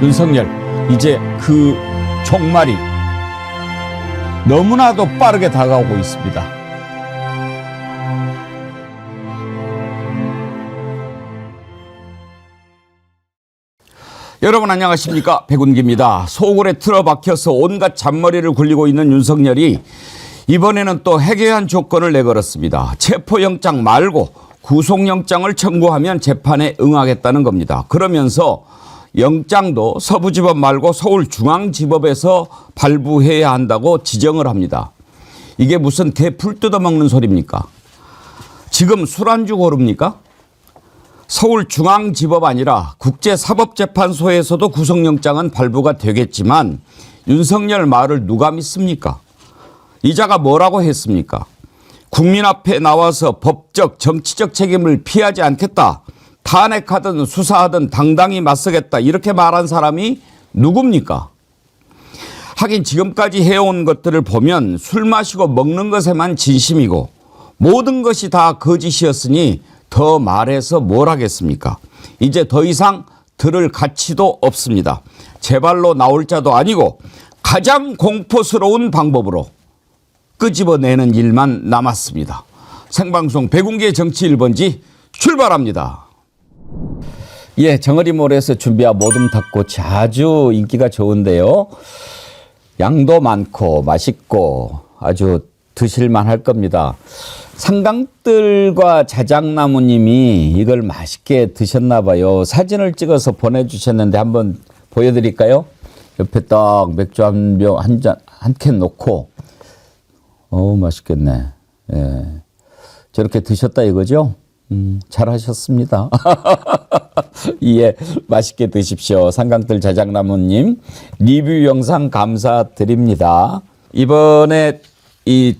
윤석열, 이제 그 종말이 너무나도 빠르게 다가오고 있습니다. 여러분 안녕하십니까? 백운기입니다. 속을에 틀어박혀서 온갖 잔머리를 굴리고 있는 윤석열이 이번에는 또 해괴한 조건을 내걸었습니다. 체포영장 말고 구속영장을 청구하면 재판에 응하겠다는 겁니다. 그러면서 영장도 서부지법 말고 서울중앙지법에서 발부해야 한다고 지정을 합니다. 이게 무슨 개 풀 뜯어먹는 소리입니까? 지금 술안주 고릅니까? 서울중앙지법 아니라 국제사법재판소에서도 구속영장은 발부가 되겠지만 윤석열 말을 누가 믿습니까? 이자가 뭐라고 했습니까? 국민 앞에 나와서 법적, 정치적 책임을 피하지 않겠다. 탄핵하든 수사하든 당당히 맞서겠다. 이렇게 말한 사람이 누굽니까? 하긴 지금까지 해온 것들을 보면 술 마시고 먹는 것에만 진심이고 모든 것이 다 거짓이었으니 더 말해서 뭘 하겠습니까? 이제 더 이상 들을 가치도 없습니다. 제 발로 나올 자도 아니고 가장 공포스러운 방법으로 끄집어내는 일만 남았습니다. 생방송 백운기의 정치 1번지 출발합니다. 예, 정어리몰에서 준비한 모둠 닭꼬치 아주 인기가 좋은데요. 양도 많고 맛있고 아주 드실만 할 겁니다. 상강들과 자작나무님이 이걸 맛있게 드셨나 봐요. 사진을 찍어서 보내주셨는데 한번 보여드릴까요? 옆에 딱 맥주 한 캔 놓고 맛있겠네. 예. 저렇게 드셨다 이거죠? 잘하셨습니다. 예, 맛있게 드십시오. 상강들 자작나무님 리뷰 영상 감사드립니다. 이번에 이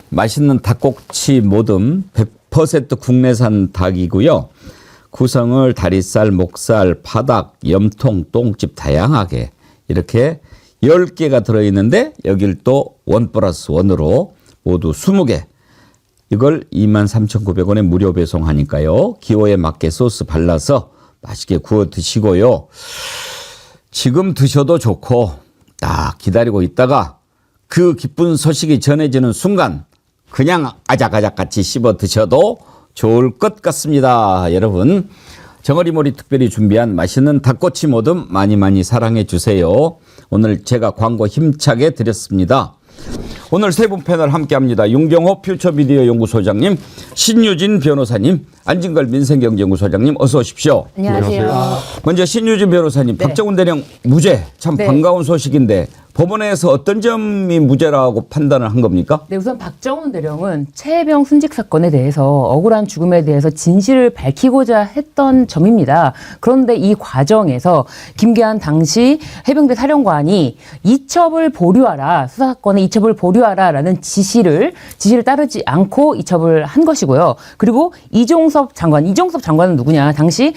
맛있는 닭꼬치 모듬 100% 국내산 닭이고요. 구성을 다리살, 목살, 파닭, 염통, 똥집 다양하게 이렇게 10개가 들어있는데 여길 또 1+1으로 모두 20개. 이걸 23,900원에 무료 배송하니까요. 기호에 맞게 소스 발라서 맛있게 구워 드시고요. 지금 드셔도 좋고 딱 기다리고 있다가 그 기쁜 소식이 전해지는 순간 그냥 아작아작 같이 씹어 드셔도 좋을 것 같습니다. 여러분 정어리몰이 특별히 준비한 맛있는 닭꼬치 모듬 많이 많이 사랑해 주세요. 오늘 제가 광고 힘차게 드렸습니다. 오늘 세 분 패널 함께합니다. 윤경호 퓨처미디어 연구소장님, 신유진 변호사님, 안진걸 민생경제연구소장님 어서 오십시오. 안녕하세요. 먼저 신유진 변호사님, 네. 박정훈 대령 무죄 참 네. 반가운 소식인데 법원에서 어떤 점이 무죄라고 판단을 한 겁니까? 네, 우선 박정훈 대령은 최혜병 순직 사건에 대해서 억울한 죽음에 대해서 진실을 밝히고자 했던 점입니다. 그런데 이 과정에서 김계한 당시 해병대 사령관이 이첩을 보류하라, 수사 사건의 이첩을 보류하라라는 지시를 따르지 않고 이첩을 한 것이고요. 그리고 이종섭 장관은 누구냐? 당시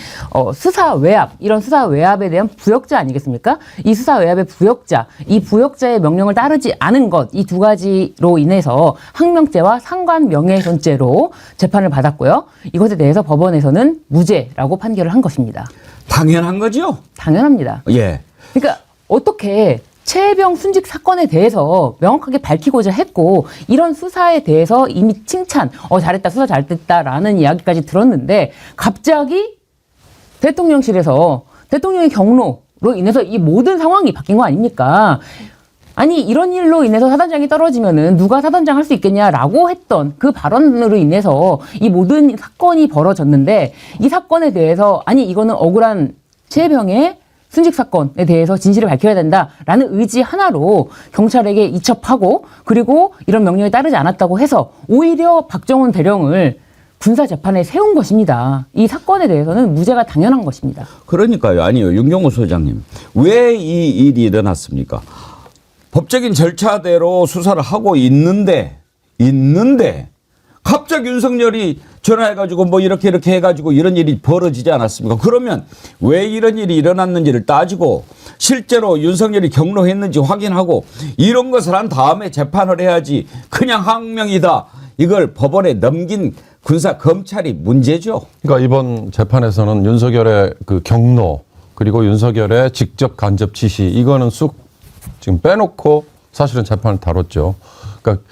수사 외압, 이런 수사 외압에 대한 부역자 아니겠습니까? 이 수사 외압의 부역자, 이 부역자의 명령을 따르지 않은 것, 이 두 가지로 인해서 항명죄와 상관 명예훼손죄로 재판을 받았고요. 이것에 대해서 법원에서는 무죄라고 판결을 한 것입니다. 당연한 거죠? 당연합니다. 예. 그러니까 어떻게 최혜병 순직 사건에 대해서 명확하게 밝히고자 했고 이런 수사에 대해서 이미 칭찬, 잘했다, 수사 잘됐다라는 이야기까지 들었는데 갑자기 대통령실에서 대통령의 경로로 인해서 이 모든 상황이 바뀐 거 아닙니까? 아니 이런 일로 인해서 사단장이 떨어지면은 누가 사단장 할 수 있겠냐라고 했던 그 발언으로 인해서 이 모든 사건이 벌어졌는데 이 사건에 대해서 아니 이거는 억울한 최혜병의 순직 사건에 대해서 진실을 밝혀야 된다라는 의지 하나로 경찰에게 이첩하고 그리고 이런 명령에 따르지 않았다고 해서 오히려 박정훈 대령을 군사재판에 세운 것입니다. 이 사건에 대해서는 무죄가 당연한 것입니다. 그러니까요. 아니요. 윤경호 소장님. 왜 이 일이 일어났습니까? 법적인 절차대로 수사를 하고 있는데 갑자기 윤석열이 전화해가지고 뭐 이렇게 해가지고 이런 일이 벌어지지 않았습니까? 그러면 왜 이런 일이 일어났는지를 따지고 실제로 윤석열이 경로했는지 확인하고 이런 것을 한 다음에 재판을 해야지 그냥 항명이다. 이걸 법원에 넘긴 검찰이 문제죠. 그러니까 이번 재판에서는 윤석열의 그 경로 그리고 윤석열의 직접 간접 지시 이거는 쑥 지금 빼놓고 사실은 재판을 다뤘죠. 그러니까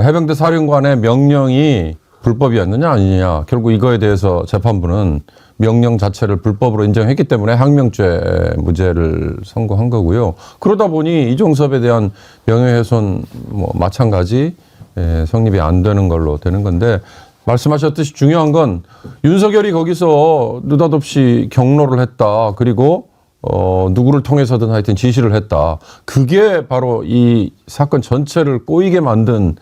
해병대 사령관의 명령이 불법이었느냐 아니냐 결국 이거에 대해서 재판부는 명령 자체를 불법으로 인정했기 때문에 항명죄 무죄를 선고한 거고요. 그러다 보니 이종섭에 대한 명예훼손 뭐 마찬가지 성립이 안 되는 걸로 되는 건데 말씀하셨듯이 중요한 건 윤석열이 거기서 느닷없이 경로를 했다. 그리고 누구를 통해서든 하여튼 지시를 했다. 그게 바로 이 사건 전체를 꼬이게 만든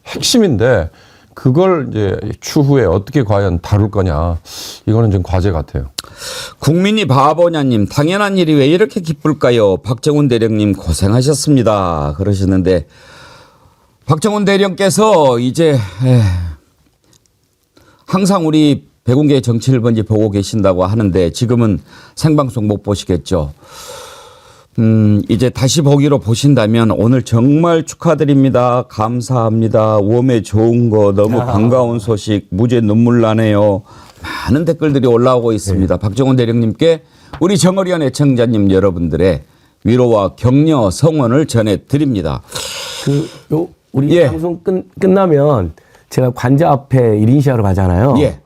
핵심인데 그걸 이제 추후에 어떻게 과연 다룰 거냐. 이거는 좀 과제 같아요. 국민이 바보냐님 당연한 일이 왜 이렇게 기쁠까요? 박정훈 대령님 고생하셨습니다. 그러시는데 박정훈 대령께서 이제 항상 우리 백운계의 정치 1번지 보고 계신다고 하는데 지금은 생방송 못 보시겠죠. 이제 다시 보기로 보신다면 오늘 정말 축하드립니다. 감사합니다. 웜에 좋은 거 너무 반가운 소식 무죄 눈물 나네요. 많은 댓글들이 올라오고 있습니다. 박정훈 대령님께 우리 정어리언 애청자님 여러분들의 위로와 격려 성원을 전해드립니다. 우리 방송 끝나면 제가 관저 앞에 1인 시하러 가잖아요. 예.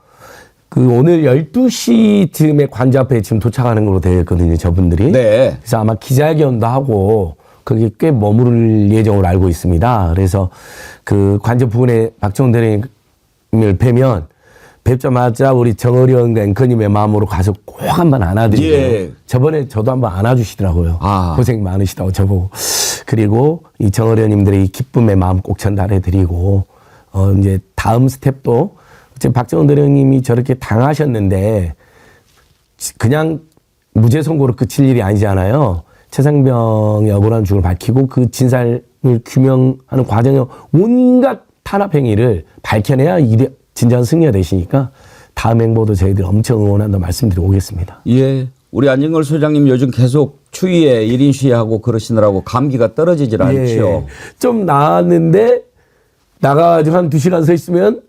오늘 12시쯤에 관저 앞에 지금 도착하는 걸로 되어 있거든요, 저분들이. 네. 그래서 아마 기자회견도 하고 거기 꽤 머무를 예정으로 알고 있습니다. 그래서 그 관저 부근에 박정훈 대령님을 뵈면 뵙자마자 우리 정어리언 앵커님의 마음으로 가서 꼭 한번 안아드리고. 예. 저번에 저도 한번 안아주시더라고요. 고생 많으시다고 저보고. 그리고 이 정어리언님들의 이 기쁨의 마음 꼭 전달해드리고 이제 다음 스텝도 지금 박정훈 대령님이 저렇게 당하셨는데 그냥 무죄 선고로 그칠 일이 아니잖아요. 최상병의 억울한 죽음을 밝히고 그 진상을 규명하는 과정에 온갖 탄압 행위를 밝혀내야 진정한 승리가 되시니까 다음 행보도 저희들이 엄청 응원한다 말씀드리고 오겠습니다. 예. 우리 안진걸 소장님 요즘 계속 추위에 1인 시위하고 그러시느라고 감기가 떨어지질 않죠. 좀 나았는데 나가가지고 한 2시간 서 있으면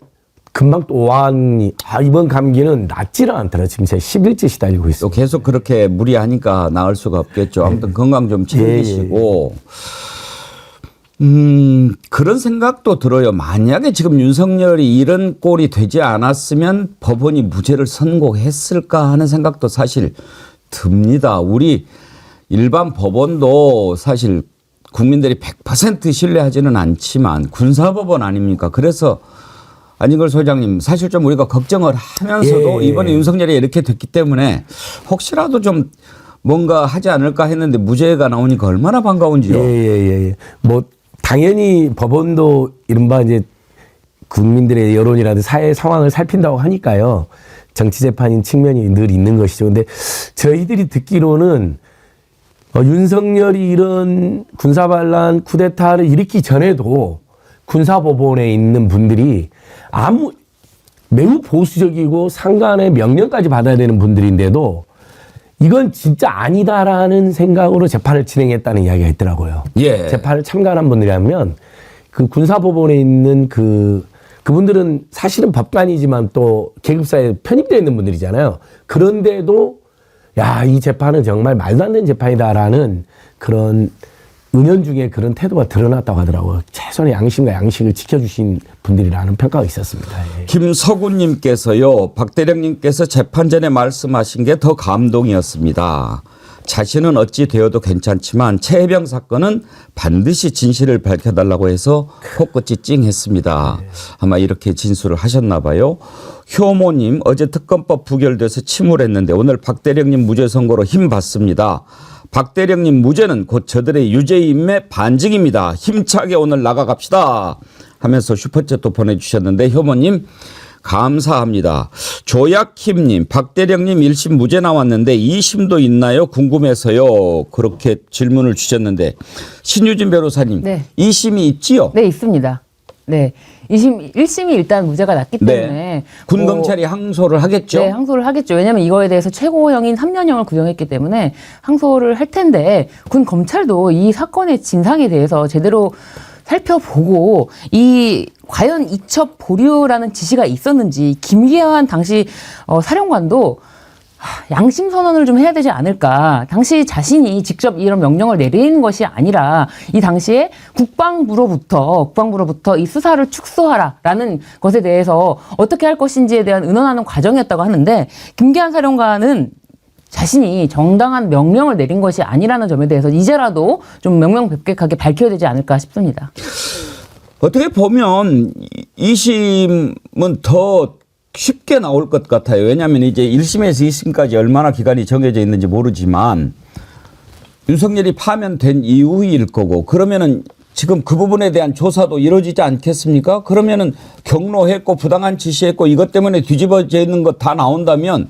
금방 또 오한이 이번 감기는 낫지를 않더라. 지금 제가 10일째 시달리고 있어요. 또 계속 그렇게 무리하니까 나을 수가 없겠죠. 아무튼 건강 좀 챙기시고. 그런 생각도 들어요. 만약에 지금 윤석열이 이런 꼴이 되지 않았으면 법원이 무죄를 선고했을까 하는 생각도 사실 듭니다. 우리 일반 법원도 사실 국민들이 100% 신뢰하지는 않지만 군사법원 아닙니까? 그래서 안진걸 소장님 사실 좀 우리가 걱정을 하면서도 이번에 윤석열이 이렇게 됐기 때문에 혹시라도 좀 뭔가 하지 않을까 했는데 무죄가 나오니까 얼마나 반가운지요. 뭐 당연히 법원도 이른바 이제 국민들의 여론이라든지 사회 상황을 살핀다고 하니까요. 정치재판인 측면이 늘 있는 것이죠. 근데 저희들이 듣기로는 윤석열이 이런 군사반란 쿠데타를 일으키기 전에도 군사법원에 있는 분들이 매우 보수적이고 상관의 명령까지 받아야 되는 분들인데도 이건 진짜 아니다라는 생각으로 재판을 진행했다는 이야기가 있더라고요. 예. 재판을 참관한 분이라면 그 군사법원에 있는 그분들은 사실은 법관이지만 또 계급사에 편입되어 있는 분들이잖아요. 그런데도 이 재판은 정말 말도 안 되는 재판이다라는 그런 은연중에 그런 태도가 드러났다고 하더라고요. 최소한의 양심과 양식을 지켜주신 분들이라는 평가가 있었습니다. 김서구님께서요. 박 대령님께서 재판 전에 말씀하신 게 더 감동이었습니다. 자신은 어찌 되어도 괜찮지만 최혜병 사건은 반드시 진실을 밝혀달라고 해서 코끝이 찡했습니다. 아마 이렇게 진술을 하셨나 봐요. 효모님 어제 특검법 부결돼서 침울했는데 오늘 박 대령님 무죄 선고로 힘 받습니다. 박 대령님 무죄는 곧 저들의 유죄임의 반증입니다. 힘차게 오늘 나가갑시다 하면서 슈퍼챗도 보내주셨는데 효모님 감사합니다. 조약킴님 박 대령님 1심 무죄 나왔는데 2심도 있나요? 궁금해서요. 그렇게 질문을 주셨는데 신유진 변호사님 네. 2심이 있지요? 네, 있습니다. 네. 1심이 일단 무죄가 났기 때문에. 군 검찰이 항소를 하겠죠? 네, 항소를 하겠죠. 왜냐하면 이거에 대해서 최고형인 3년형을 구형했기 때문에 항소를 할 텐데 군 검찰도 이 사건의 진상에 대해서 제대로 살펴보고 과연 이첩 보류라는 지시가 있었는지 김기현 당시 사령관도 양심 선언을 좀 해야 되지 않을까. 당시 자신이 직접 이런 명령을 내리는 것이 아니라 이 당시에 국방부로부터 이 수사를 축소하라라는 것에 대해서 어떻게 할 것인지에 대한 의논하는 과정이었다고 하는데 김기한 사령관은 자신이 정당한 명령을 내린 것이 아니라는 점에 대해서 이제라도 좀 명명백백하게 밝혀야 되지 않을까 싶습니다. 어떻게 보면 2심은 더 쉽게 나올 것 같아요. 왜냐하면 이제 1심에서 2심까지 얼마나 기간이 정해져 있는지 모르지만 윤석열이 파면된 이후일 거고 그러면은 지금 그 부분에 대한 조사도 이루어지지 않겠습니까? 그러면은 경로했고 부당한 지시했고 이것 때문에 뒤집어져 있는 것 다 나온다면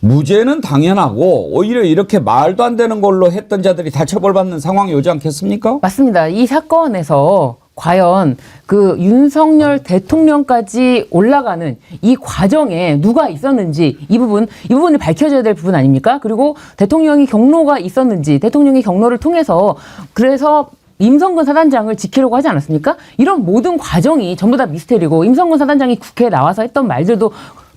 무죄는 당연하고 오히려 이렇게 말도 안 되는 걸로 했던 자들이 다 처벌받는 상황이 오지 않겠습니까? 맞습니다. 이 사건에서 과연 그 윤석열 대통령까지 올라가는 이 과정에 누가 있었는지 이 부분을 밝혀져야 될 부분 아닙니까? 그리고 대통령이 경로가 있었는지 대통령이 경로를 통해서 그래서 임성근 사단장을 지키려고 하지 않았습니까? 이런 모든 과정이 전부 다 미스테리고 임성근 사단장이 국회에 나와서 했던 말들도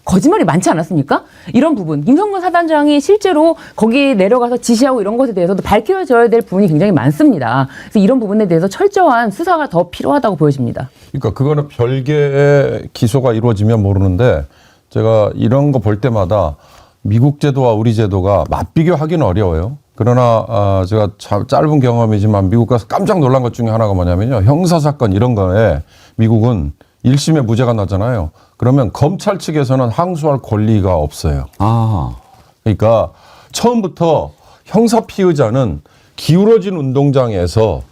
거짓말이 많지 않았습니까? 이런 부분, 임성근 사단장이 실제로 거기 내려가서 지시하고 이런 것에 대해서도 밝혀져야 될 부분이 굉장히 많습니다. 그래서 이런 부분에 대해서 철저한 수사가 더 필요하다고 보여집니다. 그러니까 그거는 별개의 기소가 이루어지면 모르는데 제가 이런 거 볼 때마다 미국 제도와 우리 제도가 맞비교하기는 어려워요. 그러나 제가 짧은 경험이지만 미국 가서 깜짝 놀란 것 중에 하나가 뭐냐면요. 형사사건 이런 거에 미국은 1심에 무죄가 나잖아요. 그러면 검찰 측에서는 항소할 권리가 없어요. 그러니까 처음부터 형사 피의자는 기울어진 운동장에서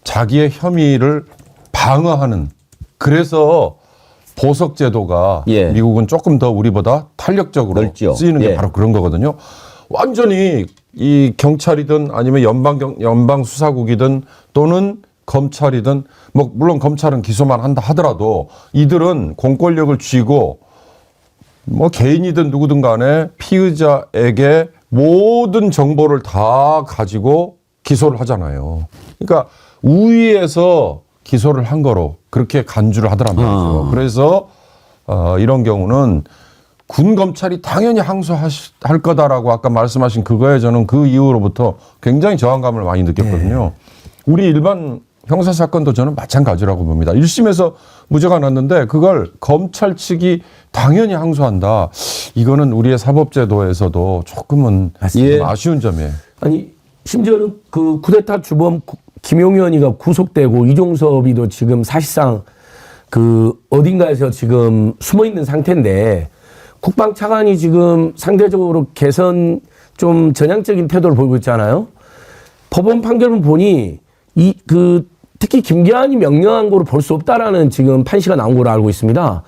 자기의 혐의를 방어하는 그래서 보석 제도가 미국은 조금 더 우리보다 탄력적으로 넓죠. 쓰이는 게 바로 그런 거거든요. 완전히 이 경찰이든 아니면 연방 수사국이든 또는 검찰이든 뭐 물론 검찰은 기소만 한다 하더라도 이들은 공권력을 쥐고 뭐 개인이든 누구든 간에 피의자에게 모든 정보를 다 가지고 기소를 하잖아요. 그러니까 우위에서 기소를 한 거로 그렇게 간주를 하더란 말이죠. 그래서 이런 경우는 군 검찰이 당연히 항소할 거다라고 아까 말씀하신 그거에 저는 그 이후로부터 굉장히 저항감을 많이 느꼈거든요. 우리 일반 형사사건도 저는 마찬가지라고 봅니다. 1심에서 무죄가 났는데 그걸 검찰 측이 당연히 항소한다. 이거는 우리의 사법제도에서도 조금은 아쉬운 점이에요. 아니 심지어는 그 쿠데타 주범 김용현이가 구속되고 이종섭이도 지금 사실상 그 어딘가에서 지금 숨어 있는 상태인데 국방차관이 지금 상대적으로 개선 좀 전향적인 태도를 보이고 있잖아요. 법원 판결문 보니 특히 김기한이 명령한 거로 볼 수 없다라는 지금 판시가 나온 걸로 알고 있습니다.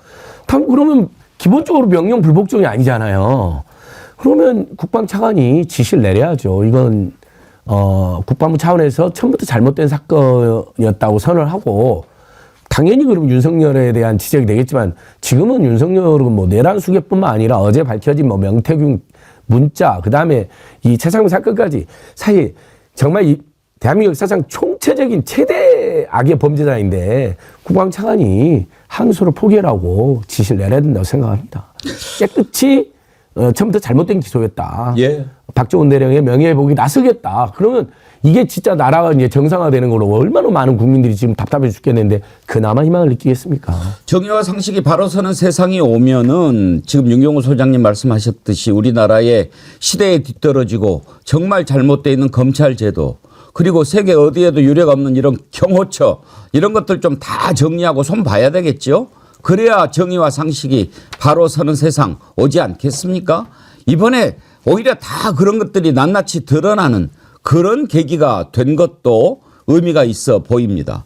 그러면 기본적으로 명령 불복종이 아니잖아요. 그러면 국방차관이 지시를 내려야죠. 이건 국방부 차원에서 처음부터 잘못된 사건이었다고 선언을 하고 당연히 그럼 윤석열에 대한 지적이 되겠지만 지금은 윤석열은 뭐 내란 수계뿐만 아니라 어제 밝혀진 뭐 명태균 문자 그다음에 이 최상민 사건까지 사실 정말 이 대한민국 역사상 총체적인 최대 악의 범죄자인데 국방차관이 항소를 포기하라고 지시를 내려야 된다고 생각합니다. 깨끗이 처음부터 잘못된 기소였다. 박정훈 대령의 명예회복이 나서겠다. 그러면 이게 진짜 나라가 이제 정상화되는 걸로 얼마나 많은 국민들이 지금 답답해 죽겠는데 그나마 희망을 느끼겠습니까? 정의와 상식이 바로 서는 세상이 오면은 지금 윤경호 소장님 말씀하셨듯이 우리나라의 시대에 뒤떨어지고 정말 잘못되어 있는 검찰 제도 그리고 세계 어디에도 유례가 없는 이런 경호처 이런 것들 좀 다 정리하고 손 봐야 되겠죠. 그래야 정의와 상식이 바로 서는 세상 오지 않겠습니까? 이번에 오히려 다 그런 것들이 낱낱이 드러나는 그런 계기가 된 것도 의미가 있어 보입니다.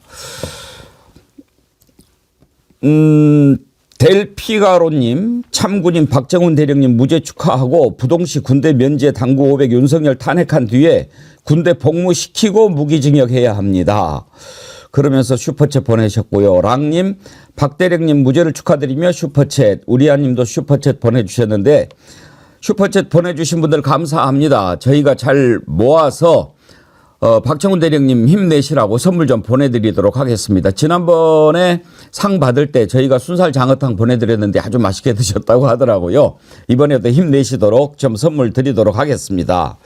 델피가로님, 참군인 박정훈 대령님 무죄 축하하고 부동시 군대 면제 당구 500 윤석열 탄핵한 뒤에 군대 복무시키고 무기징역해야 합니다. 그러면서 슈퍼챗 보내셨고요. 랑님, 박 대령님 무죄를 축하드리며 슈퍼챗, 우리아님도 슈퍼챗 보내주셨는데 슈퍼챗 보내주신 분들 감사합니다. 저희가 잘 모아서 박정훈 대령님 힘내시라고 선물 좀 보내드리도록 하겠습니다. 지난번에 상 받을 때 저희가 순살 장어탕 보내드렸는데 아주 맛있게 드셨다고 하더라고요. 이번에도 힘내시도록 좀 선물 드리도록 하겠습니다.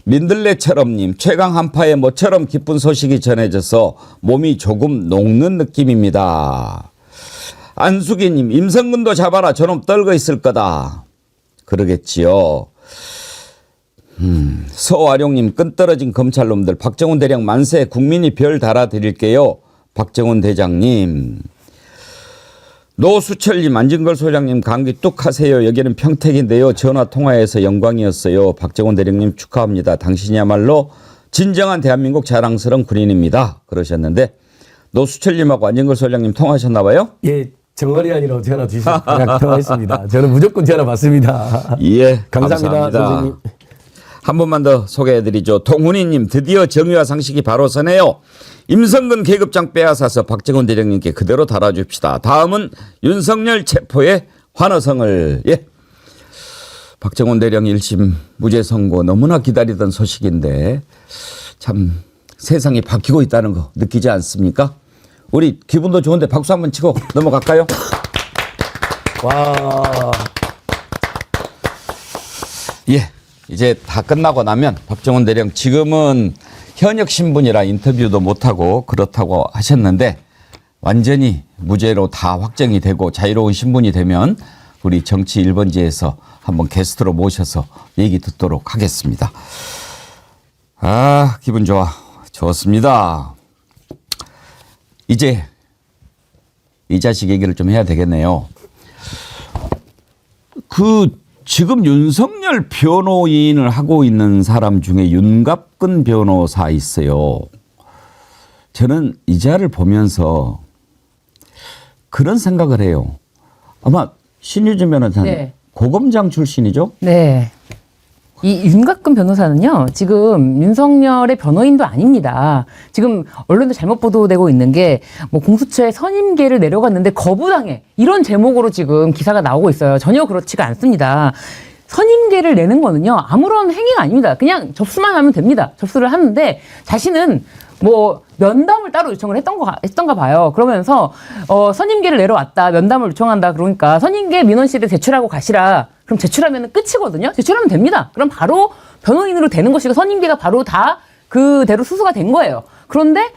민들레처럼님, 최강 한파에 모처럼 기쁜 소식이 전해져서 몸이 조금 녹는 느낌입니다. 안수기님, 임성근도 잡아라. 저놈 떨고 있을 거다. 그러겠지요. 서화룡님, 끈떨어진 검찰놈들 박정훈 대령 만세. 국민이 별 달아드릴게요. 박정훈 대장님. 노수철님, 안진걸 소장님 감기 뚝 하세요. 여기는 평택인데요. 전화 통화해서 영광이었어요. 박정훈 대령님 축하합니다. 당신이야말로 진정한 대한민국 자랑스러운 군인입니다. 그러셨는데 노수철님하고 안진걸 소장님 통화하셨나 봐요? 예, 정거리 아니라고 전화 주셔서 통화했습니다. 저는 무조건 전화 받습니다. 예, 감사합니다. 감사합니다. 선생님. 한 번만 더 소개해드리죠. 동훈이님, 드디어 정의와 상식이 바로 서네요. 임성근 계급장 빼앗아서 박정훈 대령님께 그대로 달아줍시다. 다음은 윤석열 체포의 환호성을. 예. 박정훈 대령 1심 무죄 선고 너무나 기다리던 소식인데 참 세상이 바뀌고 있다는 거 느끼지 않습니까? 우리 기분도 좋은데 박수 한번 치고 넘어갈까요? 와. 예. 이제 다 끝나고 나면 박정훈 대령 지금은 현역 신분이라 인터뷰도 못하고 그렇다고 하셨는데 완전히 무죄로 다 확정이 되고 자유로운 신분이 되면 우리 정치 1번지에서 한번 게스트로 모셔서 얘기 듣도록 하겠습니다. 아, 기분 좋아. 좋습니다. 이제 이 자식 얘기를 좀 해야 되겠네요. 지금 윤석열 변호인을 하고 있는 사람 중에 윤갑근 변호사 있어요. 저는 이 자를 보면서 그런 생각을 해요. 아마 신유진 변호사는 네. 고검장 출신이죠? 네. 이 윤갑근 변호사는요, 지금 윤석열의 변호인도 아닙니다. 지금 언론도 잘못 보도되고 있는 게, 뭐 공수처에 선임계를 내려갔는데 거부당해. 이런 제목으로 지금 기사가 나오고 있어요. 전혀 그렇지가 않습니다. 선임계를 내는 거는요, 아무런 행위가 아닙니다. 그냥 접수만 하면 됩니다. 접수를 하는데, 자신은 뭐 면담을 따로 요청을 했던가 봐요. 그러면서 선임계를 내려왔다, 면담을 요청한다. 그러니까 선임계 민원실에 제출하고 가시라. 그럼 제출하면 끝이거든요. 제출하면 됩니다. 그럼 바로 변호인으로 되는 것이고 선임계가 바로 다 그대로 수수가 된 거예요. 그런데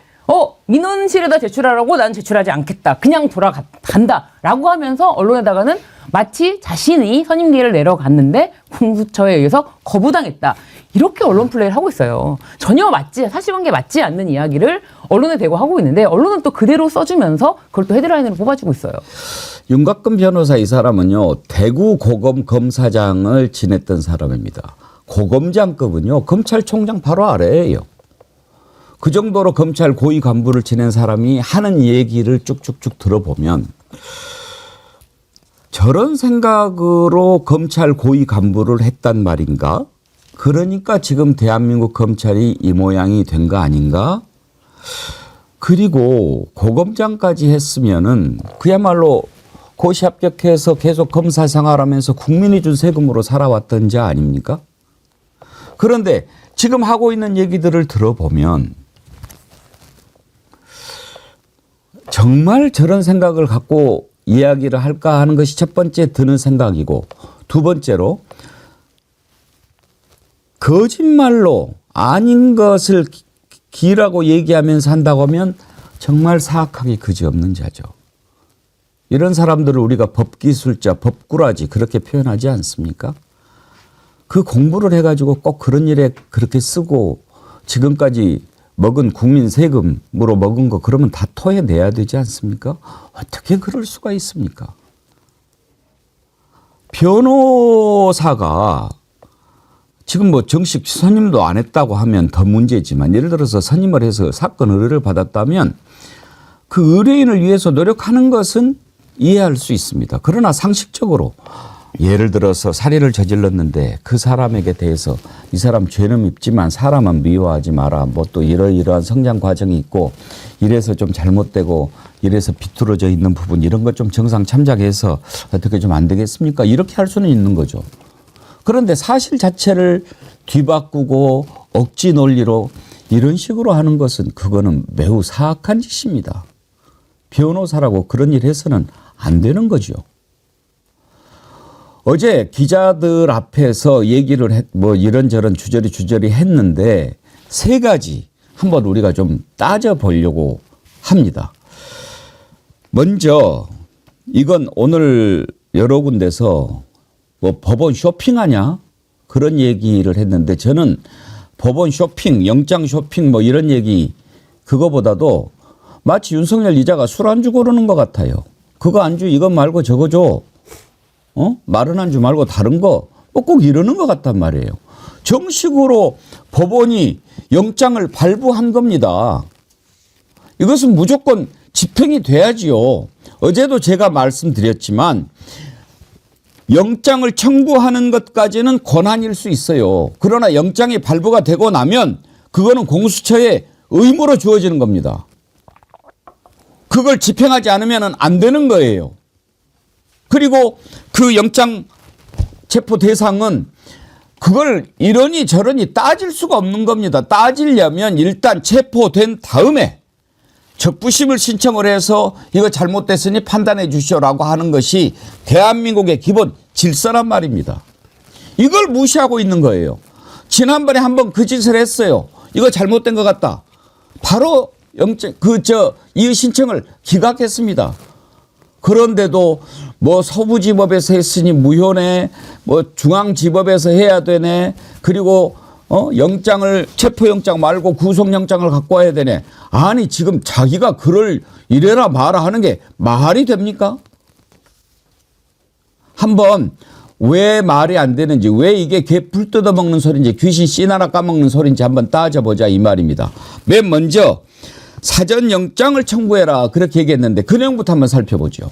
민원실에다 제출하라고 난 제출하지 않겠다. 그냥 돌아간다라고 하면서 언론에다가는 마치 자신이 선임계를 내려갔는데 공수처에 의해서 거부당했다. 이렇게 언론 플레이를 하고 있어요. 전혀 사실관계 맞지 않는 이야기를 언론에 대고 하고 있는데 언론은 또 그대로 써주면서 그걸 또 헤드라인으로 뽑아주고 있어요. 윤곽근 변호사 이 사람은요, 대구 고검 검사장을 지냈던 사람입니다. 고검장급은요, 검찰총장 바로 아래예요. 그 정도로 검찰 고위 간부를 지낸 사람이 하는 얘기를 쭉쭉쭉 들어보면 저런 생각으로 검찰 고위 간부를 했단 말인가? 그러니까 지금 대한민국 검찰이 이 모양이 된 거 아닌가? 그리고 고검장까지 했으면은 그야말로 고시 합격해서 계속 검사 생활하면서 국민이 준 세금으로 살아왔던 자 아닙니까? 그런데 지금 하고 있는 얘기들을 들어보면 정말 저런 생각을 갖고 이야기를 할까 하는 것이 첫 번째 드는 생각이고, 두 번째로 거짓말로 아닌 것을 기라고 얘기하면서 한다고 하면 정말 사악하기 그지없는 자죠. 이런 사람들을 우리가 법기술자, 법꾸라지 그렇게 표현하지 않습니까? 그 공부를 해가지고 꼭 그런 일에 그렇게 쓰고 지금까지 먹은 국민 세금으로 먹은 거 그러면 다 토해내야 되지 않습니까? 어떻게 그럴 수가 있습니까? 변호사가 지금 뭐 정식 선임도 안 했다고 하면 더 문제지만 예를 들어서 선임을 해서 사건 의뢰를 받았다면 그 의뢰인을 위해서 노력하는 것은 이해할 수 있습니다. 그러나 상식적으로 예를 들어서 살인을 저질렀는데 그 사람에게 대해서 이 사람 죄는 밉지만 사람은 미워하지 마라. 뭐 또 이러이러한 성장 과정이 있고 이래서 좀 잘못되고 이래서 비뚤어져 있는 부분 이런 것 좀 정상 참작해서 어떻게 좀 안 되겠습니까? 이렇게 할 수는 있는 거죠. 그런데 사실 자체를 뒤바꾸고 억지 논리로 이런 식으로 하는 것은 그거는 매우 사악한 짓입니다. 변호사라고 그런 일 해서는 안 되는 거죠. 어제 기자들 앞에서 얘기를 뭐 이런저런 주저리 했는데 세 가지 한번 우리가 좀 따져보려고 합니다. 먼저 이건 오늘 여러 군데서 뭐 법원 쇼핑하냐 그런 얘기를 했는데 저는 법원 쇼핑, 영장 쇼핑 뭐 이런 얘기 그거보다도 마치 윤석열 이자가 술 안주 고르는 것 같아요. 그거 안주 이것 말고 저거 줘. 마른 안주 말고 다른 거 뭐 꼭 이러는 것 같단 말이에요. 정식으로 법원이 영장을 발부한 겁니다. 이것은 무조건 집행이 돼야지요. 어제도 제가 말씀드렸지만 영장을 청구하는 것까지는 권한일 수 있어요. 그러나 영장이 발부가 되고 나면 그거는 공수처의 의무로 주어지는 겁니다. 그걸 집행하지 않으면 안 되는 거예요. 그리고 그 영장 체포 대상은 그걸 이러니 저러니 따질 수가 없는 겁니다. 따지려면 일단 체포된 다음에 적부심을 신청을 해서 이거 잘못됐으니 판단해 주시오라고 하는 것이 대한민국의 기본 질서란 말입니다. 이걸 무시하고 있는 거예요. 지난번에 한번 그 짓을 했어요. 이거 잘못된 것 같다. 바로 이의 신청을 기각했습니다. 그런데도 뭐 서부지법에서 했으니 무효네, 뭐 중앙지법에서 해야 되네, 그리고 영장을 체포영장 말고 구속영장을 갖고 와야 되네. 아니 지금 자기가 그럴 이래라 마라 하는 게 말이 됩니까? 한번 왜 말이 안 되는지, 왜 이게 개 풀 뜯어먹는 소리인지, 귀신 씨나라 까먹는 소리인지 한번 따져보자 이 말입니다. 맨 먼저 사전 영장을 청구해라 그렇게 얘기했는데 그 내용부터 한번 살펴보죠.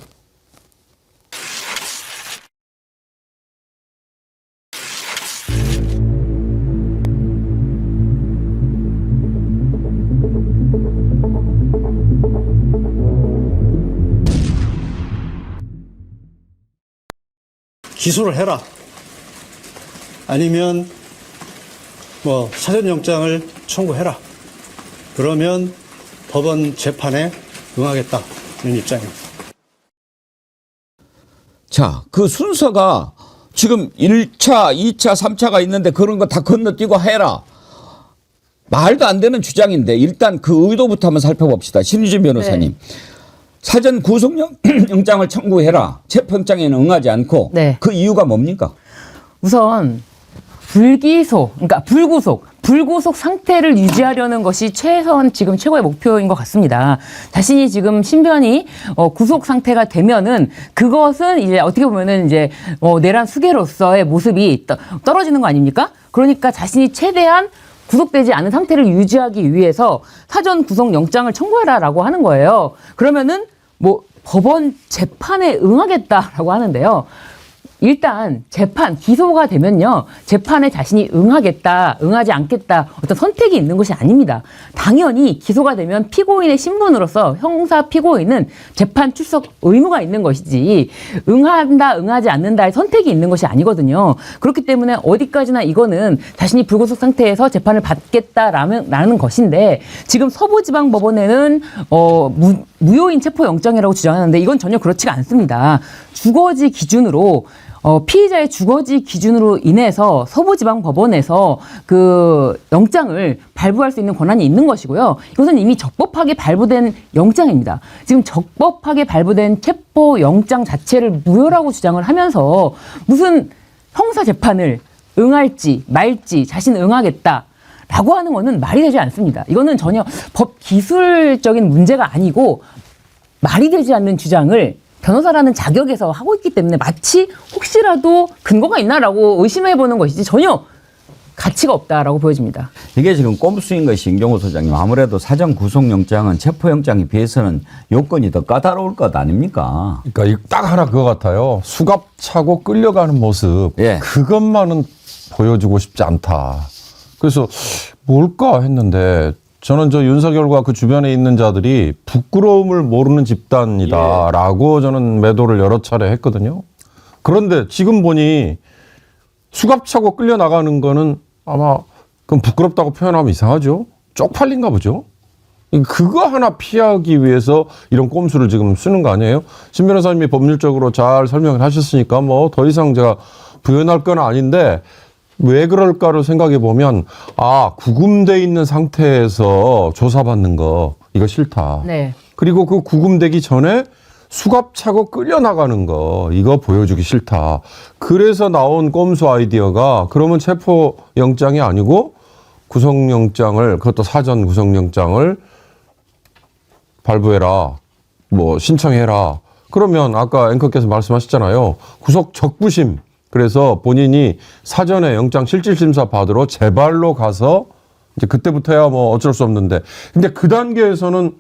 기소를 해라. 아니면 뭐 사전영장을 청구해라. 그러면 법원 재판에 응하겠다는 입장입니다. 자, 그 순서가 지금 1차, 2차, 3차가 있는데 그런 거 다 건너뛰고 해라. 말도 안 되는 주장인데 일단 그 의도부터 한번 살펴봅시다. 신유진 변호사님. 네. 사전 구속영장을 청구해라. 체포영장에는 응하지 않고 네. 그 이유가 뭡니까? 우선 그러니까 불구속 상태를 유지하려는 것이 지금 최고의 목표인 것 같습니다. 자신이 지금 신변이 구속 상태가 되면은 그것은 이제 어떻게 보면은 이제 내란 수괴로서의 모습이 떨어지는 거 아닙니까? 그러니까 자신이 최대한 구속되지 않은 상태를 유지하기 위해서 사전 구속 영장을 청구해라라고 하는 거예요. 그러면은 뭐 법원 재판에 응하겠다라고 하는데요. 일단 기소가 되면요. 재판에 자신이 응하지 않겠다 어떤 선택이 있는 것이 아닙니다. 당연히 기소가 되면 피고인의 신분으로서 형사 피고인은 재판 출석 의무가 있는 것이지 응하지 않는다의 선택이 있는 것이 아니거든요. 그렇기 때문에 어디까지나 이거는 자신이 불구속 상태에서 재판을 받겠다라는 것인데 지금 서부지방법원에는 무효인 체포영장이라고 주장하는데 이건 전혀 그렇지가 않습니다. 주거지 기준으로 피의자의 주거지 기준으로 인해서 서부지방법원에서 그 영장을 발부할 수 있는 권한이 있는 것이고요. 이것은 이미 적법하게 발부된 영장입니다. 지금 적법하게 발부된 체포영장 자체를 무효라고 주장을 하면서 무슨 형사재판을 응할지 말지 자신 응하겠다. 라고 하는 거는 말이 되지 않습니다. 이거는 전혀 법 기술적인 문제가 아니고 말이 되지 않는 주장을 변호사라는 자격에서 하고 있기 때문에 마치 혹시라도 근거가 있나라고 의심해보는 것이지 전혀 가치가 없다라고 보여집니다. 이게 지금 꼼수인 것이 임경호 소장님. 아무래도 사전 구속영장은 체포영장에 비해서는 요건이 더 까다로울 것 아닙니까? 그러니까 딱 하나 그거 같아요. 수갑 차고 끌려가는 모습. 예. 그것만은 보여주고 싶지 않다. 그래서 뭘까 했는데 저는 저 윤석열과 그 주변에 있는 자들이 부끄러움을 모르는 집단이다라고 저는 매도를 여러 차례 했거든요. 그런데 지금 보니 수갑 차고 끌려나가는 거는 아마 그건 부끄럽다고 표현하면 이상하죠. 쪽팔린가 보죠. 그거 하나 피하기 위해서 이런 꼼수를 지금 쓰는 거 아니에요? 신 변호사님이 법률적으로 잘 설명을 하셨으니까 뭐 더 이상 제가 부연할 건 아닌데 왜 그럴까를 생각해 보면 구금돼 있는 상태에서 조사받는 거 이거 싫다. 네. 그리고 그 구금되기 전에 수갑 차고 끌려나가는 거 이거 보여주기 싫다. 그래서 나온 꼼수 아이디어가 그러면 체포영장이 아니고 구속영장을 그것도 사전 구속영장을 발부해라. 뭐 신청해라. 그러면 아까 앵커께서 말씀하셨잖아요. 구속 적부심. 그래서 본인이 사전에 영장 실질심사 받으러 재발로 가서 이제 그때부터야 뭐 어쩔 수 없는데 근데 그 단계에서는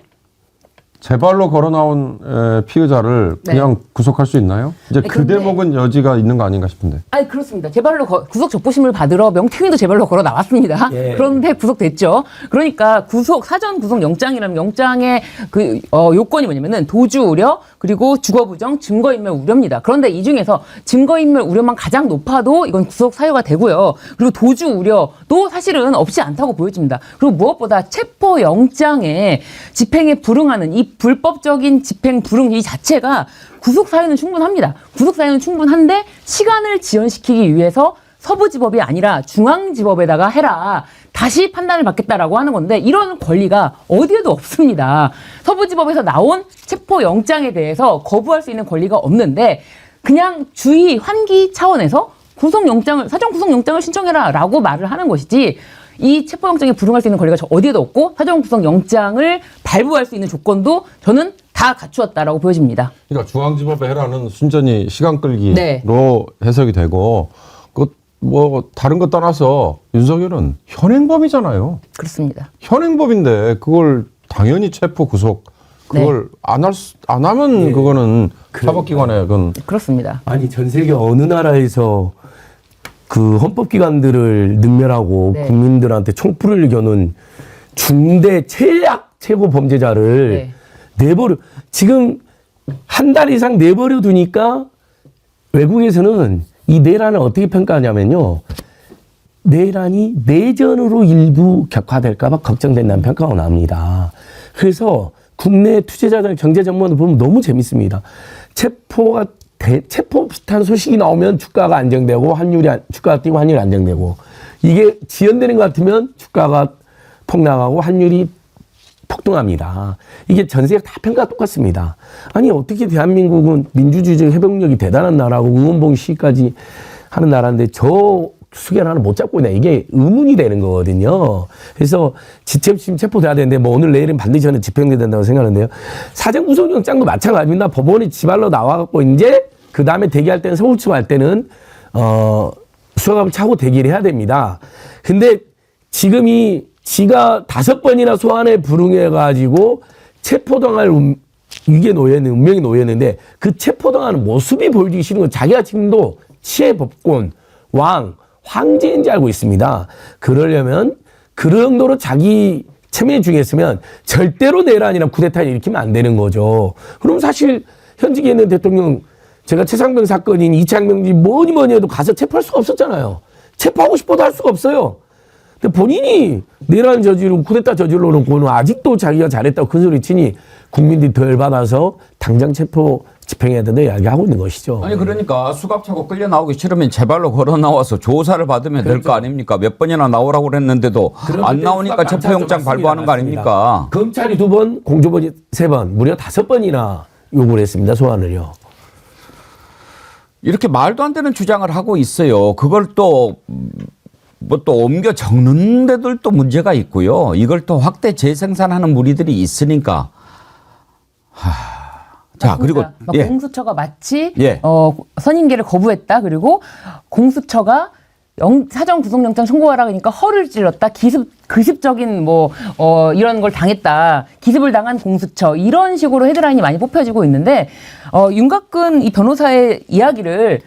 재발로 걸어 나온 피의자를 그냥 구속할 수 있나요? 이제 그 대목은 여지가 있는 거 아닌가 싶은데. 아니 그렇습니다. 재발로 구속 적부심을 받으러 명태균도 재발로 걸어 나왔습니다. 예. 그런데 구속됐죠. 그러니까 사전 구속 영장이라면 영장의 그 요건이 뭐냐면은 도주 우려 그리고 주거 부정, 증거 인멸 우려입니다. 그런데 이 중에서 증거 인멸 우려만 가장 높아도 이건 구속 사유가 되고요. 그리고 도주 우려도 사실은 없지 않다고 보여집니다. 그리고 무엇보다 체포 영장에 집행에 불응하는 이 불법적인 집행 불응 이 자체가 구속 사유는 충분합니다. 구속 사유는 충분한데 시간을 지연시키기 위해서 서부지법이 아니라 중앙지법에다가 해라. 다시 판단을 받겠다라고 하는 건데 이런 권리가 어디에도 없습니다. 서부지법에서 나온 체포영장에 대해서 거부할 수 있는 권리가 없는데 그냥 주의 환기 차원에서 사전 구속영장을 신청해라라고 말을 하는 것이지 이 체포영장에 불응할 수 있는 권리가 어디에도 없고 사전 구속영장을 발부할 수 있는 조건도 저는 다 갖추었다라고 보여집니다. 그러니까 중앙지법에 해라는 순전히 시간 끌기로 네. 해석이 되고 뭐 다른 거 떠나서 윤석열은 현행범이잖아요. 그렇습니다. 현행범인데 그걸 당연히 체포 구속 그걸 안 하면 그거는 사법기관에 그건 그렇습니다. 아니 전 세계 어느 나라에서 그 헌법기관들을 능멸하고 네. 국민들한테 총불을 겨눈 중대 최악 최고 범죄자를 내버려 지금 한 달 이상 내버려 두니까 외국에서는 이 내란을 어떻게 평가하냐면요. 내란이 내전으로 일부 격화될까 봐 걱정된다는 평가가 나옵니다. 그래서 국내 투자자들 경제 전문가들 보면 너무 재밌습니다. 체포 비슷한 소식이 나오면 주가가 안정되고 주가가 뛰고 환율이 안정되고 이게 지연되는 것 같으면 주가가 폭락하고 환율이 폭등합니다. 이게 전 세계 다 평가가 똑같습니다. 아니 어떻게 대한민국은 민주주의적 회복력이 대단한 나라고 응원봉 시위까지 하는 나라인데 저 수결 하나 못 잡고 있나 이게 의문이 되는 거거든요. 그래서 지체없이 체포돼야 되는데 뭐 오늘 내일은 반드시 저는 집행돼야 된다고 생각하는데요. 사전 구속영장도 마찬가지입니다. 법원이 지발로 나와갖고 이제 그 다음에 대기할 때는 서울치고할 때는 수사감을 차고 대기를 해야 됩니다. 근데 지금이 지가 5번이나 소환에 불응해가지고 체포당할 이게 운명이 놓였는데 그 체포당하는 모습이 보여주기 싫은 건 자기가 지금도 치해법권, 황제인지 알고 있습니다. 그러려면 그 정도로 자기 체면 중이었으면 절대로 내란이나 쿠데타를 일으키면 안 되는 거죠. 그럼 사실 현직에 있는 대통령 제가 최상병 사건인 이창명지 뭐니 해도 가서 체포할 수가 없었잖아요. 체포하고 싶어도 할 수가 없어요. 근데 본인이 내란 저지르고 쿠데타 저질러 놓고는 아직도 자기가 잘했다고 큰 소리 치니 국민들이 덜 받아서 당장 체포 집행해야 된다 이야기하고 있는 것이죠. 아니 그러니까 수갑 차고 끌려 나오기 싫으면 제발로 걸어 나와서 조사를 받으면 될 거 아닙니까? 몇 번이나 나오라고 그랬는데도 안 나오니까 체포영장 발부하는 거 아닙니까? 검찰이 2번, 공조번이 3번, 무려 5번이나 요구를 했습니다. 소환을요. 이렇게 말도 안 되는 주장을 하고 있어요. 그걸 또 옮겨 적는 데들 또 문제가 있고요. 이걸 또 확대 재생산하는 무리들이 있으니까. 자, 그리고 공수처가 마치 예. 선임계를 거부했다. 그리고 공수처가 사전 구속영장 청구하라 그러니까 허를 찔렀다. 기습적인 이런 걸 당했다. 기습을 당한 공수처 이런 식으로 헤드라인이 많이 뽑혀지고 있는데 윤곽근 이 변호사의 이야기를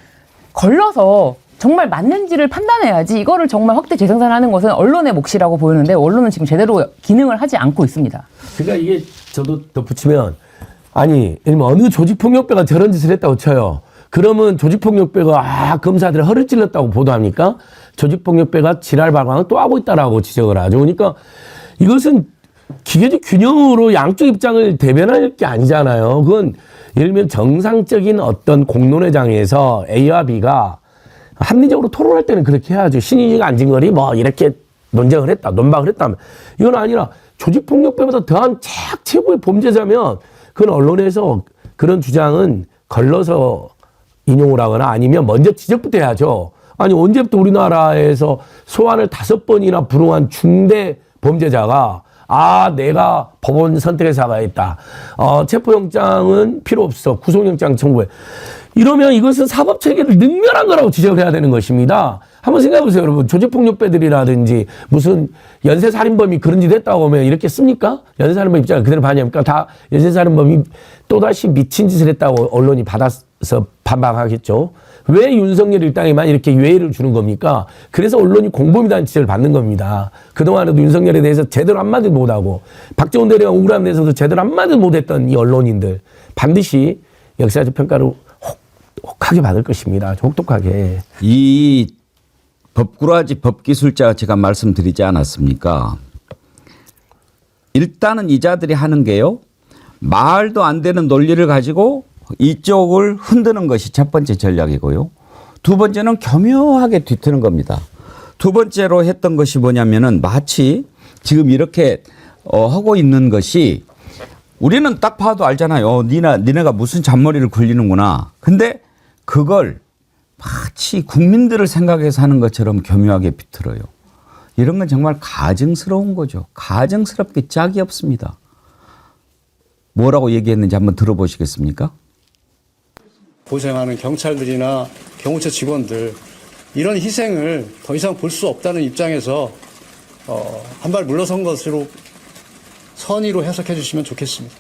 걸러서 정말 맞는지를 판단해야지 이거를 정말 확대 재생산하는 것은 언론의 몫이라고 보이는데 언론은 지금 제대로 기능을 하지 않고 있습니다. 그러니까 이게 저도 덧붙이면 아니 어느 조직폭력배가 저런 짓을 했다고 쳐요. 그러면 조직폭력배가 검사들이 허를 찔렀다고 보도합니까? 조직폭력배가 지랄 발광을 또 하고 있다라고 지적을 하죠. 그러니까 이것은 기계적 균형으로 양쪽 입장을 대변할 게 아니잖아요. 그건 예를 들면 정상적인 어떤 공론회장에서 A와 B가 합리적으로 토론할 때는 그렇게 해야죠. 신인이가 앉은 뭐 이렇게 논쟁을 했다, 논박을 했다. 이건 아니라 조직폭력배보다 더한 최고의 범죄자면 그건 언론에서 그런 주장은 걸러서 인용을 하거나 아니면 먼저 지적부터 해야죠. 아니 언제부터 우리나라에서 소환을 5번이나 불응한 중대 범죄자가 내가 법원 선택해서 하겠다. 체포영장은 필요 없어. 구속영장 청구해. 이러면 이것은 사법체계를 능멸한 거라고 지적을 해야 되는 것입니다. 한번 생각해 보세요, 여러분. 조직폭력배들이라든지 무슨 연쇄살인범이 그런 짓 했다고 하면 이렇게 씁니까? 연쇄살인범 입장을 그대로 반영합니까? 다 연쇄살인범이 또다시 미친 짓을 했다고 언론이 받아서 반박하겠죠. 왜 윤석열 일당에만 이렇게 유해를 주는 겁니까? 그래서 언론이 공범이라는 지적을 받는 겁니다. 그동안에도 윤석열에 대해서 제대로 한마디도 못하고 박정훈 대령과 억울함에 대해서도 제대로 한마디도 못했던 이 언론인들 반드시 역사적 평가를 혹하게 받을 것입니다. 혹독하게. 이 법꾸라지 법기술자 제가 말씀드리지 않았습니까? 일단은 이자들이 하는 게요. 말도 안 되는 논리를 가지고 이쪽을 흔드는 것이 첫 번째 전략이고요. 두 번째는 교묘하게 뒤트는 겁니다. 두 번째로 했던 것이 뭐냐면은 마치 지금 이렇게 하고 있는 것이 우리는 딱 봐도 알잖아요. 니네가 무슨 잔머리를 굴리는구나. 근데 그걸 마치 국민들을 생각해서 하는 것처럼 교묘하게 비틀어요. 이런 건 정말 가증스러운 거죠. 가증스럽게 짝이 없습니다. 뭐라고 얘기했는지 한번 들어보시겠습니까? 고생하는 경찰들이나 경호처 직원들 이런 희생을 더 이상 볼 수 없다는 입장에서 한 발 물러선 것으로 선의로 해석해 주시면 좋겠습니다.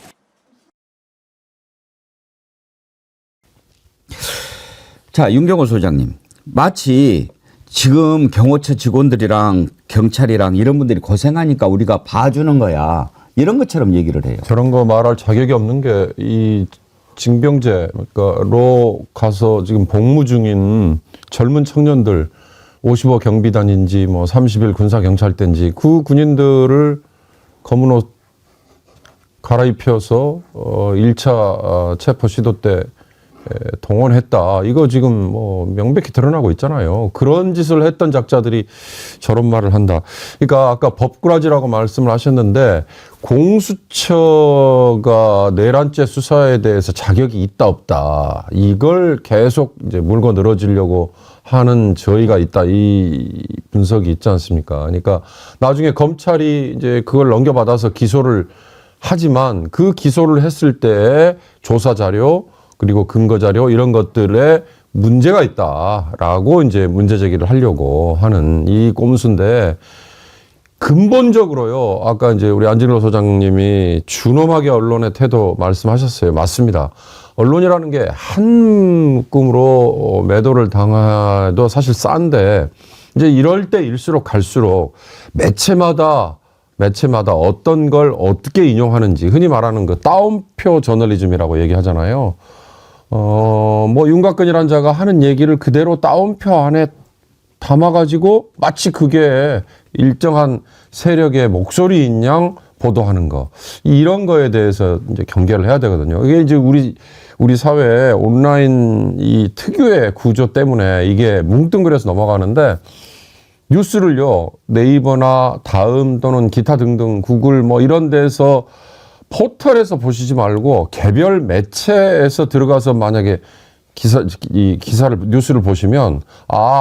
자, 윤경호 소장님. 마치 지금 경호처 직원들이랑 경찰이랑 이런 분들이 고생하니까 우리가 봐주는 거야. 이런 것처럼 얘기를 해요. 저런 거 말할 자격이 없는 게 이 징병제 그러니까로 가서 지금 복무 중인 젊은 청년들 55 경비단인지 뭐 30일 군사 경찰대인지 그 군인들을 검은 옷 갈아입혀서 1차 체포 시도 때 동원했다. 이거 지금 뭐 명백히 드러나고 있잖아요. 그런 짓을 했던 작자들이 저런 말을 한다. 그러니까 아까 법꾸라지라고 말씀을 하셨는데 공수처가 내란죄 수사에 대해서 자격이 있다 없다. 이걸 계속 이제 물고 늘어지려고 하는 저희가 있다. 이 분석이 있지 않습니까? 그러니까 나중에 검찰이 이제 그걸 넘겨받아서 기소를 하지만 그 기소를 했을 때 조사 자료 그리고 근거 자료 이런 것들에 문제가 있다라고 이제 문제 제기를 하려고 하는 이 꼼수인데 근본적으로요. 아까 이제 우리 안진걸 소장님이 준엄하게 언론의 태도 말씀하셨어요. 맞습니다. 언론이라는 게 한 묶음으로 매도를 당해도 사실 싼데 이제 이럴 때일수록 갈수록 매체마다 어떤 걸 어떻게 인용하는지 흔히 말하는 그 따옴표 저널리즘이라고 얘기하잖아요. 뭐 윤곽근이라는 자가 하는 얘기를 그대로 따옴표 안에 담아가지고 마치 그게 일정한 세력의 목소리인 양 보도하는 거. 이런 거에 대해서 이제 경계를 해야 되거든요. 이게 이제 우리 사회 온라인 이 특유의 구조 때문에 이게 뭉뚱그려서 넘어가는데 뉴스를요, 네이버나 다음 또는 기타 등등 구글 뭐 이런 데서 포털에서 보시지 말고 개별 매체에서 들어가서 만약에 뉴스를 보시면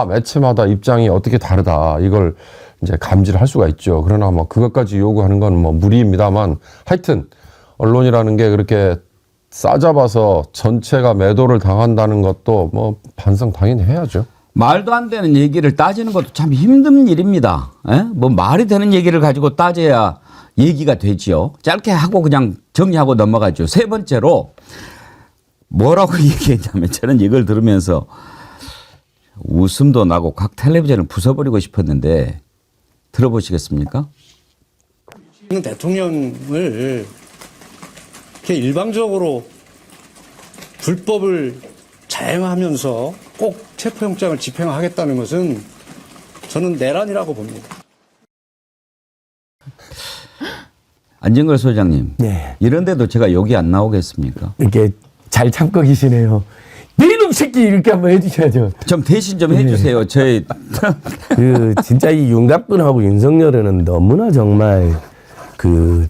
매체마다 입장이 어떻게 다르다 이걸 이제 감지를 할 수가 있죠. 그러나 뭐 그것까지 요구하는 건 뭐 무리입니다만 하여튼 언론이라는 게 그렇게 싸잡아서 전체가 매도를 당한다는 것도 뭐 반성 당연히 해야죠. 말도 안 되는 얘기를 따지는 것도 참 힘든 일입니다. 뭐 말이 되는 얘기를 가지고 따져야 얘기가 되지요. 짧게 하고 그냥 정리하고 넘어가죠. 세 번째로 뭐라고 얘기했냐면 저는 이걸 들으면서 웃음도 나고 각 텔레비전을 부숴버리고 싶었는데 들어보시겠습니까? 대통령을 이렇게 일방적으로 불법을 자행하면서 꼭 체포영장을 집행하겠다는 것은 저는 내란이라고 봅니다. 안진걸 소장님. 네. 이런데도 제가 욕이 안 나오겠습니까? 이렇게 잘 참고 계시네요. 네 이놈 새끼 이렇게 한번 해주셔야죠. 좀 대신 좀 해주세요. 저희 진짜 이 윤갑근하고 윤석열은 너무나 정말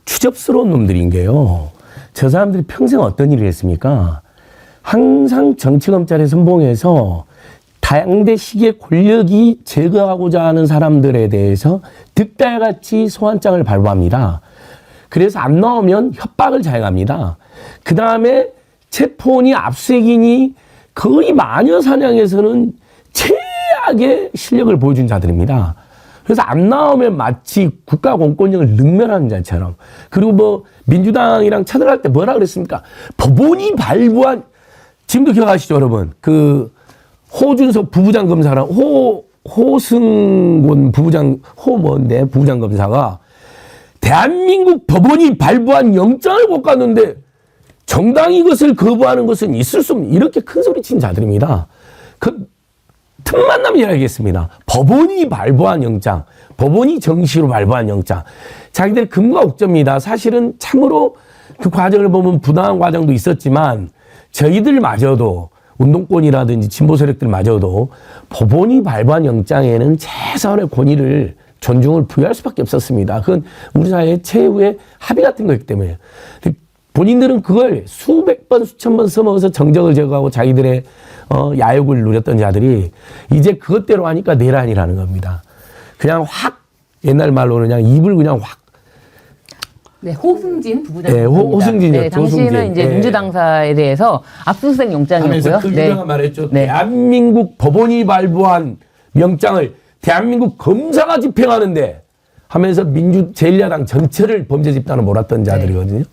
추접스러운 놈들인 게요. 저 사람들이 평생 어떤 일을 했습니까? 항상 정치검찰에 선봉해서 다양대 시기의 권력이 제거하고자 하는 사람들에 대해서 득달같이 소환장을 발부합니다. 그래서 안 나오면 협박을 자행합니다. 그 다음에 체포니 압수수색이니 거의 마녀 사냥에서는 최악의 실력을 보여준 자들입니다. 그래서 안 나오면 마치 국가 공권력을 능멸하는 자처럼. 그리고 뭐 민주당이랑 차들할 때 뭐라 그랬습니까? 법원이 발부한, 지금도 기억하시죠, 여러분? 호준석 부부장 검사랑 호승곤 부부장 검사가 대한민국 법원이 발부한 영장을 못 갔는데 정당이 이것을 거부하는 것은 있을 수 없는, 이렇게 큰 소리 친 자들입니다. 틈만 나면 이야기했습니다. 법원이 발부한 영장, 법원이 정시로 발부한 영장. 자기들 금과 옥저입니다. 사실은 참으로 그 과정을 보면 부당한 과정도 있었지만 저희들마저도 운동권이라든지 진보 세력들마저도 법원이 발부한 영장에는 최소한의 권위를 존중을 부여할 수밖에 없었습니다. 그건 우리 사회의 최후의 합의 같은 거였기 때문에. 본인들은 그걸 수백 번, 수천 번 써먹어서 정적을 제거하고 자기들의 야욕을 누렸던 자들이 이제 그것대로 하니까 내란이라는 겁니다. 그냥 확, 옛날 말로는 그냥 입을 그냥 확. 네, 호승진 부부장. 네, 호승진이요. 네, 당시에는 호승진. 이제 네. 민주당사에 대해서 압수수색 영장이었고요. 하면서 그 유명한 말했죠. 네. 대한민국 법원이 발부한 명장을 대한민국 검사가 집행하는데 하면서 제1야당 전체를 범죄 집단으로 몰았던 자들이거든요.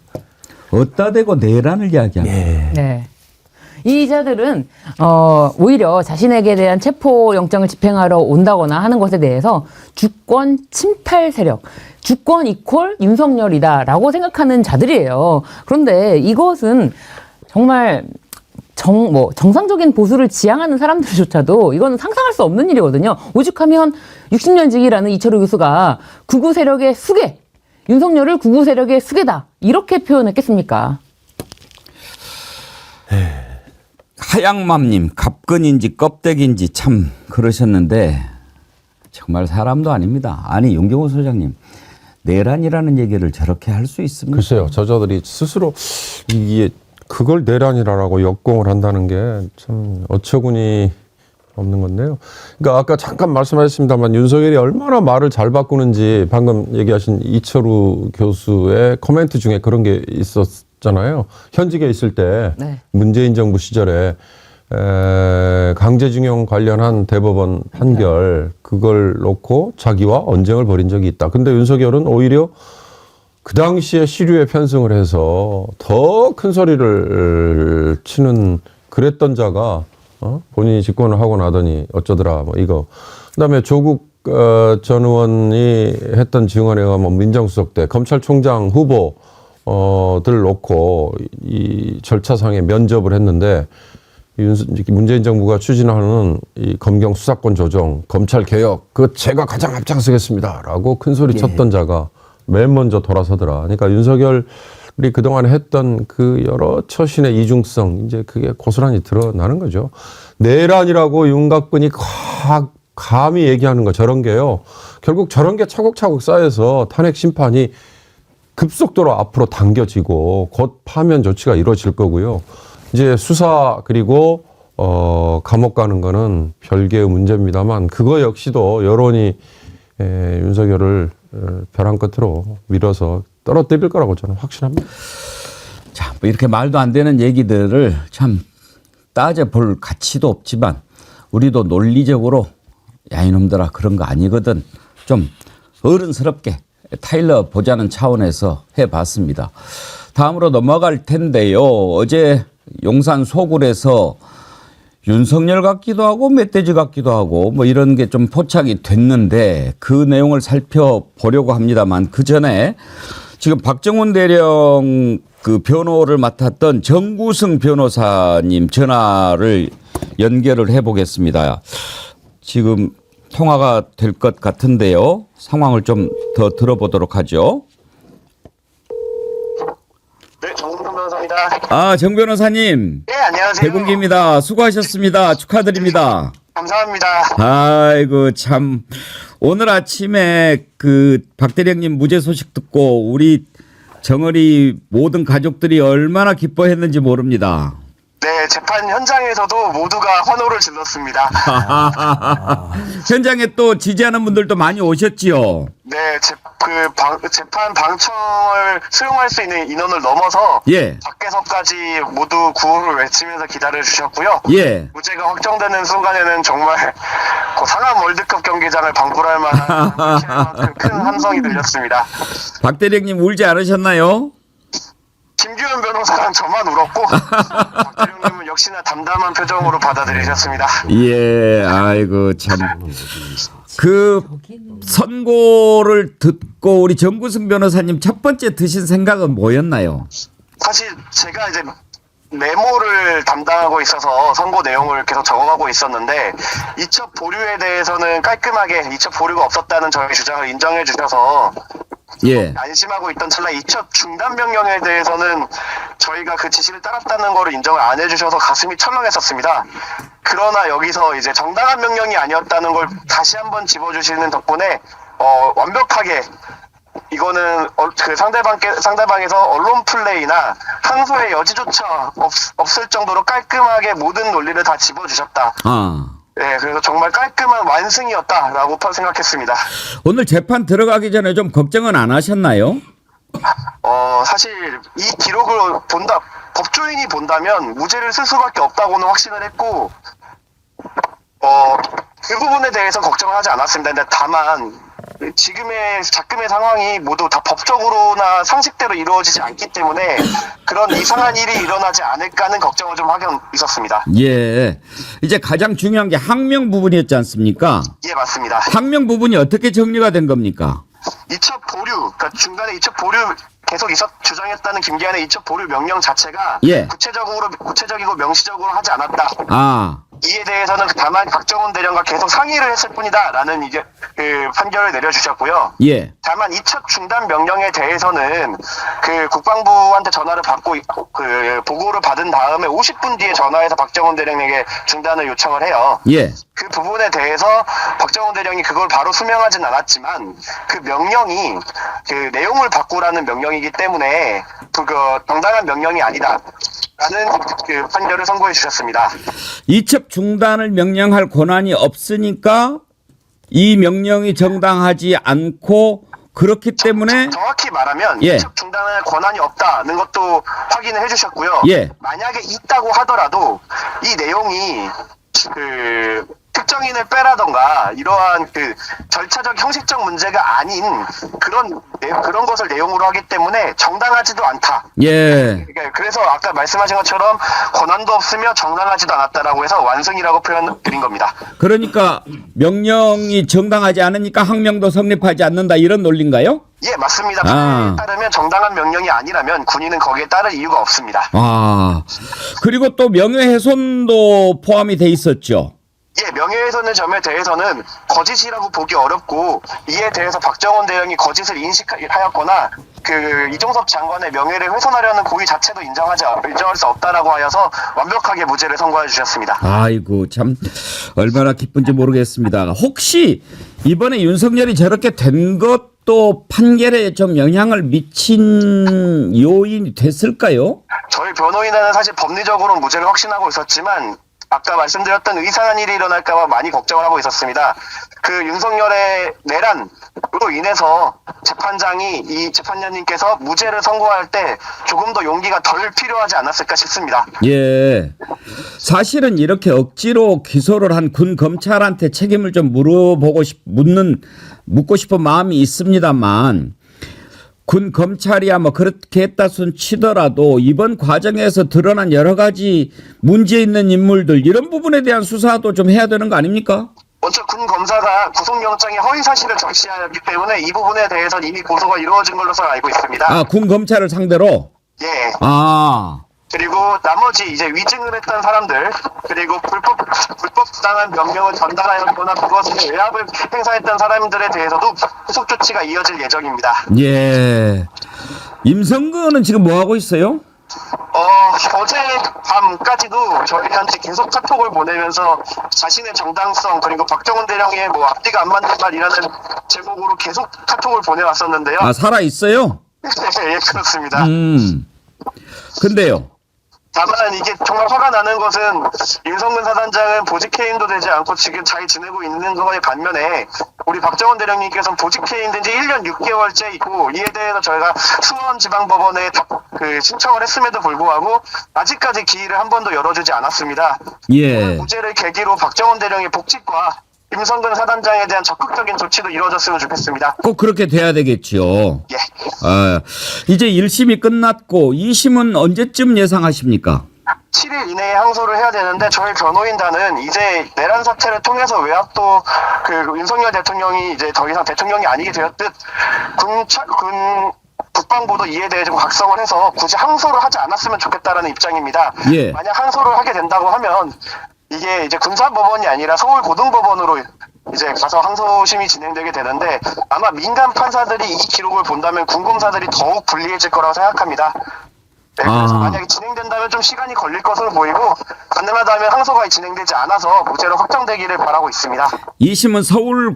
어디다 대고 내란을 이야기합니다. 네. 네. 이 자들은 오히려 자신에게 대한 체포 영장을 집행하러 온다거나 하는 것에 대해서 주권 침탈 세력, 주권 이퀄 윤석열이다라고 생각하는 자들이에요. 그런데 이것은 정말 정상적인 보수를 지향하는 사람들조차도 이거는 상상할 수 없는 일이거든요. 오죽하면 60년직이라는 이철우 교수가 극우 세력의 수괴, 윤석열을 극우 세력의 수괴다 이렇게 표현했겠습니까? 하양맘님, 갑근인지 껍데기인지 참 그러셨는데 정말 사람도 아닙니다. 아니 윤경호 소장님, 내란이라는 얘기를 저렇게 할 수 있습니까? 글쎄요, 저자들이 스스로 이게 그걸 내란이라고 역공을 한다는 게 참 어처구니 없는 건데요. 그러니까 아까 잠깐 말씀하셨습니다만 윤석열이 얼마나 말을 잘 바꾸는지 방금 얘기하신 이철우 교수의 코멘트 중에 그런 게 있었잖아요. 현직에 있을 때 네. 문재인 정부 시절에 강제징용 관련한 대법원 판결 그걸 놓고 자기와 언쟁을 벌인 적이 있다. 근데 윤석열은 오히려 그 당시에 시류에 편승을 해서 더 큰 소리를 치는 그랬던 자가 본인이 집권을 하고 나더니 어쩌더라 뭐 이거. 그다음에 조국 전 의원이 했던 증언에 의하면 민정수석 때 검찰총장 후보들 놓고 이 절차상에 면접을 했는데 문재인 정부가 추진하는 이 검경 수사권 조정, 검찰 개혁 그 제가 가장 앞장서겠습니다라고 큰 소리 쳤던 자가 맨 먼저 돌아서더라. 그러니까 윤석열이 그동안 했던 그 여러 처신의 이중성 이제 그게 고스란히 드러나는 거죠. 내란이라고 윤곽근이 감히 얘기하는 거 저런 게요. 결국 저런 게 차곡차곡 쌓여서 탄핵 심판이 급속도로 앞으로 당겨지고 곧 파면 조치가 이루어질 거고요. 이제 수사 그리고 감옥 가는 거는 별개의 문제입니다만 그거 역시도 여론이 윤석열을 벼랑 끝으로 밀어서 떨어뜨릴 거라고 저는 확신합니다. 자, 뭐 이렇게 말도 안 되는 얘기들을 참 따져볼 가치도 없지만 우리도 논리적으로 야 이놈들아 그런 거 아니거든 좀 어른스럽게 타일러 보자는 차원에서 해봤습니다. 다음으로 넘어갈 텐데요. 어제 용산 소굴에서 윤석열 같기도 하고 멧돼지 같기도 하고 뭐 이런 게 좀 포착이 됐는데 그 내용을 살펴보려고 합니다만 그 전에 지금 박정훈 대령 그 변호를 맡았던 정구승 변호사님 전화를 연결을 해보겠습니다. 지금 통화가 될 것 같은데요. 상황을 좀 더 들어보도록 하죠. 네, 정동선 변호사입니다. 아, 정 변호사님. 네, 안녕하세요. 대군기입니다. 수고하셨습니다. 축하드립니다. 감사합니다. 아이고 참 오늘 아침에 그 박대령님 무죄 소식 듣고 우리 정어리 모든 가족들이 얼마나 기뻐했는지 모릅니다. 네, 재판 현장에서도 모두가 환호를 질렀습니다. 현장에 또 지지하는 분들도 많이 오셨지요. 네, 재판 방청을 수용할 수 있는 인원을 넘어서 예. 밖에서까지 모두 구호를 외치면서 기다려 주셨고요. 예. 무죄가 확정되는 순간에는 정말 그 상암 월드컵 경기장을 방불할 만한 큰 함성이 들렸습니다. 박대령님 울지 않으셨나요? 김규현 변호사랑 저만 울었고 박대령님은 역시나 담담한 표정으로 받아들이셨습니다. 예, 아이고 참. 그 선고를 듣고 우리 정구승 변호사님 첫 번째 드신 생각은 뭐였나요? 사실 제가 이제 메모를 담당하고 있어서 선고 내용을 계속 적어가고 있었는데 이첩 보류에 대해서는 깔끔하게 이첩 보류가 없었다는 저의 주장을 인정해 주셔서 예. 안심하고 있던 찰나 이첩 중단 명령에 대해서는 저희가 그 지시를 따랐다는 거를 인정을 안 해주셔서 가슴이 철렁했었습니다. 그러나 여기서 이제 정당한 명령이 아니었다는 걸 다시 한번 짚어주시는 덕분에 완벽하게 이거는 그 상대방에서 언론 플레이나 항소의 여지조차 없을 정도로 깔끔하게 모든 논리를 다 짚어주셨다. 아. 네, 그래서 정말 깔끔한 완승이었다라고 생각했습니다. 오늘 재판 들어가기 전에 좀 걱정은 안 하셨나요? 사실 이 기록을 법조인이 본다면 무죄를 쓸 수밖에 없다고는 확신을 했고, 그 부분에 대해서 걱정을 하지 않았습니다. 근데 다만, 지금의 작금의 상황이 모두 다 법적으로나 상식대로 이루어지지 않기 때문에 그런 이상한 일이 일어나지 않을까 하는 걱정을 좀 하고 있었습니다. 예. 이제 가장 중요한 게 항명 부분이었지 않습니까? 예, 맞습니다. 항명 부분이 어떻게 정리가 된 겁니까? 이첩 보류, 그러니까 중간에 이첩 보류 계속 주장했다는 김기한의 이첩 보류 명령 자체가 예. 구체적이고 명시적으로 하지 않았다. 아. 이에 대해서는 다만 박정훈 대령과 계속 상의를 했을 뿐이다라는 이게 그 판결을 내려주셨고요. 예. 다만 이첩 중단 명령에 대해서는 그 국방부한테 전화를 받고 그 보고를 받은 다음에 50분 뒤에 전화해서 박정훈 대령에게 중단을 요청을 해요. 예. 그 부분에 대해서 박정훈 대령이 그걸 바로 수명하진 않았지만 그 명령이 그 내용을 바꾸라는 명령이기 때문에 그 정당한 명령이 아니다. 라는 그 판결을 선고해 주셨습니다. 이첩 중단을 명령할 권한이 없으니까 이 명령이 정당하지 않고 그렇기 때문에 정확히 말하면 예. 이첩 중단할 권한이 없다는 것도 확인을 해주셨고요. 예. 만약에 있다고 하더라도 이 내용이 그 특정인을 빼라던가 이러한 그 절차적 형식적 문제가 아닌 그런 것을 내용으로 하기 때문에 정당하지도 않다. 예. 그래서 아까 말씀하신 것처럼 권한도 없으며 정당하지도 않았다라고 해서 완승이라고 표현드린 겁니다. 그러니까 명령이 정당하지 않으니까 항명도 성립하지 않는다 이런 논리인가요? 예, 맞습니다. 아. 따르면 정당한 명령이 아니라면 군인은 거기에 따를 이유가 없습니다. 아. 그리고 또 명예훼손도 포함이 돼 있었죠. 예, 명예훼손의 점에 대해서는 거짓이라고 보기 어렵고 이에 대해서 박정훈 대령이 거짓을 인식하였거나 그 이종섭 장관의 명예를 훼손하려는 고의 자체도 인정할 수 없다라고 하여서 완벽하게 무죄를 선고해 주셨습니다. 아이고 참 얼마나 기쁜지 모르겠습니다. 혹시 이번에 윤석열이 저렇게 된 것도 판결에 좀 영향을 미친 요인이 됐을까요? 저희 변호인단은 사실 법리적으로 무죄를 확신하고 있었지만 아까 말씀드렸던 이상한 일이 일어날까봐 많이 걱정을 하고 있었습니다. 그 윤석열의 내란으로 인해서 재판장이 이 재판장님께서 무죄를 선고할 때 조금 더 용기가 덜 필요하지 않았을까 싶습니다. 예. 사실은 이렇게 억지로 기소를 한 군 검찰한테 책임을 좀 묻고 싶은 마음이 있습니다만 군 검찰이야 뭐 그렇게 했다 손 치더라도 이번 과정에서 드러난 여러 가지 문제 있는 인물들 이런 부분에 대한 수사도 좀 해야 되는 거 아닙니까? 먼저 군 검사가 구속영장에 허위 사실을 적시하였기 때문에 이 부분에 대해서는 이미 고소가 이루어진 걸로서 알고 있습니다. 아, 군 검찰을 상대로? 예. 아. 그리고 나머지 이제 위증을 했던 사람들, 그리고 불법 부당한 명령을 전달하였거나 그것을 외압을 행사했던 사람들에 대해서도 후속 조치가 이어질 예정입니다. 예. 임성근은 지금 뭐 하고 있어요? 어제 밤까지도 저희한테 계속 카톡을 보내면서 자신의 정당성, 그리고 박정훈 대령의 뭐 앞뒤가 안 맞는 말이라는 제목으로 계속 카톡을 보내왔었는데요. 아, 살아 있어요? 예, 그렇습니다. 근데요. 다만 이게 정말 화가 나는 것은 윤석근 사단장은 보직 해임도 되지 않고 지금 잘 지내고 있는 거에 반면에 우리 박정훈 대령님께서는 보직 해임된 지 1년 6개월째이고 이에 대해서 저희가 수원지방법원에 신청을 했음에도 불구하고 아직까지 기일을 한 번도 열어주지 않았습니다. 예. 무죄를 계기로 박정훈 대령의 복직과 임성근 사단장에 대한 적극적인 조치도 이루어졌으면 좋겠습니다. 꼭 그렇게 돼야 되겠죠. 예. 아, 이제 1심이 끝났고 2심은 언제쯤 예상하십니까? 7일 이내에 항소를 해야 되는데 저희 변호인단은 이제 내란 사태를 통해서 외압도 윤석열 대통령이 이제 더 이상 대통령이 아니게 되었듯 군 국방부도 이에 대해 좀 각성을 해서 굳이 항소를 하지 않았으면 좋겠다라는 입장입니다. 예. 만약 항소를 하게 된다고 하면 이게 이제 군사법원이 아니라 서울고등법원으로 이제 가서 항소심이 진행되게 되는데 아마 민간 판사들이 이 기록을 본다면 군검사들이 더욱 불리해질 거라고 생각합니다. 네, 그래서 만약에 진행된다면 좀 시간이 걸릴 것으로 보이고 가능하다면 항소가 진행되지 않아서 무죄로 확정되기를 바라고 있습니다. 2심은 서울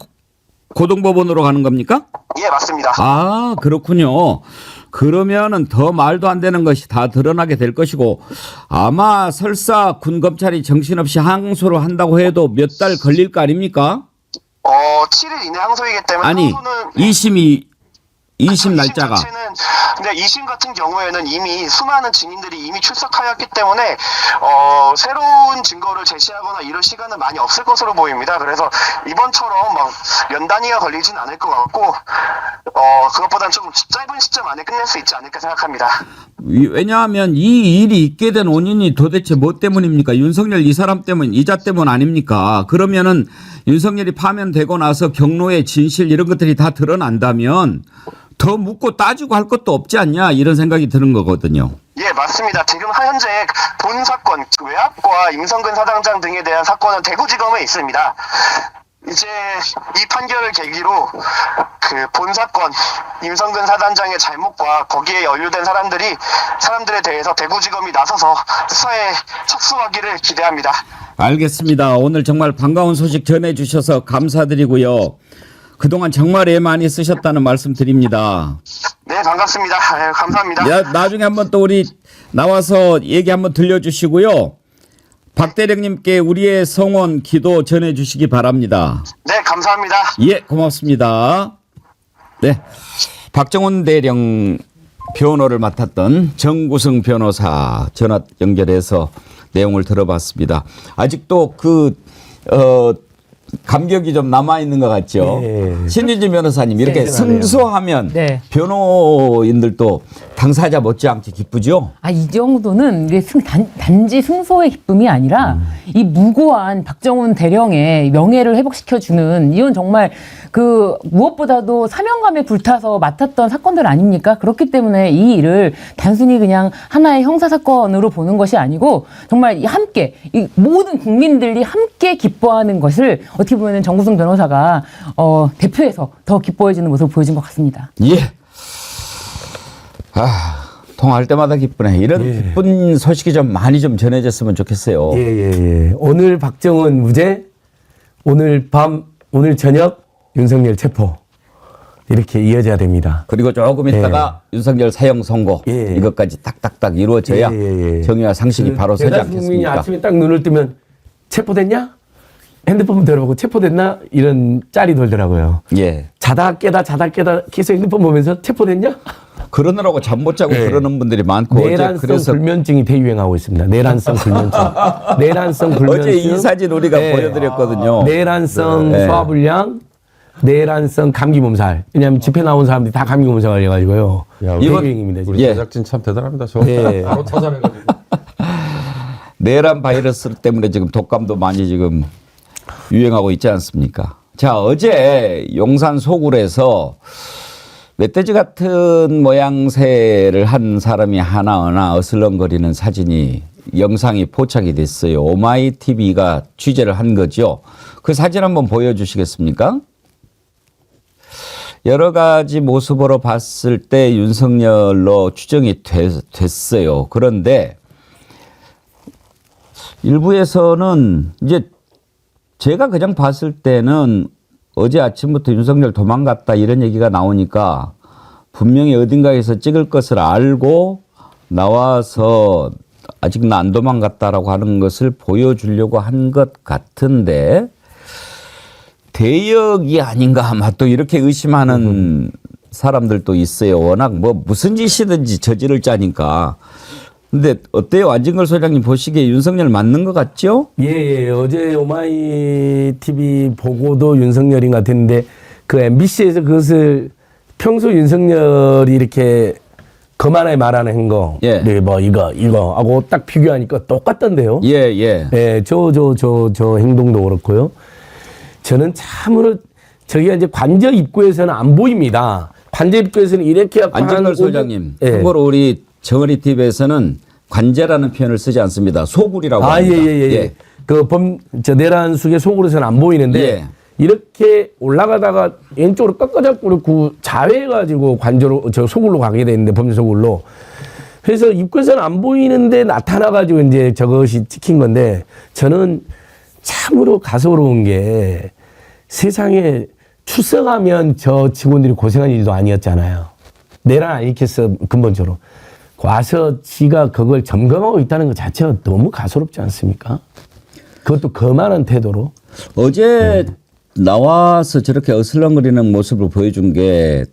고등법원으로 가는 겁니까? 예, 맞습니다. 아, 그렇군요. 그러면은 더 말도 안 되는 것이 다 드러나게 될 것이고 아마 설사 군검찰이 정신없이 항소를 한다고 해도 몇 달 걸릴 거 아닙니까? 7일 이내 항소이기 때문에 아니, 항소는 2심 날짜가. 근데 2심 같은 경우에는 이미 수많은 증인들이 이미 출석하였기 때문에 새로운 증거를 제시하거나 이럴 시간은 많이 없을 것으로 보입니다. 그래서 이번처럼 막 연단위가 걸리진 않을 것 같고 그것보다는 좀 짧은 시점 안에 끝낼 수 있지 않을까 생각합니다. 왜냐하면 이 일이 있게 된 원인이 도대체 뭐 때문입니까? 윤석열 이 사람 때문, 이자 때문 아닙니까? 그러면은 윤석열이 파면되고 나서 경로의 진실 이런 것들이 다 드러난다면 더 묻고 따지고 할 것도 없지 않냐 이런 생각이 드는 거거든요. 예, 맞습니다. 지금 현재 본 사건, 외압과 임성근 사단장 등에 대한 사건은 대구지검에 있습니다. 이제 이 판결을 계기로 본 사건, 임성근 사단장의 잘못과 거기에 연루된 사람들에 대해서 대구지검이 나서서 수사에 착수하기를 기대합니다. 알겠습니다. 오늘 정말 반가운 소식 전해주셔서 감사드리고요. 그동안 정말 애 많이 쓰셨다는 말씀 드립니다. 네, 반갑습니다. 아유, 감사합니다. 나중에 한번 또 우리 나와서 얘기 한번 들려주시고요. 박 대령님께 우리의 성원 기도 전해주시기 바랍니다. 네, 감사합니다. 예, 고맙습니다. 네, 박정훈 대령 변호를 맡았던 정구승 변호사 전화 연결해서 내용을 들어봤습니다. 아직도 감격이 좀 남아있는 것 같죠. 네. 신유진 변호사님 이렇게 승소하면 네. 변호인들도 당사자 못지않게 기쁘죠. 이 정도는 이게 단지 승소의 기쁨이 아니라 이 무고한 박정훈 대령의 명예를 회복시켜주는 이건 정말 무엇보다도 사명감에 불타서 맡았던 사건들 아닙니까? 그렇기 때문에 이 일을 단순히 그냥 하나의 형사사건으로 보는 것이 아니고 정말 함께 이 모든 국민들이 함께 기뻐하는 것을 어떻게 보면 정구승 변호사가 대표해서 더 기뻐해지는 모습을 보여준 것 같습니다. 예. 통화할 때마다 기쁘네. 이런 기쁜 소식이 좀 많이 좀 전해졌으면 좋겠어요. 예. 오늘 박정훈 무죄, 오늘 저녁 윤석열 체포. 이렇게 이어져야 됩니다. 그리고 조금 있다가 윤석열 사형 선고 이것까지 딱딱딱 이루어져야 정의와 상식이 바로 서지 대다수 국민이 않겠습니까? 아침에 딱 눈을 뜨면 체포됐냐? 핸드폰 들어보고 체포됐나? 이런 짤이 돌더라고요. 예. 자다 깨다 계속 핸드폰 보면서 체포됐냐? 그러느라고 잠 못 자고 그러는 분들이 많고 내란성 불면증이 대유행하고 있습니다. 내란성 불면증. 어제 이 사진 우리가 보여드렸거든요. 내란성 소화불량, 내란성 감기 몸살. 왜냐하면 집회 나온 사람들이 다 감기 몸살 걸려가지고요. 대유행입니다. 우리 제작진 참 대단합니다. 바로 찾아내가지고. 내란 바이러스 때문에 지금 독감도 많이 지금 유행하고 있지 않습니까? 자, 어제 용산 소굴에서 멧돼지 같은 모양새를 한 사람이 하나하나 어슬렁거리는 사진이 영상이 포착이 됐어요. 오마이TV가 취재를 한 거죠. 그 사진 한번 보여주시겠습니까? 여러 가지 모습으로 봤을 때 윤석열로 추정이 됐어요. 그런데 일부에서는 이제 제가 그냥 봤을 때는 어제 아침부터 윤석열 도망갔다 이런 얘기가 나오니까 분명히 어딘가에서 찍을 것을 알고 나와서 아직 나 안 도망갔다라고 하는 것을 보여주려고 한 것 같은데 대역이 아닌가 아마 또 이렇게 의심하는 사람들도 있어요. 워낙 뭐 무슨 짓이든지 저지를 짜니까. 근데 어때요? 안진걸 소장님 보시기에 윤석열 맞는 것 같죠? 예. 어제 오마이TV 보고도 윤석열인 것 같았는데 그 MBC에서 그것을 평소 윤석열이 이렇게 거만하게 말하는 거, 예. 네, 뭐 이거 하고 딱 비교하니까 똑같던데요. 예. 저 행동도 그렇고요. 저는 참으로 저기가 이제 관저 입구에서는 안 보입니다. 관저 입구에서는 이렇게 안진걸 소장님, 예. 참고로 우리 정은이 TV에서는 관제라는 표현을 쓰지 않습니다. 소굴이라고 아, 합니다. 예. 저 내란 속의 속으로서는 안 보이는데 예. 이렇게 올라가다가 왼쪽으로 꺾어잡고 그렇고 자회해가지고 관저로 저 소굴로 가게 되는데 범죄 소굴로. 그래서 입구에서는 안 보이는데 나타나가지고 이제 저것이 찍힌 건데 저는 참으로 가소로운 게 세상에 출석하면 저 직원들이 고생한 일도 아니었잖아요. 내란 안 일으켰어 근본적으로. 와서 지가 그걸 점검하고 있다는 것 자체가 너무 가소롭지 않습니까? 그것도 거만한 태도로. 어제 나와서 저렇게 어슬렁거리는 모습을 보여준 게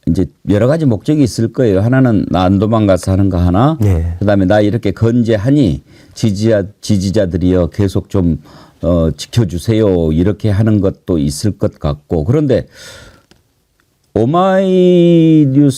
이제 여러 가지 목적이 있을 거예요. 하나는 나 안 도망가서 하는 거 하나. 네. 그다음에 나 이렇게 건재하니 지지자들이요 계속 좀 지켜주세요. 이렇게 하는 것도 있을 것 같고. 그런데 오마이뉴스에서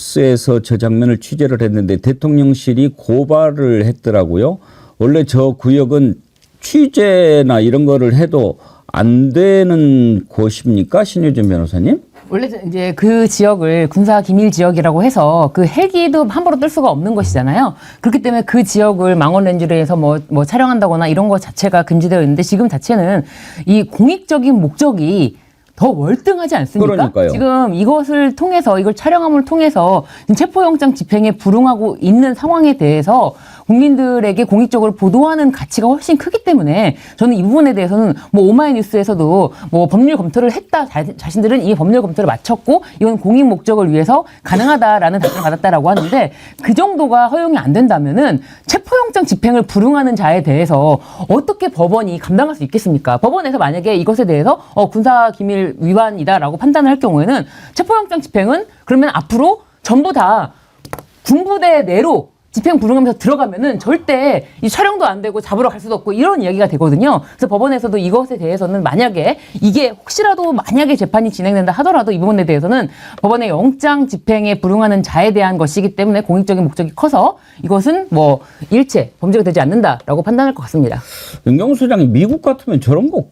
저 장면을 취재를 했는데 대통령실이 고발을 했더라고요. 원래 저 구역은 취재나 이런 거를 해도 안 되는 곳입니까? 신유진 변호사님? 원래 이제 그 지역을 군사 기밀 지역이라고 해서 그 헬기도 함부로 뜰 수가 없는 것이잖아요. 그렇기 때문에 그 지역을 망원렌즈로해서 뭐 촬영한다거나 이런 것 자체가 금지되어 있는데 지금 자체는 이 공익적인 목적이 더 월등하지 않습니까? 그러니까요. 지금 이것을 통해서 이걸 촬영함을 통해서 체포영장 집행에 불응하고 있는 상황에 대해서 국민들에게 공익적으로 보도하는 가치가 훨씬 크기 때문에 저는 이 부분에 대해서는 뭐 오마이뉴스에서도 뭐 법률 검토를 했다 자신들은 이 법률 검토를 마쳤고 이건 공익 목적을 위해서 가능하다라는 답변을 받았다라고 하는데 그 정도가 허용이 안 된다면은 체포영장 집행을 불응하는 자에 대해서 어떻게 법원이 감당할 수 있겠습니까? 법원에서 만약에 이것에 대해서 군사기밀 위반이다라고 판단을 할 경우에는 체포영장 집행은 그러면 앞으로 전부 다 군부대 내로 집행 불응하면서 들어가면은 절대 이 촬영도 안 되고 잡으러 갈 수도 없고 이런 이야기가 되거든요. 그래서 법원에서도 이것에 대해서는 만약에 이게 혹시라도 만약에 재판이 진행된다 하더라도 이 부분에 대해서는 법원의 영장 집행에 불응하는 자에 대한 것이기 때문에 공익적인 목적이 커서 이것은 뭐 일체 범죄가 되지 않는다라고 판단할 것 같습니다. 윤경수 소장님 미국 같으면 저런 거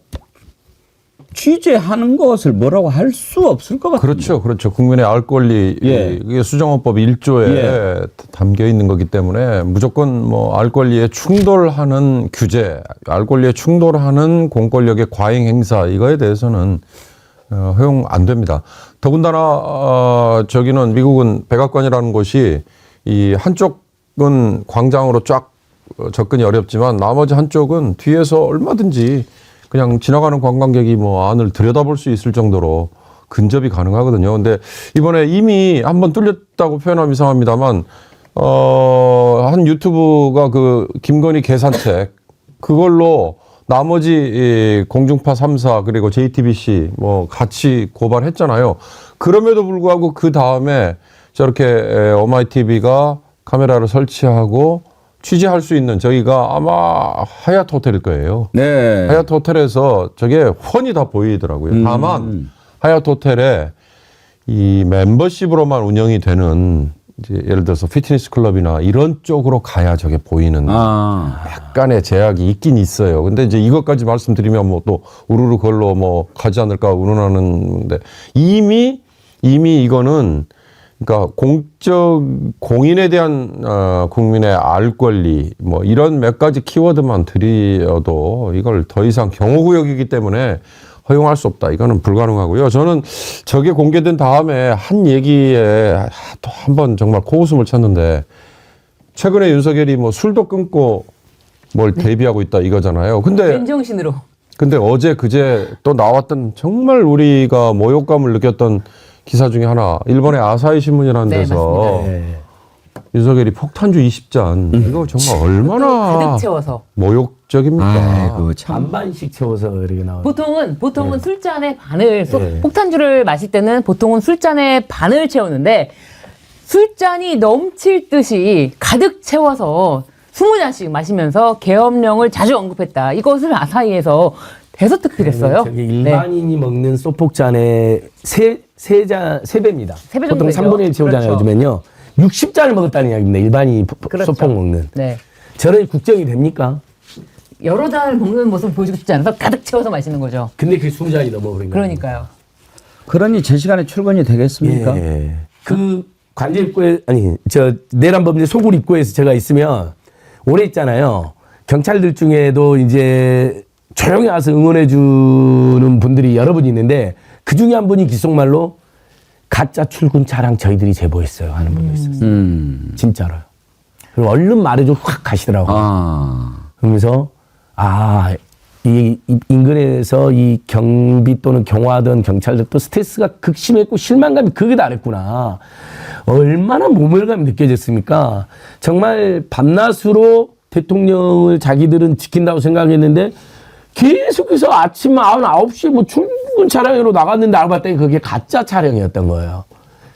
취재하는 것을 뭐라고 할 수 없을 것 같아요. 그렇죠. 국민의 알 권리, 예. 이게 수정헌법 1조에 예. 담겨 있는 거기 때문에 무조건 뭐 알 권리에 충돌하는 규제, 알 권리에 충돌하는 공권력의 과잉 행사 이거에 대해서는 허용 안 됩니다. 더군다나 저기는 미국은 백악관이라는 곳이 이 한쪽은 광장으로 쫙 접근이 어렵지만 나머지 한쪽은 뒤에서 얼마든지 그냥 지나가는 관광객이 뭐 안을 들여다볼 수 있을 정도로 근접이 가능하거든요. 근데 이번에 이미 한번 뚫렸다고 표현하면 이상합니다만, 한 유튜브가 그 김건희 계산책 그걸로 나머지 이 공중파 3사 그리고 JTBC 뭐 같이 고발했잖아요. 그럼에도 불구하고 그 다음에 저렇게 오마이TV가 카메라를 설치하고 취재할 수 있는 저희가 아마 하얏트 호텔일 거예요. 네. 하얏트 호텔에서 저게 훤히 다 보이더라고요. 다만 하얏트 호텔에 이 멤버십으로만 운영이 되는 이제 예를 들어서 피트니스 클럽이나 이런 쪽으로 가야 저게 보이는 약간의 제약이 있긴 있어요. 근데 이제 이것까지 말씀드리면 뭐 또 우르르 걸로 뭐 가지 않을까 운운하는데 이미 이거는 그러니까 공인에 대한 국민의 알 권리 뭐 이런 몇 가지 키워드만 들여도 이걸 더 이상 경호구역이기 때문에 허용할 수 없다. 이거는 불가능하고요. 저는 저게 공개된 다음에 한 얘기에 또 한 번 정말 코웃음을 쳤는데 최근에 윤석열이 뭐 술도 끊고 뭘 대비하고 있다 이거잖아요. 근데 맨정신으로. 근데 어제 그제 또 나왔던 정말 우리가 모욕감을 느꼈던 기사 중에 하나, 일본의 아사히 신문이라는 네, 데서 네. 윤석열이 폭탄주 20잔 이거 정말 얼마나 가득 채워서. 모욕적입니까? 아이고 참. 반반씩 채워서 이렇게 나와요. 보통은 술잔의 반을 네. 폭탄주를 마실 때는 보통은 술잔의 반을 채우는데 술잔이 넘칠 듯이 가득 채워서 20잔씩 마시면서 계엄령을 자주 언급했다. 이것을 아사히에서 대서특필했어요. 저기 일반인이 먹는 소폭잔의 세 배입니다. 세배 보통 정도 3분의 1 채우잖아요. 그렇죠. 요즘엔요. 60잔을 먹었다는 이야기입니다. 일반인이 그렇죠. 소폭 먹는. 네. 저런 국정이 됩니까? 여러 잔을 먹는 모습을 보여주고 싶지 않아서 가득 채워서 마시는 거죠. 근데 그게 20잔이 넘어버린 거예요. 그러니까요. 그러니 제 시간에 출근이 되겠습니까? 예. 그 관제 입구에 내란범죄 소굴 입구에서 제가 있으면 오래 있잖아요. 경찰들 중에도 이제 조용히 와서 응원해 주는 분들이 여러 분 있는데 그 중에 한 분이 귓속말로 가짜 출근 차량 저희들이 제보했어요 하는 분도 있었어요. 진짜로요. 그리고 얼른 말해줘 확 가시더라고요. 그러면서 이 인근에서 이 경비 또는 경호하던 경찰들도 스트레스가 극심했고 실망감이 극에 달했구나. 얼마나 모멸감이 느껴졌습니까? 정말 밤낮으로 대통령을 자기들은 지킨다고 생각했는데 계속해서 아침 9시 뭐 출근 차량으로 나갔는데 알고 봤더니 그게 가짜 차량이었던 거예요.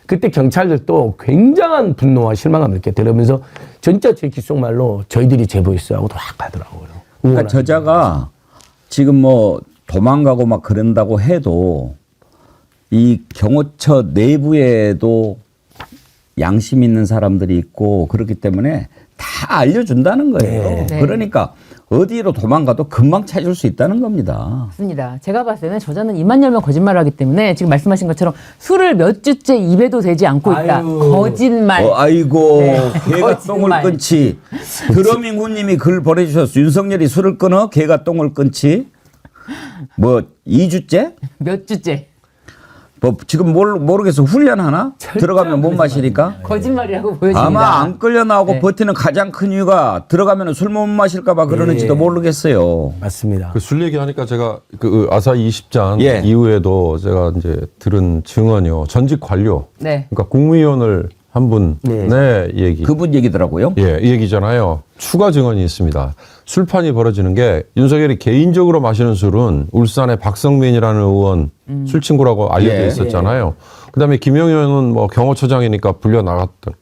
그때 경찰들도 굉장한 분노와 실망감을 느꼈대요. 그러면서 진짜 제 귓속말로 저희들이 제보했어요 하고 확 가더라고요. 그러니까 저자가 지금 뭐 도망가고 막 그런다고 해도 이 경호처 내부에도 양심 있는 사람들이 있고 그렇기 때문에 다 알려준다는 거예요. 네. 그러니까 어디로 도망가도 금방 찾을 수 있다는 겁니다. 맞습니다. 제가 봤을 때는 저자는 입만 열면 거짓말을 하기 때문에 지금 말씀하신 것처럼 술을 몇 주째 입에도 대지 않고 있다. 아유. 거짓말. 아이고 네. 개가 거짓말. 똥을 끊지. 드러밍구님이 글 보내주셨어. 윤석열이 술을 끊어 개가 똥을 끊지. 뭐 2주째? 몇 주째. 뭐 지금 모르겠어. 훈련하나? 들어가면 못 마시니까? 거짓말이라고 보여집니다. 아마 안 끌려 나오고 네. 버티는 가장 큰 이유가 들어가면 술 못 마실까봐 그러는지도 예. 모르겠어요. 맞습니다. 그 술 얘기하니까 제가 그 아사히 20잔 예. 이후에도 제가 이제 들은 증언이요. 전직 관료. 네. 그러니까 국무위원을 한 분의 얘기. 그분 얘기더라고요. 예, 이 얘기잖아요. 추가 증언이 있습니다. 술판이 벌어지는 게 윤석열이 개인적으로 마시는 술은 울산의 박성민이라는 의원 술 친구라고 알려져 예. 있었잖아요. 그다음에 김영희 의원은 뭐 경호처장이니까 불려 나갔던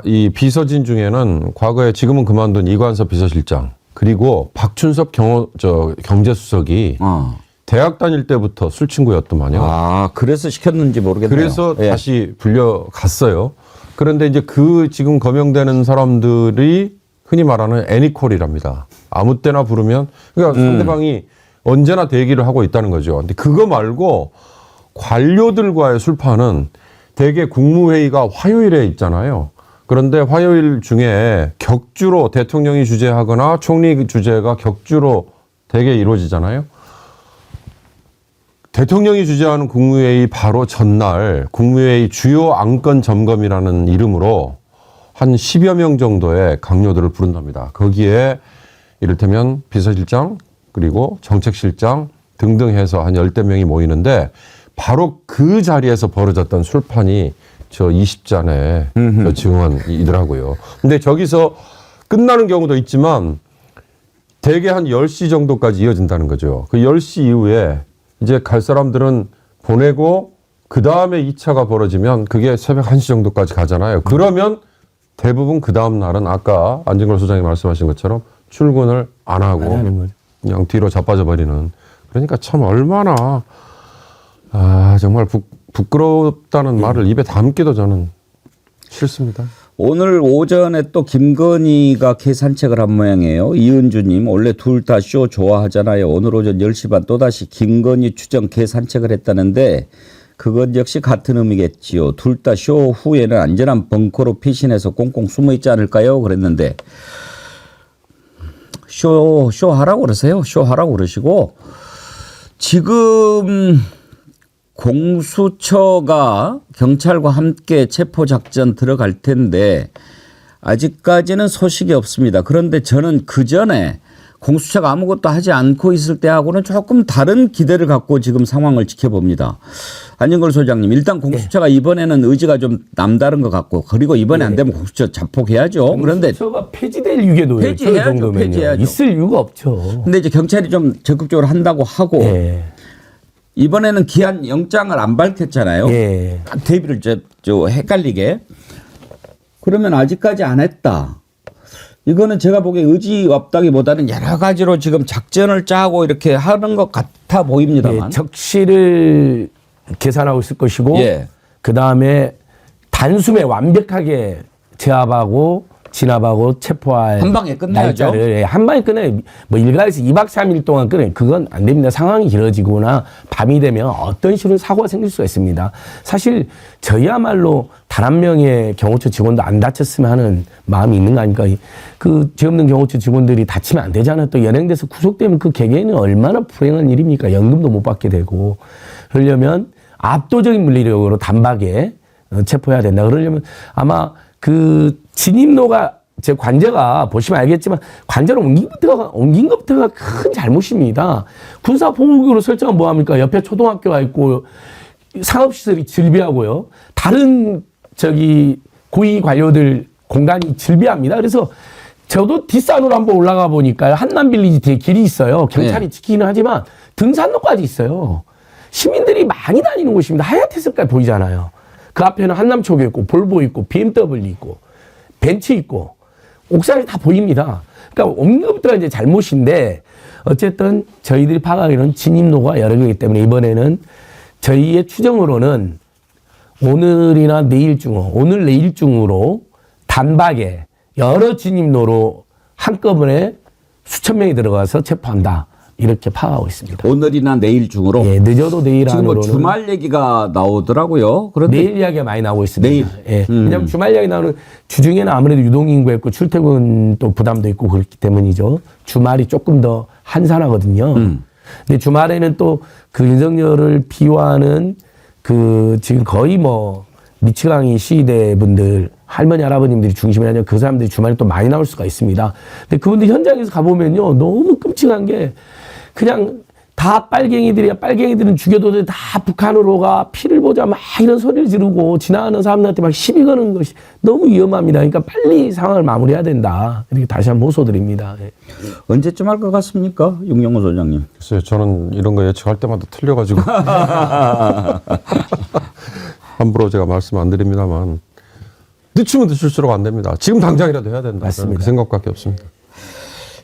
이 비서진 중에는 과거에 지금은 그만둔 이관섭 비서실장 그리고 박춘섭 경제수석이 대학 다닐 때부터 술 친구였더만요. 아, 그래서 시켰는지 모르겠네요. 그래서 예. 다시 불려갔어요. 그런데 이제 그 지금 거명되는 사람들이 흔히 말하는 애니콜이랍니다. 아무 때나 부르면 그러니까 상대방이 언제나 대기를 하고 있다는 거죠. 근데 그거 말고 관료들과의 술판은 대개 국무회의가 화요일에 있잖아요. 그런데 화요일 중에 격주로 대통령이 주재하거나 총리 주재가 격주로 대개 이루어지잖아요. 대통령이 주재하는 국무회의 바로 전날 국무회의 주요 안건 점검이라는 이름으로 한 10여 명 정도의 강요들을 부른답니다. 거기에 이를테면 비서실장 그리고 정책실장 등등 해서 한 10대 명이 모이는데 바로 그 자리에서 벌어졌던 술판이 저 20잔의 저 증언이더라고요. 근데 저기서 끝나는 경우도 있지만 대개 한 10시 정도까지 이어진다는 거죠. 그 10시 이후에 이제 갈 사람들은 보내고 그 다음에 2차가 벌어지면 그게 새벽 1시 정도까지 가잖아요. 그러면 대부분 그 다음 날은 아까 안진걸 소장이 말씀하신 것처럼 출근을 안 하고 그냥 뒤로 자빠져 버리는. 그러니까 참 얼마나 정말 부끄럽다는 말을 입에 담기도 저는 싫습니다. 오늘 오전에 또 김건희가 개 산책을 한 모양이에요. 이은주님 원래 둘 다 쇼 좋아하잖아요. 오늘 오전 10시 반 또다시 김건희 추정 개 산책을 했다는데 그것 역시 같은 의미겠지요. 둘 다 쇼 후에는 안전한 벙커로 피신해서 꽁꽁 숨어 있지 않을까요? 그랬는데 쇼 하라고 그러세요. 쇼 하라고 그러시고 지금 공수처가 경찰과 함께 체포작전 들어갈 텐데 아직까지는 소식이 없습니다. 그런데 저는 그 전에 공수처가 아무것도 하지 않고 있을 때하고는 조금 다른 기대를 갖고 지금 상황을 지켜봅니다. 안진걸 소장님, 일단 공수처가 이번에는 의지가 좀 남다른 것 같고, 그리고 이번에 안 되면 공수처 자폭해야죠. 그런데 공수처가 폐지될 위기에 놓여 있죠. 그 정도면요. 폐지해야죠. 있을 이유가 없죠. 근데 이제 경찰이 좀 적극적으로 한다고 하고 예. 이번에는 기한 영장을 안 밝혔잖아요. 예. 대비를 저 헷갈리게. 그러면 아직까지 안 했다. 이거는 제가 보기에 의지 없다기보다는 여러 가지로 지금 작전을 짜고 이렇게 하는 것 같아 보입니다만. 예, 적시를 계산하고 있을 것이고 예. 그다음에 단숨에 완벽하게 제압하고 진압하고 체포할 한 방에 끝내야죠. 날짜를 한 방에 끝내. 뭐 일가에서 2박 3일 동안 끝내. 그건 안 됩니다. 상황이 길어지거나 밤이 되면 어떤 식으로 사고가 생길 수가 있습니다. 사실 저희야말로 단 한 명의 경호처 직원도 안 다쳤으면 하는 마음이 있는 거 아닙니까? 그 죄 없는 경호처 직원들이 다치면 안 되잖아요. 또 연행돼서 구속되면 그 개개인은 얼마나 불행한 일입니까? 연금도 못 받게 되고. 그러려면 압도적인 물리력으로 단박에 체포해야 된다. 그러려면 아마 그 진입로가 제 관제가 보시면 알겠지만 관제를 옮긴 것부터가 큰 잘못입니다. 군사 보호구로 설정은 뭐합니까? 옆에 초등학교가 있고 상업시설이 즐비하고요. 다른 고위 관료들 공간이 즐비합니다. 그래서 저도 뒷산으로 한번 올라가 보니까요. 한남빌리지 뒤에 길이 있어요. 경찰이 네. 지키기는 하지만 등산로까지 있어요. 시민들이 많이 다니는 곳입니다. 하얗게 색깔 보이잖아요. 그 앞에는 한남초교 있고 볼보 있고 BMW 있고 벤츠 있고 옥상이 다 보입니다. 그러니까 옮긴 것부터가 이제 잘못인데 어쨌든 저희들이 파악하기로는 진입로가 여러 개이기 때문에 이번에는 저희의 추정으로는 오늘이나 내일 중으로 오늘 내일 중으로 단박에 여러 진입로로 한꺼번에 수천 명이 들어가서 체포한다. 이렇게 파악하고 있습니다. 오늘이나 내일 중으로. 예, 늦어도 내일 지금 뭐 안으로는 주말 얘기가 나오더라고요. 그런데 내일 이야기가 많이 나오고 있습니다. 내일. 예. 왜냐하면 주말 이야기 나오는 주중에는 아무래도 유동인구 있고 출퇴근 또 부담도 있고 그렇기 때문이죠. 주말이 조금 더 한산하거든요. 근데 주말에는 또 그 윤석열을 비호하는 그 지금 거의 뭐 미치광이 시위대 분들 할머니 할아버님들이 중심이라면 그 사람들이 주말에 또 많이 나올 수가 있습니다. 근데 그분들 현장에서 가보면요 너무 끔찍한 게 그냥 다 빨갱이들이야. 빨갱이들은 죽여도 다 북한으로 가. 피를 보자. 막 이런 소리를 지르고 지나가는 사람들한테 막 시비 거는 것이 너무 위험합니다. 그러니까 빨리 상황을 마무리해야 된다. 이렇게 다시 한번 호소드립니다. 예. 언제쯤 할 것 같습니까? 윤경호 소장님. 글쎄요, 저는 이런 거 예측할 때마다 틀려가지고 함부로 제가 말씀 안 드립니다만 늦추면 늦출수록 안 됩니다. 지금 당장이라도 해야 된다. 맞습니다. 그 생각밖에 없습니다.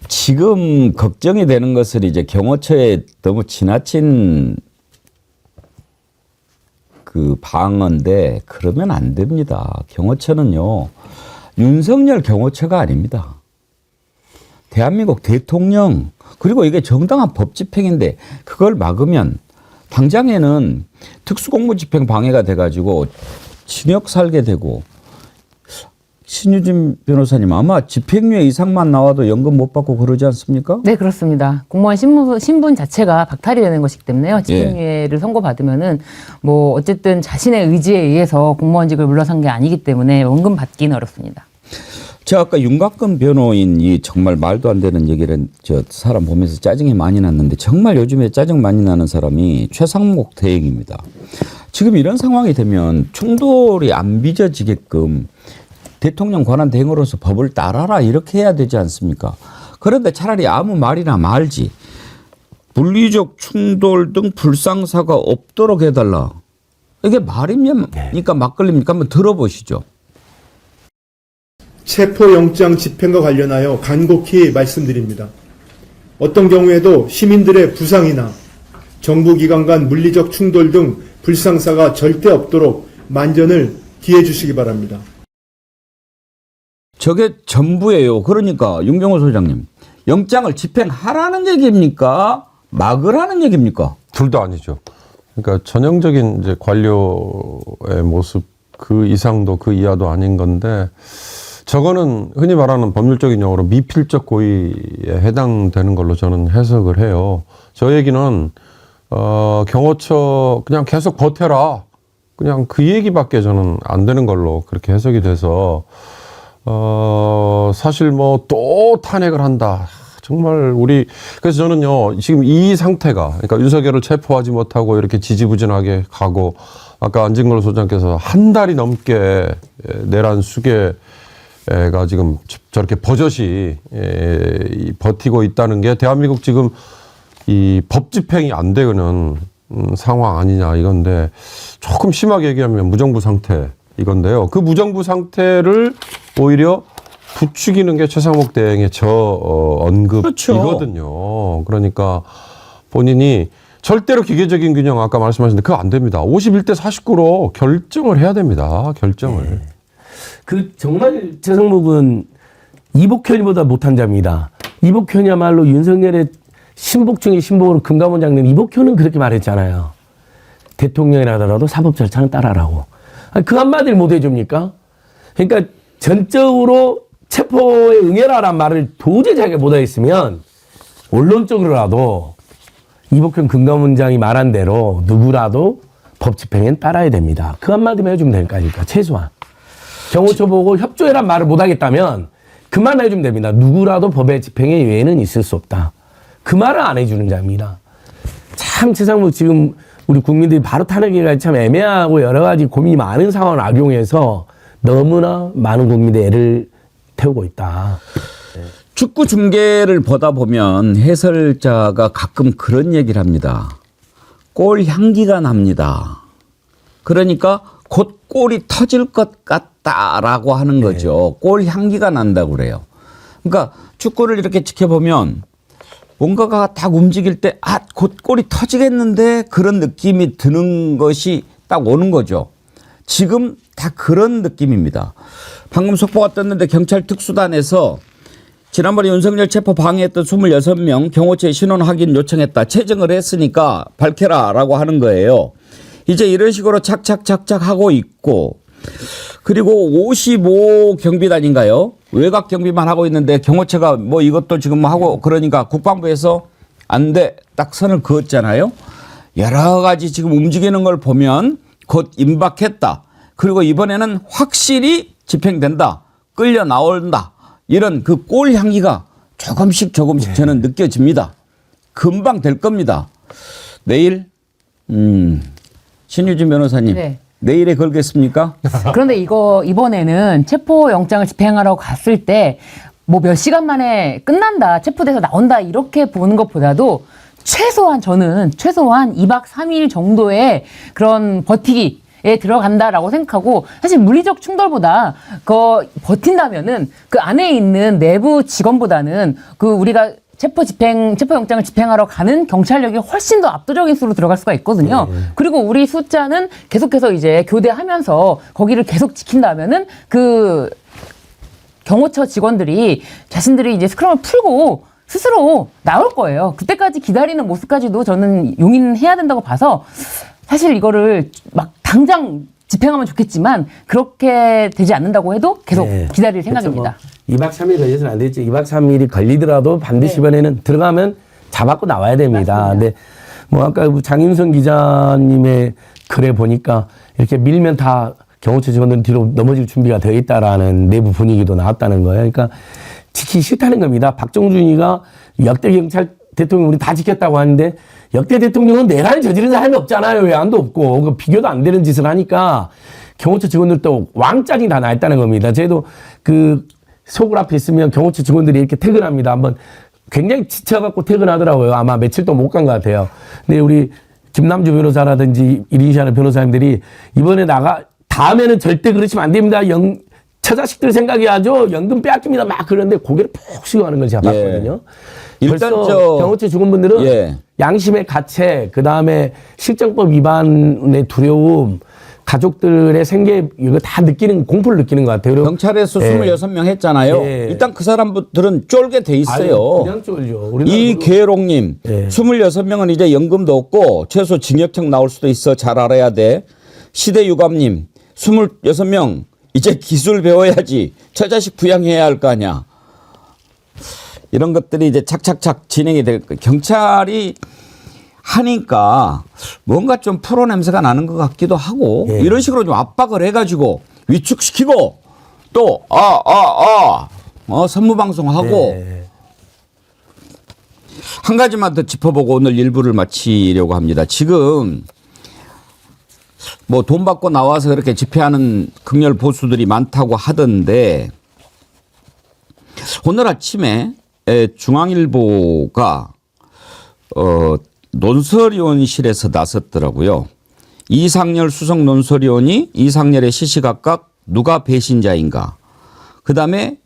지금 걱정이 되는 것은 이제 경호처에 너무 지나친 그 방어인데 그러면 안 됩니다. 경호처는요, 윤석열 경호처가 아닙니다. 대한민국 대통령, 그리고 이게 정당한 법 집행인데 그걸 막으면 당장에는 특수공무집행 방해가 돼가지고 징역 살게 되고, 신유진 변호사님 아마 집행유예 이상만 나와도 연금 못 받고 그러지 않습니까? 네, 그렇습니다. 공무원 신분 자체가 박탈이 되는 것이기 때문에요. 집행유예를 선고받으면은 뭐 어쨌든 자신의 의지에 의해서 공무원직을 물러선 게 아니기 때문에 연금 받기는 어렵습니다. 제가 아까 윤곽근 변호인이 정말 말도 안 되는 얘기를 저 사람 보면서 짜증이 많이 났는데 정말 요즘에 짜증 많이 나는 사람이 최상목 대행입니다. 지금 이런 상황이 되면 충돌이 안 빚어지게끔 대통령 권한 대행으로서 법을 따라라 이렇게 해야 되지 않습니까? 그런데 차라리 아무 말이나 말지. 물리적 충돌 등 불상사가 없도록 해달라. 이게 말입니까 막걸리입니까? 한번 들어보시죠. 체포영장 집행과 관련하여 간곡히 말씀드립니다. 어떤 경우에도 시민들의 부상이나 정부기관 간 물리적 충돌 등 불상사가 절대 없도록 만전을 기해 주시기 바랍니다. 저게 전부예요. 그러니까 윤경호 소장님, 영장을 집행하라는 얘기입니까? 막으라는 얘기입니까? 둘 다 아니죠. 그러니까 전형적인 이제 관료의 모습 그 이상도 그 이하도 아닌 건데 저거는 흔히 말하는 법률적인 용어로 미필적 고의에 해당되는 걸로 저는 해석을 해요. 저 얘기는 경호처 그냥 계속 버텨라. 그냥 그 얘기밖에 저는 안 되는 걸로 그렇게 해석이 돼서 사실 뭐 또 탄핵을 한다. 정말 그래서 저는요, 지금 이 상태가, 그러니까 윤석열을 체포하지 못하고 이렇게 지지부진하게 가고, 아까 안진걸 소장께서 한 달이 넘게 내란 수계가 지금 저렇게 버젓이 버티고 있다는 게 대한민국 지금 이 법 집행이 안 되는 상황 아니냐 이건데, 조금 심하게 얘기하면 무정부 상태 이건데요. 그 무정부 상태를 오히려 부추기는 게 최상목 대행의 언급이거든요. 그러니까 본인이 절대로 기계적인 균형 아까 말씀하셨는데 그거 안 됩니다. 51대 49로 결정을 해야 됩니다. 결정을. 네. 그 정말 최상목은 이복현보다 못한 자입니다. 이복현이야말로 윤석열의 신복 중에 신복으로 금감원 장관 이복현은 그렇게 말했잖아요. 대통령이라더라도 사법 절차는 따라라고. 아니, 그 한마디를 못 해줍니까? 그러니까 전적으로 체포에 응해라란 말을 도저히 자기가 못하겠으면 언론적으로라도 이복현 금감원장이 말한 대로 누구라도 법 집행엔 따라야 됩니다. 그 한마디만 해주면 될 거 아닙니까? 최소한. 경호처 보고 협조해란 말을 못하겠다면 그 말만 해주면 됩니다. 누구라도 법의 집행에 예외는 있을 수 없다. 그 말을 안 해주는 자입니다. 참 최상목 지금 우리 국민들이 바로 탄핵이가 참 애매하고 여러 가지 고민이 많은 상황을 악용해서 너무나 많은 국민들의 애를 태우고 있다. 축구 중계를 보다 보면 해설자가 가끔 그런 얘기를 합니다. 골 향기가 납니다. 그러니까 곧 골이 터질 것 같다라고 하는 거죠. 골 향기가 난다고 그래요. 그러니까 축구를 이렇게 지켜보면 뭔가가 딱 움직일 때 곧 골이 터지겠는데 그런 느낌이 드는 것이 딱 오는 거죠. 지금 다 그런 느낌입니다. 방금 속보가 떴는데 경찰 특수단에서 지난번에 윤석열 체포 방해했던 26명 경호처에 신원 확인 요청했다. 체증을 했으니까 밝혀라라고 하는 거예요. 이제 이런 식으로 착착착착 하고 있고, 그리고 55 경비단인가요? 외곽 경비만 하고 있는데 경호처가 뭐 이것도 지금 하고 그러니까 국방부에서 안 돼. 딱 선을 그었잖아요. 여러 가지 지금 움직이는 걸 보면 곧 임박했다. 그리고 이번에는 확실히 집행된다. 끌려 나온다. 이런 그 꼴 향기가 조금씩 저는 느껴집니다. 금방 될 겁니다. 내일 신유진 변호사님. 네. 내일에 걸겠습니까? 그런데 이번에는 체포영장을 집행하러 갔을 때 뭐 몇 시간 만에 끝난다, 체포돼서 나온다 이렇게 보는 것보다도 저는 최소한 2박 3일 정도의 그런 버티기에 들어간다라고 생각하고, 사실 물리적 충돌보다 버틴다면은 그 안에 있는 내부 직원보다는 그 우리가 체포영장을 집행하러 가는 경찰력이 훨씬 더 압도적인 수로 들어갈 수가 있거든요. 그리고 우리 숫자는 계속해서 이제 교대하면서 거기를 계속 지킨다면은 그 경호처 직원들이 자신들이 이제 스크럼을 풀고 스스로 나올 거예요. 그때까지 기다리는 모습까지도 저는 용인해야 된다고 봐서, 사실 이거를 막 당장 집행하면 좋겠지만 그렇게 되지 않는다고 해도 계속 기다릴 생각입니다. 뭐 2박 3일 걸려서는 안 되죠. 2박 3일이 걸리더라도 반드시 이번에는 들어가면 잡았고 나와야 됩니다. 근데 뭐 아까 장윤성 기자님의 글에 보니까 이렇게 밀면 다 경호처 직원들 뒤로 넘어질 준비가 되어 있다라는 내부 분위기도 나왔다는 거예요. 그러니까 지키기 싫다는 겁니다. 박정준이가 역대 경찰 대통령 우리 다 지켰다고 하는데 역대 대통령은 내란을 저지른 사람이 없잖아요. 외환도 없고 그 비교도 안 되는 짓을 하니까 경호처 직원들도 왕짱이 다 나 있다는 겁니다. 저희도 그 소굴 앞에 있으면 경호처 직원들이 이렇게 퇴근합니다. 한번 굉장히 지쳐갖고 퇴근하더라고요. 아마 며칠 또 못 간 것 같아요. 근데 우리 김남주 변호사라든지 이리시아는 변호사님들이 이번에 다음에는 절대 그러시면 안 됩니다. 처자식들 생각해야죠. 연금 빼앗깁니다. 막 그러는데 고개를 푹 숙여 하는 걸 제가 봤거든요. 일단 벌써 경호처 직원분들은 양심의 가책, 그 다음에 실정법 위반의 두려움, 가족들의 생계 이거 다 느끼는 공포를 느끼는 것 같아요. 그리고 경찰에서 예. 26명 했잖아요. 예. 일단 그 사람들은 쫄게 돼 있어요. 아유, 그냥 쫄죠. 이계롱님, 예. 26명은 이제 연금도 없고 최소 징역형 나올 수도 있어. 잘 알아야 돼. 시대유감님, 26명 이제 기술 배워야지. 처자식 부양해야 할 거 아니야. 이런 것들이 이제 착착착 진행이 될 거예요. 경찰이 하니까 뭔가 좀 프로 냄새가 나는 것 같기도 하고 예. 이런 식으로 좀 압박을 해가지고 위축시키고 또 선무방송하고 예. 한 가지만 더 짚어보고 오늘 일부를 마치려고 합니다. 지금 뭐 돈 받고 나와서 그렇게 집회하는 극렬 보수들이 많다고 하던데 오늘 아침에 중앙일보가 논설위원실에서 나섰더라고요. 이상열 수석 논설위원이 이상열의 시시각각 누가 배신자인가. 그다음에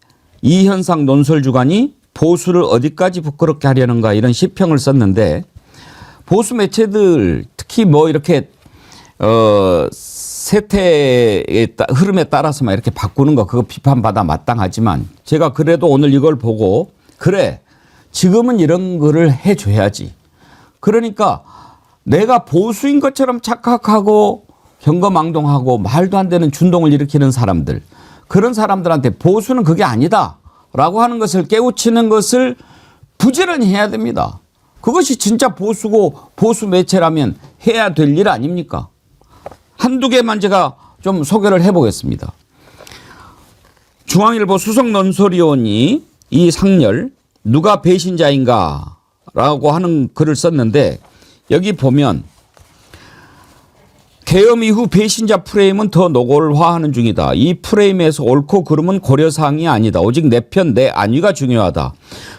이현상 논설주간이 보수를 어디까지 부끄럽게 하려는가 이런 시평을 썼는데 보수 매체들 특히 뭐 이렇게 세태의 흐름에 따라서만 이렇게 바꾸는 거 그거 비판받아 마땅하지만 제가 그래도 오늘 이걸 보고 그래 지금은 이런 거를 해줘야지. 그러니까 내가 보수인 것처럼 착각하고 경거망동하고 말도 안 되는 준동을 일으키는 사람들 그런 사람들한테 보수는 그게 아니다라고 하는 것을 깨우치는 것을 부지런히 해야 됩니다. 그것이 진짜 보수고 보수 매체라면 해야 될 일 아닙니까? 한두 개만 제가 좀 소개를 해보겠습니다. 중앙일보 수석 논설위원이 이상열 누가 배신자인가 라고 하는 글을 썼는데 여기 보면 계엄 이후 배신자 프레임은 더 노골화하는 중이다. 이 프레임에서 옳고 그름은 고려사항이 아니다. 오직 내 편, 내 안위가 중요하다.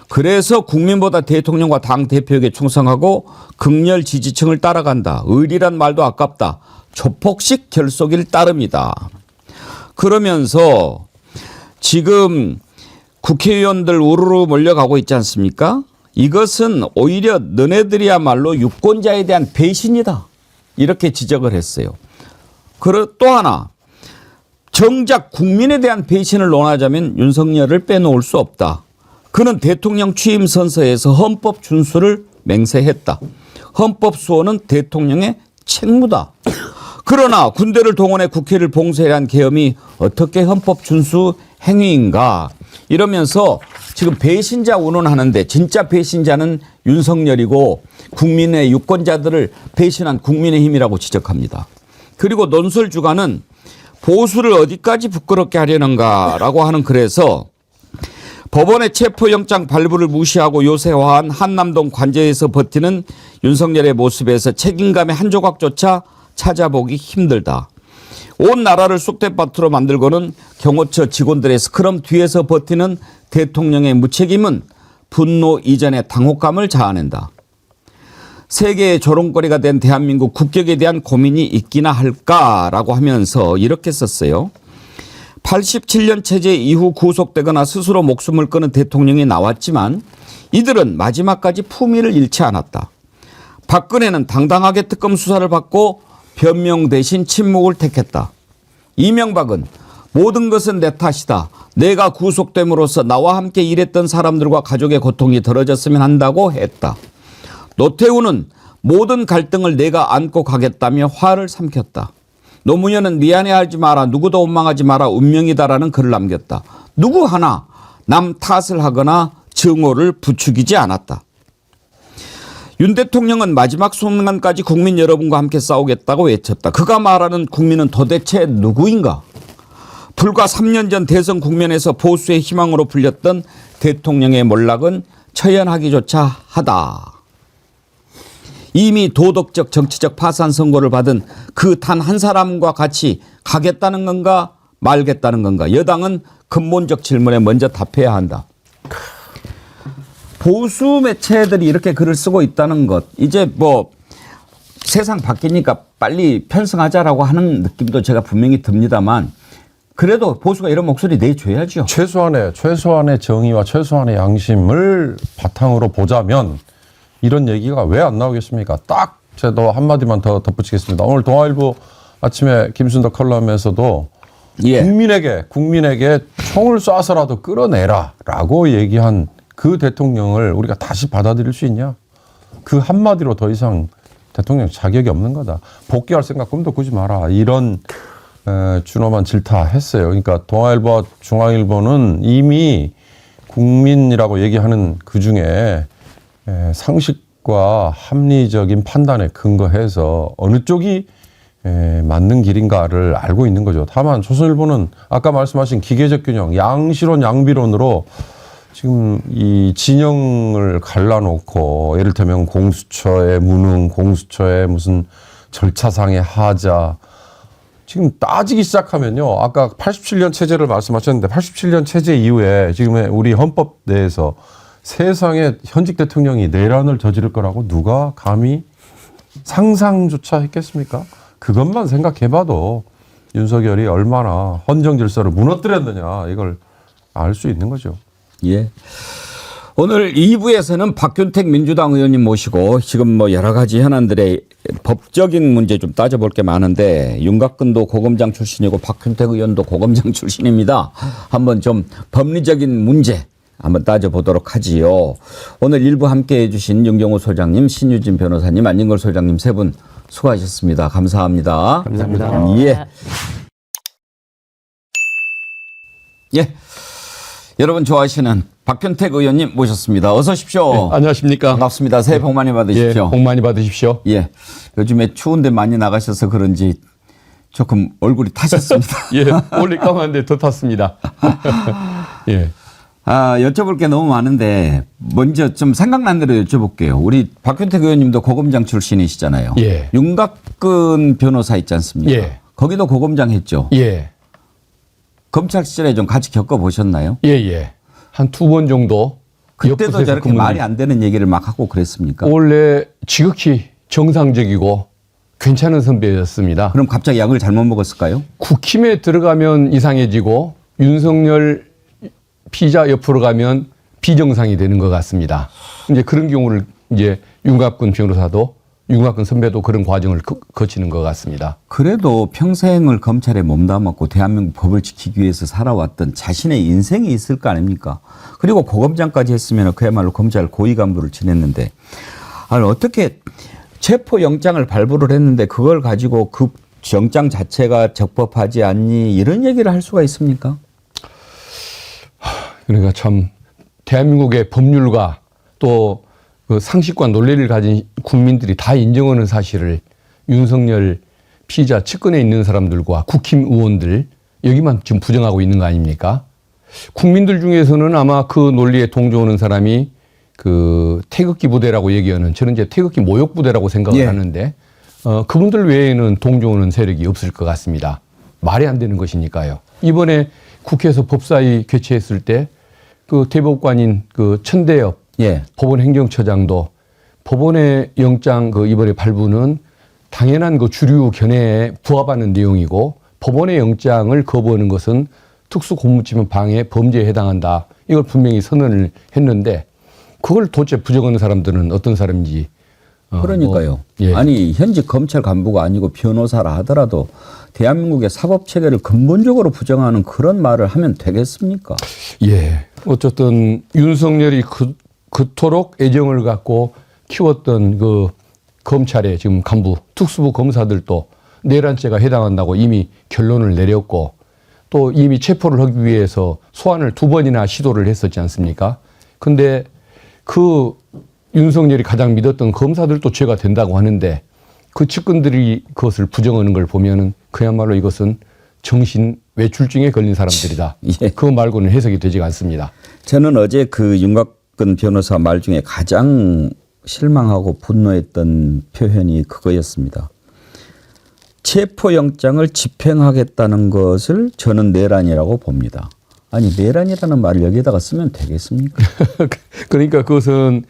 그래서 국민보다 대통령과 당대표에게 충성하고 극렬 지지층을 따라간다. 의리란 말도 아깝다. 조폭식 결속일 따름이다. 그러면서 지금 국회의원들 우르르 몰려가고 있지 않습니까? 이것은 오히려 너네들이야말로 유권자에 대한 배신이다. 이렇게 지적을 했어요. 그리고 또 하나 정작 국민에 대한 배신을 논하자면 윤석열을 빼놓을 수 없다. 그는 대통령 취임 선서에서 헌법 준수를 맹세했다. 헌법 수호는 대통령의 책무다. 그러나 군대를 동원해 국회를 봉쇄해야 한 계엄이 어떻게 헌법 준수 행위인가 이러면서 지금 배신자 운운하는데 진짜 배신자는 윤석열이고 국민의 유권자들을 배신한 국민의힘이라고 지적합니다. 그리고 논설주간은 보수를 어디까지 부끄럽게 하려는가라고 하는 글에서 법원의 체포영장 발부를 무시하고 요새화한 한남동 관저에서 버티는 윤석열의 모습에서 책임감의 한 조각조차 찾아보기 힘들다. 온 나라를 쑥대밭으로 만들고는 경호처 직원들의 스크럼 뒤에서 버티는 대통령의 무책임은 분노 이전의 당혹감을 자아낸다. 세계의 조롱거리가 된 대한민국 국격에 대한 고민이 있기나 할까라고 하면서 이렇게 썼어요. 87년 체제 이후 구속되거나 스스로 목숨을 끊은 대통령이 나왔지만 이들은 마지막까지 품위를 잃지 않았다. 박근혜는 당당하게 특검 수사를 받고 변명 대신 침묵을 택했다. 이명박은 모든 것은 내 탓이다. 내가 구속됨으로써 나와 함께 일했던 사람들과 가족의 고통이 덜어졌으면 한다고 했다. 노태우는 모든 갈등을 내가 안고 가겠다며 화를 삼켰다. 노무현은 미안해하지 마라. 누구도 원망하지 마라. 운명이다라는 글을 남겼다. 누구 하나 남 탓을 하거나 증오를 부추기지 않았다. 윤 대통령은 마지막 순간까지 국민 여러분과 함께 싸우겠다고 외쳤다. 그가 말하는 국민은 도대체 누구인가? 불과 3년 전 대선 국면에서 보수의 희망으로 불렸던 대통령의 몰락은 처연하기조차 하다. 이미 도덕적 정치적 파산 선고를 받은 그 단 한 사람과 같이 가겠다는 건가 말겠다는 건가. 여당은 근본적 질문에 먼저 답해야 한다. 보수 매체들이 이렇게 글을 쓰고 있다는 것. 이제 뭐 세상 바뀌니까 빨리 편승하자라고 하는 느낌도 제가 분명히 듭니다만 그래도 보수가 이런 목소리 내줘야죠. 최소한의 정의와 최소한의 양심을 바탕으로 보자면 이런 얘기가 왜 안 나오겠습니까? 딱 제가 한마디만 더 덧붙이겠습니다. 오늘 동아일보 아침에 김순덕 컬럼에서도 예. 국민에게 총을 쏴서라도 끌어내라라고 얘기한 그 대통령을 우리가 다시 받아들일 수 있냐? 그 한마디로 더 이상 대통령 자격이 없는 거다. 복귀할 생각 꿈도 꾸지 마라. 이런 준엄한 질타했어요. 그러니까 동아일보와 중앙일보는 이미 국민이라고 얘기하는 그중에 상식과 합리적인 판단에 근거해서 어느 쪽이 맞는 길인가를 알고 있는 거죠. 다만 조선일보는 아까 말씀하신 기계적 균형, 양시론 양비론으로 지금 이 진영을 갈라놓고 예를 들면 공수처의 무능, 공수처의 무슨 절차상의 하자 지금 따지기 시작하면요. 아까 87년 체제를 말씀하셨는데 87년 체제 이후에 지금의 우리 헌법 내에서 세상에 현직 대통령이 내란을 저지를 거라고 누가 감히 상상조차 했겠습니까? 그것만 생각해봐도 윤석열이 얼마나 헌정 질서를 무너뜨렸느냐 이걸 알 수 있는 거죠. 예. 오늘 2부에서는 박균택 민주당 의원님 모시고 지금 뭐 여러 가지 현안들의 법적인 문제 좀 따져볼 게 많은데 윤곽근도 고검장 출신이고 박균택 의원도 고검장 출신입니다. 한번 좀 법리적인 문제 한번 따져보도록 하지요. 오늘 1부 함께해 주신 윤경호 소장님, 신유진 변호사님, 안진걸 소장님 세 분 수고하셨습니다. 감사합니다. 감사합니다. 예. 예. 여러분 좋아하시는 박균택 의원님 모셨습니다. 어서 오십시오. 네, 안녕하십니까. 반갑습니다. 새해 복 많이 받으십시오. 예, 복 많이 받으십시오. 예. 요즘에 추운데 많이 나가셔서 그런지 조금 얼굴이 타셨습니다. 예, 원래 까만데 더 탔습니다. 예. 여쭤볼 게 너무 많은데 먼저 좀 생각난 대로 여쭤볼게요. 우리 박균택 의원님도 고검장 출신이시잖아요. 예. 윤곽근 변호사 있지 않습니까? 예. 거기도 고검장 했죠. 예. 검찰 시절에 좀 같이 겪어보셨나요? 예, 예. 한 2번 정도. 그때도 옆부서에서 저렇게 말이 안 되는 얘기를 막 하고 그랬습니까? 원래 지극히 정상적이고 괜찮은 선배였습니다. 그럼 갑자기 약을 잘못 먹었을까요? 국힘에 들어가면 이상해지고 윤석열 피의자 옆으로 가면 비정상이 되는 것 같습니다. 이제 그런 경우를 이제 윤곽근 변호사도 윤곽근 선배도 그런 과정을 거치는 것 같습니다. 그래도 평생을 검찰에 몸담았고 대한민국 법을 지키기 위해서 살아왔던 자신의 인생이 있을 거 아닙니까? 그리고 고검장까지 했으면 그야말로 검찰 고위 간부를 지냈는데 아니 어떻게 체포영장을 발부를 했는데 그걸 가지고 그 영장 자체가 적법하지 않니 이런 얘기를 할 수가 있습니까? 그러니까 참 대한민국의 법률과 또 그 상식과 논리를 가진 국민들이 다 인정하는 사실을 윤석열 피의자 측근에 있는 사람들과 국힘 의원들 여기만 지금 부정하고 있는 거 아닙니까? 국민들 중에서는 아마 그 논리에 동조하는 사람이 그 태극기 부대라고 얘기하는 저는 이제 태극기 모욕 부대라고 생각을 하는데 그분들 외에는 동조하는 세력이 없을 것 같습니다. 말이 안 되는 것이니까요. 이번에 국회에서 법사위 개최했을 때 그 대법관인 그 천대엽 법원 행정처장도 법원의 영장 그 이번에 발부는 당연한 그 주류 견해에 부합하는 내용이고 법원의 영장을 거부하는 것은 특수고무치면 방해 범죄에 해당한다. 이걸 분명히 선언을 했는데 그걸 도대체 부정하는 사람들은 어떤 사람인지. 그러니까요. 아니 현직 검찰 간부가 아니고 변호사라 하더라도 대한민국의 사법체계를 근본적으로 부정하는 그런 말을 하면 되겠습니까? 예. 어쨌든 윤석열이 그토록 애정을 갖고 키웠던 그 검찰의 지금 간부 특수부 검사들도 내란죄가 해당한다고 이미 결론을 내렸고 또 이미 체포를 하기 위해서 소환을 2번이나 시도를 했었지 않습니까? 근데 그 윤석열이 가장 믿었던 검사들도 죄가 된다고 하는데 그 측근들이 그것을 부정하는 걸 보면은 그야말로 이것은 정신 외출증에 걸린 사람들이다. 예. 그거 말고는 해석이 되지가 않습니다. 저는 어제 그 윤곽근 변호사 말 중에 가장 실망하고 분노했던 표현이 그거였습니다. 체포영장을 집행하겠다는 것을 저는 내란이라고 봅니다. 아니 내란이라는 말을 여기다가 쓰면 되겠습니까? 그러니까 그것은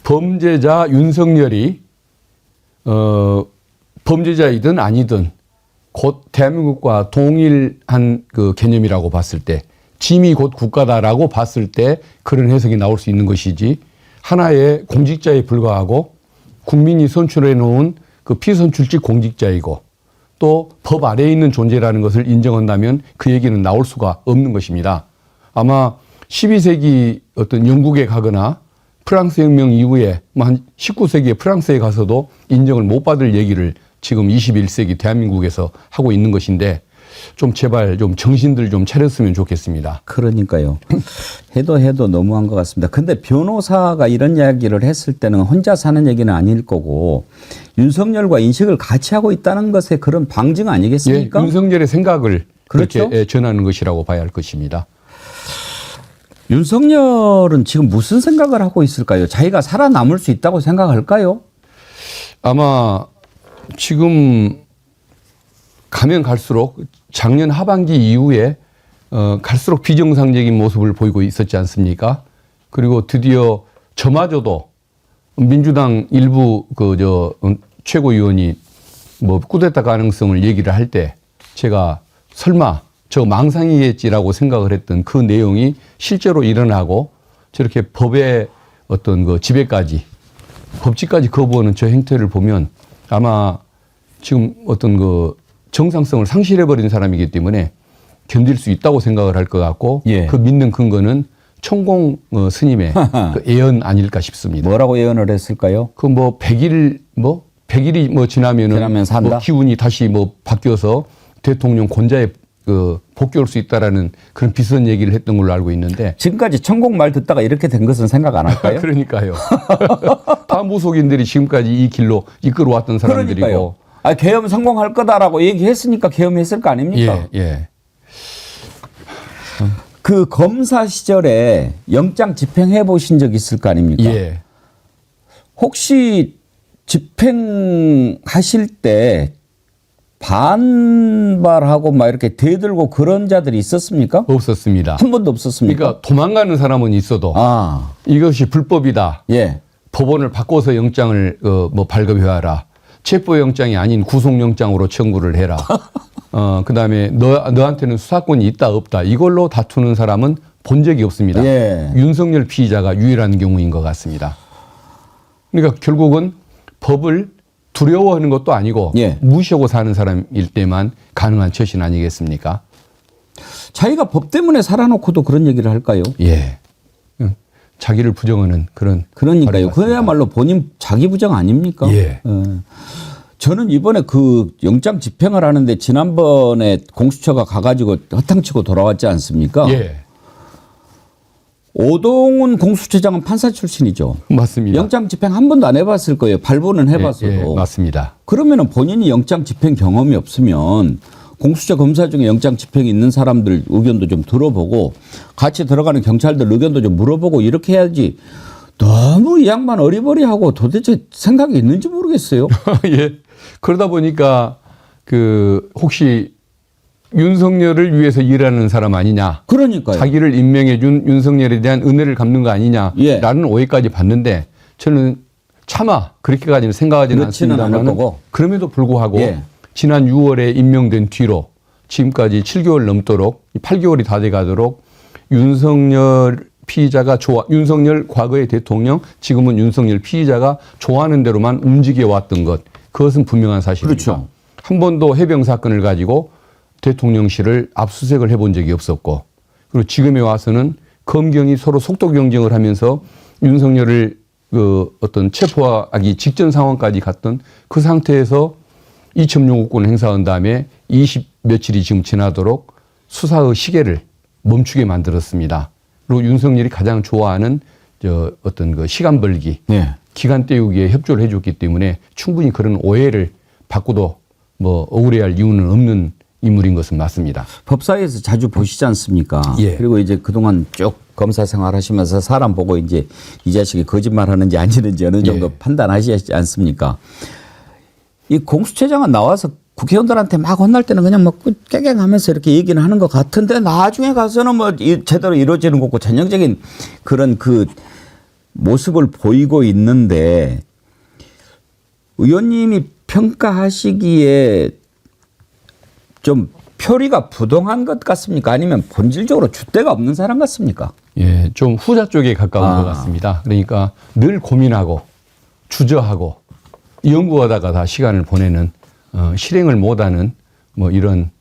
범죄자 윤석열이 범죄자이든 아니든 곧 대한민국과 동일한 그 개념이라고 봤을 때 짐이 곧 국가다라고 봤을 때 그런 해석이 나올 수 있는 것이지 하나의 공직자에 불과하고 국민이 선출해 놓은 그 피선출직 공직자이고 또 법 아래에 있는 존재라는 것을 인정한다면 그 얘기는 나올 수가 없는 것입니다. 아마 12세기 어떤 영국에 가거나 프랑스 혁명 이후에 뭐 한 19세기에 프랑스에 가서도 인정을 못 받을 얘기를 지금 21세기 대한민국에서 하고 있는 것인데 좀 제발 좀 정신들 좀 차렸으면 좋겠습니다. 그러니까요. 해도 너무한 것 같습니다. 근데 변호사가 이런 이야기를 했을 때는 혼자 사는 얘기는 아닐 거고 윤석열과 인식을 같이 하고 있다는 것의 그런 방증 아니겠습니까? 예, 윤석열의 생각을 그렇죠? 그렇게 전하는 것이라고 봐야 할 것입니다. 윤석열은 지금 무슨 생각을 하고 있을까요? 자기가 살아남을 수 있다고 생각할까요? 아마 지금 가면 갈수록 작년 하반기 이후에 갈수록 비정상적인 모습을 보이고 있었지 않습니까? 그리고 드디어 저마저도 민주당 일부 최고위원이 뭐 쿠데타 가능성을 얘기를 할 때 제가 설마 저 망상이겠지라고 생각을 했던 그 내용이 실제로 일어나고 저렇게 법의 어떤 그 지배까지 법치까지 거부하는 저 행태를 보면 아마 지금 어떤 그 정상성을 상실해버린 사람이기 때문에 견딜 수 있다고 생각을 할 것 같고 예. 그 믿는 근거는 천공 스님의 그 예언 아닐까 싶습니다. 뭐라고 예언을 했을까요? 그 뭐 100일이 뭐 지나면 산다? 뭐 기운이 다시 뭐 바뀌어서 대통령 권좌에 그 복귀할 수 있다라는 그런 비슷한 얘기를 했던 걸로 알고 있는데 지금까지 천공 말 듣다가 이렇게 된 것은 생각 안 할까요? 그러니까요. 다 무속인들이 지금까지 이 길로 이끌어왔던 사람들이고. 그러니까요. 아, 계엄 성공할 거다라고 얘기했으니까 계엄했을 거 아닙니까? 예. 그 검사 시절에 영장 집행해 보신 적 있을 거 아닙니까? 예. 혹시 집행하실 때 반발하고 막 이렇게 대들고 그런 자들이 있었습니까? 없었습니다. 한 번도 없었습니까? 그러니까 도망가는 사람은 있어도 아, 이것이 불법이다. 예. 법원을 바꿔서 영장을 뭐 발급해와라. 체포영장이 아닌 구속영장으로 청구를 해라. 그다음에 너한테는 수사권이 있다 없다. 이걸로 다투는 사람은 본 적이 없습니다. 예. 윤석열 피의자가 유일한 경우인 것 같습니다. 그러니까 결국은 법을 두려워하는 것도 아니고 예. 무시하고 사는 사람일 때만 가능한 처신 아니겠습니까? 자기가 법 때문에 살아놓고도 그런 얘기를 할까요? 예. 자기를 부정하는 그런. 그러니까요. 발언 같습니다. 그야말로 본인 자기 부정 아닙니까? 예. 저는 이번에 그 영장 집행을 하는데 지난번에 공수처가 가가지고 허탕치고 돌아왔지 않습니까? 예. 오동훈 공수처장은 판사 출신이죠. 맞습니다. 영장 집행 한 번도 안 해봤을 거예요. 발부는 해봤어도. 예, 맞습니다. 그러면은 본인이 영장 집행 경험이 없으면 공수처 검사 중에 영장 집행이 있는 사람들 의견도 좀 들어보고 같이 들어가는 경찰들 의견도 좀 물어보고 이렇게 해야지. 너무 이 양반 어리버리하고 도대체 생각이 있는지 모르겠어요. 예. 그러다 보니까 그 혹시 윤석열을 위해서 일하는 사람 아니냐. 그러니까요. 자기를 임명해 준 윤석열에 대한 은혜를 갚는 거 아니냐라는 예. 오해까지 받는데 저는 차마 그렇게까지는 생각하지는 그렇지는 않을 않습니다만 거고. 그럼에도 불구하고 예. 지난 6월에 임명된 뒤로 지금까지 7개월 넘도록 8개월이 다 돼 가도록 윤석열 피의자가 윤석열 과거의 대통령 지금은 윤석열 피의자가 좋아하는 대로만 움직여 왔던 것 그것은 분명한 사실입니다. 그렇죠. 한 번도 해병 사건을 가지고 대통령실을 압수수색을 해본 적이 없었고 그리고 지금에 와서는 검경이 서로 속도 경쟁을 하면서 윤석열을 그 어떤 체포하기 직전 상황까지 갔던 그 상태에서 이첩 요구권을 행사한 다음에 20 며칠이 지금 지나도록 수사의 시계를 멈추게 만들었습니다. 그리고 윤석열이 가장 좋아하는 어떤 그 시간 벌기, 네. 기간 때우기에 협조를 해줬기 때문에 충분히 그런 오해를 받고도 뭐 억울해할 이유는 없는 인물인 것은 맞습니다. 법사위에서 자주 보시지 않습니까? 예. 그리고 이제 그동안 쭉 검사 생활하시면서 사람 보고 이제 이 자식이 거짓말하는지 아니는지 어느 정도 예. 판단하시지 않습니까? 이 공수처장은 나와서 국회의원들한테 막 혼날 때는 그냥 막 깨갱하면서 이렇게 얘기는 하는 것 같은데 나중에 가서는 뭐 제대로 이루어지는 거고 전형적인 그런 그 모습을 보이고 있는데 의원님이 평가하시기에 좀 표리가 부동한 것 같습니까? 아니면 본질적으로 줏대가 없는 사람 같습니까? 예, 좀 후자 쪽에 가까운 것 같습니다. 그러니까 늘 고민하고 주저하고 연구하다가 다 시간을 보내는 실행을 못하는 뭐 이런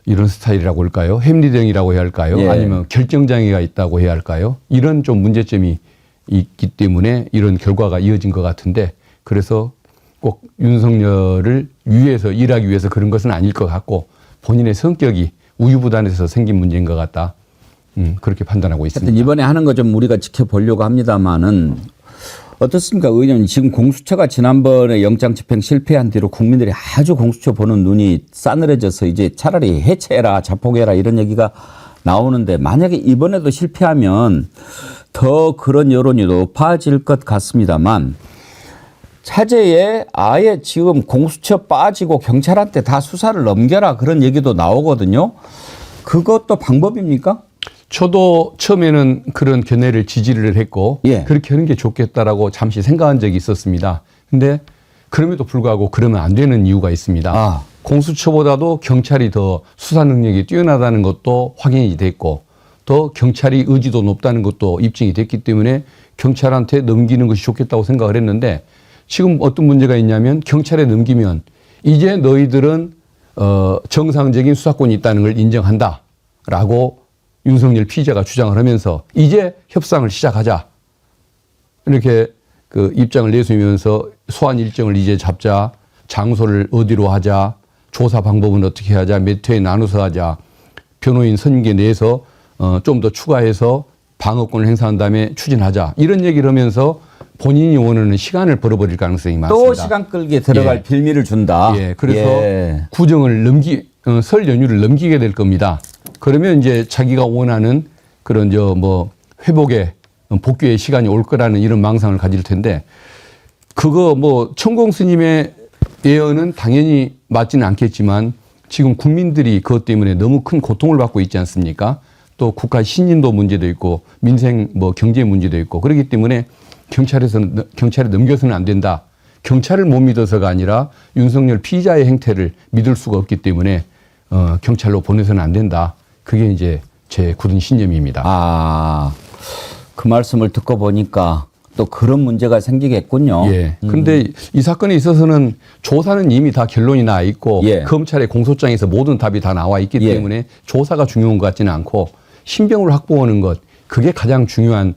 스타일이라고 할까요? 햄리등이라고 해야 할까요? 예. 아니면 결정장애가 있다고 해야 할까요? 이런 좀 문제점이 있기 때문에 이런 결과가 이어진 것 같은데, 그래서 꼭 윤석열을 위해서 일하기 위해서 그런 것은 아닐 것 같고, 본인의 성격이 우유부단해서 생긴 문제인 것 같다. 그렇게 판단하고 있습니다. 하여튼 이번에 하는 거 좀 우리가 지켜보려고 합니다만은 어떻습니까? 의원님, 지금 공수처가 지난번에 영장 집행 실패한 뒤로 국민들이 아주 공수처 보는 눈이 싸늘해져서 이제 차라리 해체해라, 자폭해라 이런 얘기가 나오는데, 만약에 이번에도 실패하면 더 그런 여론이 높아질 것 같습니다만, 차제에 아예 지금 공수처 빠지고 경찰한테 다 수사를 넘겨라 그런 얘기도 나오거든요. 그것도 방법입니까? 저도 처음에는 그런 견해를 지지를 했고, 예. 그렇게 하는 게 좋겠다라고 잠시 생각한 적이 있었습니다. 근데 그럼에도 불구하고 그러면 안 되는 이유가 있습니다. 아. 공수처보다도 경찰이 더 수사 능력이 뛰어나다는 것도 확인이 됐고, 또 경찰이 의지도 높다는 것도 입증이 됐기 때문에 경찰한테 넘기는 것이 좋겠다고 생각을 했는데, 지금 어떤 문제가 있냐면, 경찰에 넘기면 이제 너희들은 정상적인 수사권이 있다는 걸 인정한다라고 윤석열 피의자가 주장을 하면서 이제 협상을 시작하자, 이렇게 그 입장을 내세우면서 소환 일정을 이제 잡자, 장소를 어디로 하자, 조사 방법은 어떻게 하자, 몇 회에 나눠서 하자, 변호인 선임계 내에서 좀 더 추가해서 방어권을 행사한 다음에 추진하자, 이런 얘기를 하면서 본인이 원하는 시간을 벌어버릴 가능성이 많습니다. 또 시간 끌기에 들어갈 예. 빌미를 준다. 예, 그래서 예. 구정을 설 연휴를 넘기게 될 겁니다. 그러면 이제 자기가 원하는 그런 회복의 복귀의 시간이 올 거라는 이런 망상을 가질 텐데, 그거 천공 스님의 예언은 당연히 맞지는 않겠지만 지금 국민들이 그것 때문에 너무 큰 고통을 받고 있지 않습니까? 또 국가 신인도 문제도 있고 민생 경제 문제도 있고, 그렇기 때문에 경찰에 넘겨서는 안 된다. 경찰을 못 믿어서가 아니라 윤석열 피의자의 행태를 믿을 수가 없기 때문에 경찰로 보내서는 안 된다. 그게 이제 제 굳은 신념입니다. 아, 그 말씀을 듣고 보니까 또 그런 문제가 생기겠군요. 예. 근데 이 사건에 있어서는 조사는 이미 다 결론이 나 있고, 예. 검찰의 공소장에서 모든 답이 다 나와 있기 예. 때문에 조사가 중요한 것 같지는 않고, 신병을 확보하는 것, 그게 가장 중요한,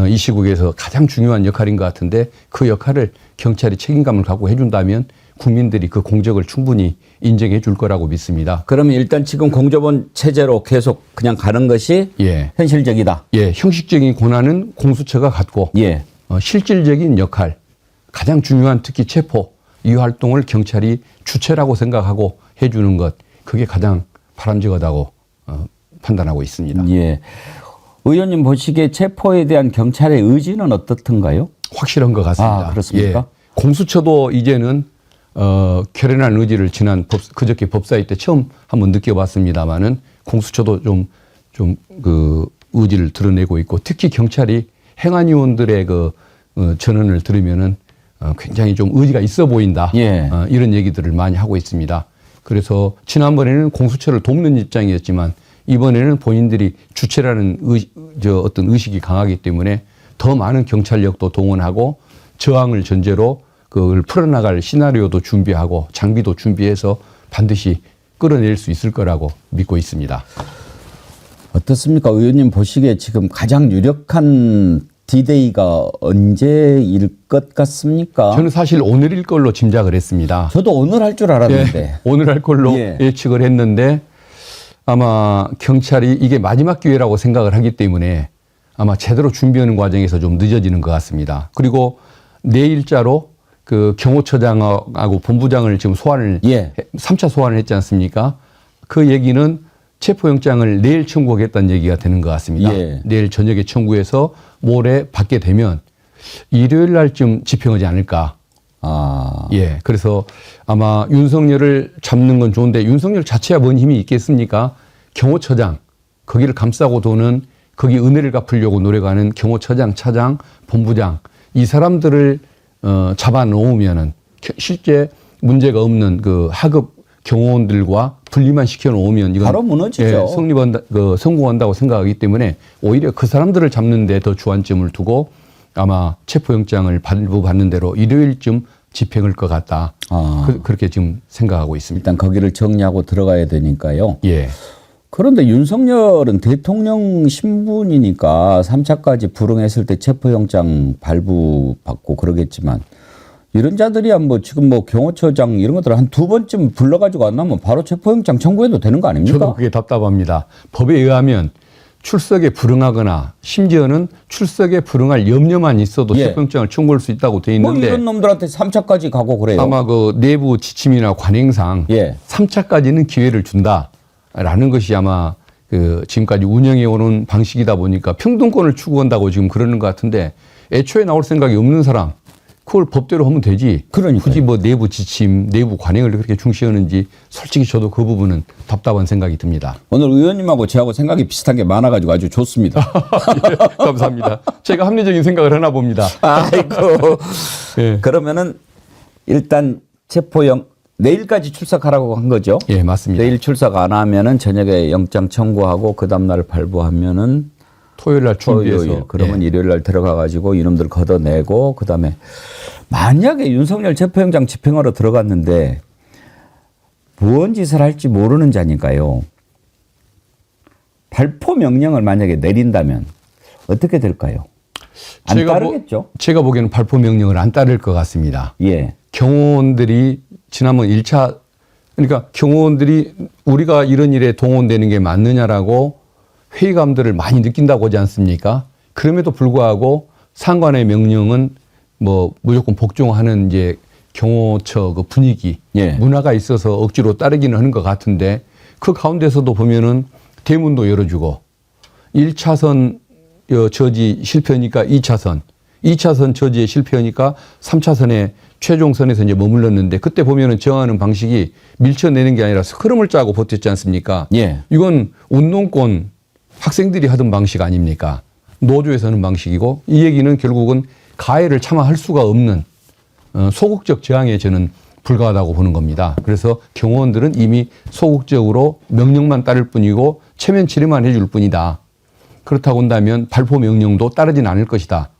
이 시국에서 가장 중요한 역할인 것 같은데, 그 역할을 경찰이 책임감을 갖고 해준다면 국민들이 그 공적을 충분히 인정해 줄 거라고 믿습니다. 그러면 일단 지금 공조본 체제로 계속 그냥 가는 것이 예. 현실적이다. 예. 형식적인 권한은 공수처가 갖고, 예. 실질적인 역할, 가장 중요한 특히 체포, 이 활동을 경찰이 주체라고 생각하고 해주는 것, 그게 가장 바람직하다고 판단하고 있습니다. 예. 의원님 보시기에 체포에 대한 경찰의 의지는 어떻던가요? 확실한 것 같습니다. 아, 그렇습니까? 예. 공수처도 이제는 결연한 의지를 그저께 법사위 때 처음 한번 느껴봤습니다만은, 공수처도 좀 그 의지를 드러내고 있고, 특히 경찰이 행안위원들의 전언을 들으면은 굉장히 좀 의지가 있어 보인다. 예. 이런 얘기들을 많이 하고 있습니다. 그래서 지난번에는 공수처를 돕는 입장이었지만 이번에는 본인들이 주체라는 어떤 의식이 강하기 때문에 더 많은 경찰력도 동원하고 저항을 전제로 그걸 풀어나갈 시나리오도 준비하고 장비도 준비해서 반드시 끌어낼 수 있을 거라고 믿고 있습니다. 어떻습니까? 의원님 보시기에 지금 가장 유력한 D-Day가 언제일 것 같습니까? 저는 사실 오늘일 걸로 짐작을 했습니다. 저도 오늘 할 줄 알았는데. 예, 오늘 할 걸로 예. 예측을 했는데, 아마 경찰이 이게 마지막 기회라고 생각을 하기 때문에 아마 제대로 준비하는 과정에서 좀 늦어지는 것 같습니다. 그리고 내일자로 그 경호처장하고 본부장을 지금 소환을, 예. 3차 소환을 했지 않습니까? 그 얘기는 체포영장을 내일 청구하겠다는 얘기가 되는 것 같습니다. 예. 내일 저녁에 청구해서 모레 받게 되면 일요일 날쯤 집행하지 않을까. 아. 예. 그래서 아마 윤석열을 잡는 건 좋은데, 윤석열 자체가 뭔 힘이 있겠습니까? 경호처장, 거기를 감싸고 도는, 거기 은혜를 갚으려고 노력하는 경호처장, 차장, 본부장, 이 사람들을 잡아 놓으면은 실제 문제가 없는 그 하급 경호원들과 분리만 시켜 놓으면 이건 바로 무너지죠. 예, 성공한다고 생각하기 때문에 오히려 그 사람들을 잡는 데 더 주안점을 두고 아마 체포영장을 발부받는 대로 일요일쯤 집행할 것 같다. 그렇게 지금 생각하고 있습니다. 일단 거기를 정리하고 들어가야 되니까요. 예. 그런데 윤석열은 대통령 신분이니까 3차까지 불응했을 때 체포영장 발부받고 그러겠지만 이런 자들이야 뭐 지금 뭐 경호처장 이런 것들 한 2번쯤 불러가지고 안 나오면 바로 체포영장 청구해도 되는 거 아닙니까? 저도 그게 답답합니다. 법에 의하면 출석에 불응하거나 심지어는 출석에 불응할 염려만 있어도 예. 체포영장을 청구할 수 있다고 돼 뭐 있는데 이런 놈들한테 3차까지 가고 그래요. 아마 그 내부 지침이나 관행상 예. 3차까지는 기회를 준다라는 것이 아마 그 지금까지 운영해 오는 방식이다 보니까 평등권을 추구한다고 지금 그러는 것 같은데 애초에 나올 생각이 없는 사람 그걸 법대로 하면 되지. 그러니까요. 굳이 뭐 내부 지침, 내부 관행을 그렇게 중시하는지 솔직히 저도 그 부분은 답답한 생각이 듭니다. 오늘 의원님하고 저하고 생각이 비슷한 게 많아가지고 아주 좋습니다. 예, 감사합니다. 제가 합리적인 생각을 하나 봅니다. 아이고. 예. 그러면은 일단 내일까지 출석하라고 한 거죠? 예, 맞습니다. 내일 출석 안 하면은 저녁에 영장 청구하고 그 다음날 발부하면은 토요일 날 준비해서 토요일, 그러면 예. 일요일 날 들어가 가지고 이놈들 걷어내고 그다음에 만약에 윤석열 체포영장 집행하러 들어갔는데 무언 짓을 할지 모르는 자니까요. 발포 명령을 만약에 내린다면 어떻게 될까요? 안 따르겠죠? 제가 보기에는 발포 명령을 안 따를 것 같습니다. 예. 경호원들이 지난번 1차 그러니까 경호원들이 우리가 이런 일에 동원되는 게 맞느냐라고 회의감들을 많이 느낀다고 하지 않습니까? 그럼에도 불구하고 상관의 명령은 뭐 무조건 복종하는 이제 경호처 그 분위기, 예. 문화가 있어서 억지로 따르기는 하는 것 같은데 그 가운데서도 보면은 대문도 열어주고 1차선 저지 실패하니까 2차선, 2차선 저지에 실패하니까 3차선에 최종선에서 이제 머물렀는데 그때 보면은 정하는 방식이 밀쳐내는 게 아니라 스크럼을 짜고 버텼지 않습니까? 예. 이건 운동권 학생들이 하던 방식 아닙니까? 노조에서 하는 방식이고 이 얘기는 결국은 가해를 차마 할 수가 없는 소극적 저항에 저는 불과하다고 보는 겁니다. 그래서 경호원들은 이미 소극적으로 명령만 따를 뿐이고 체면 치레만 해줄 뿐이다. 그렇다고 한다면 발포 명령도 따르진 않을 것이다.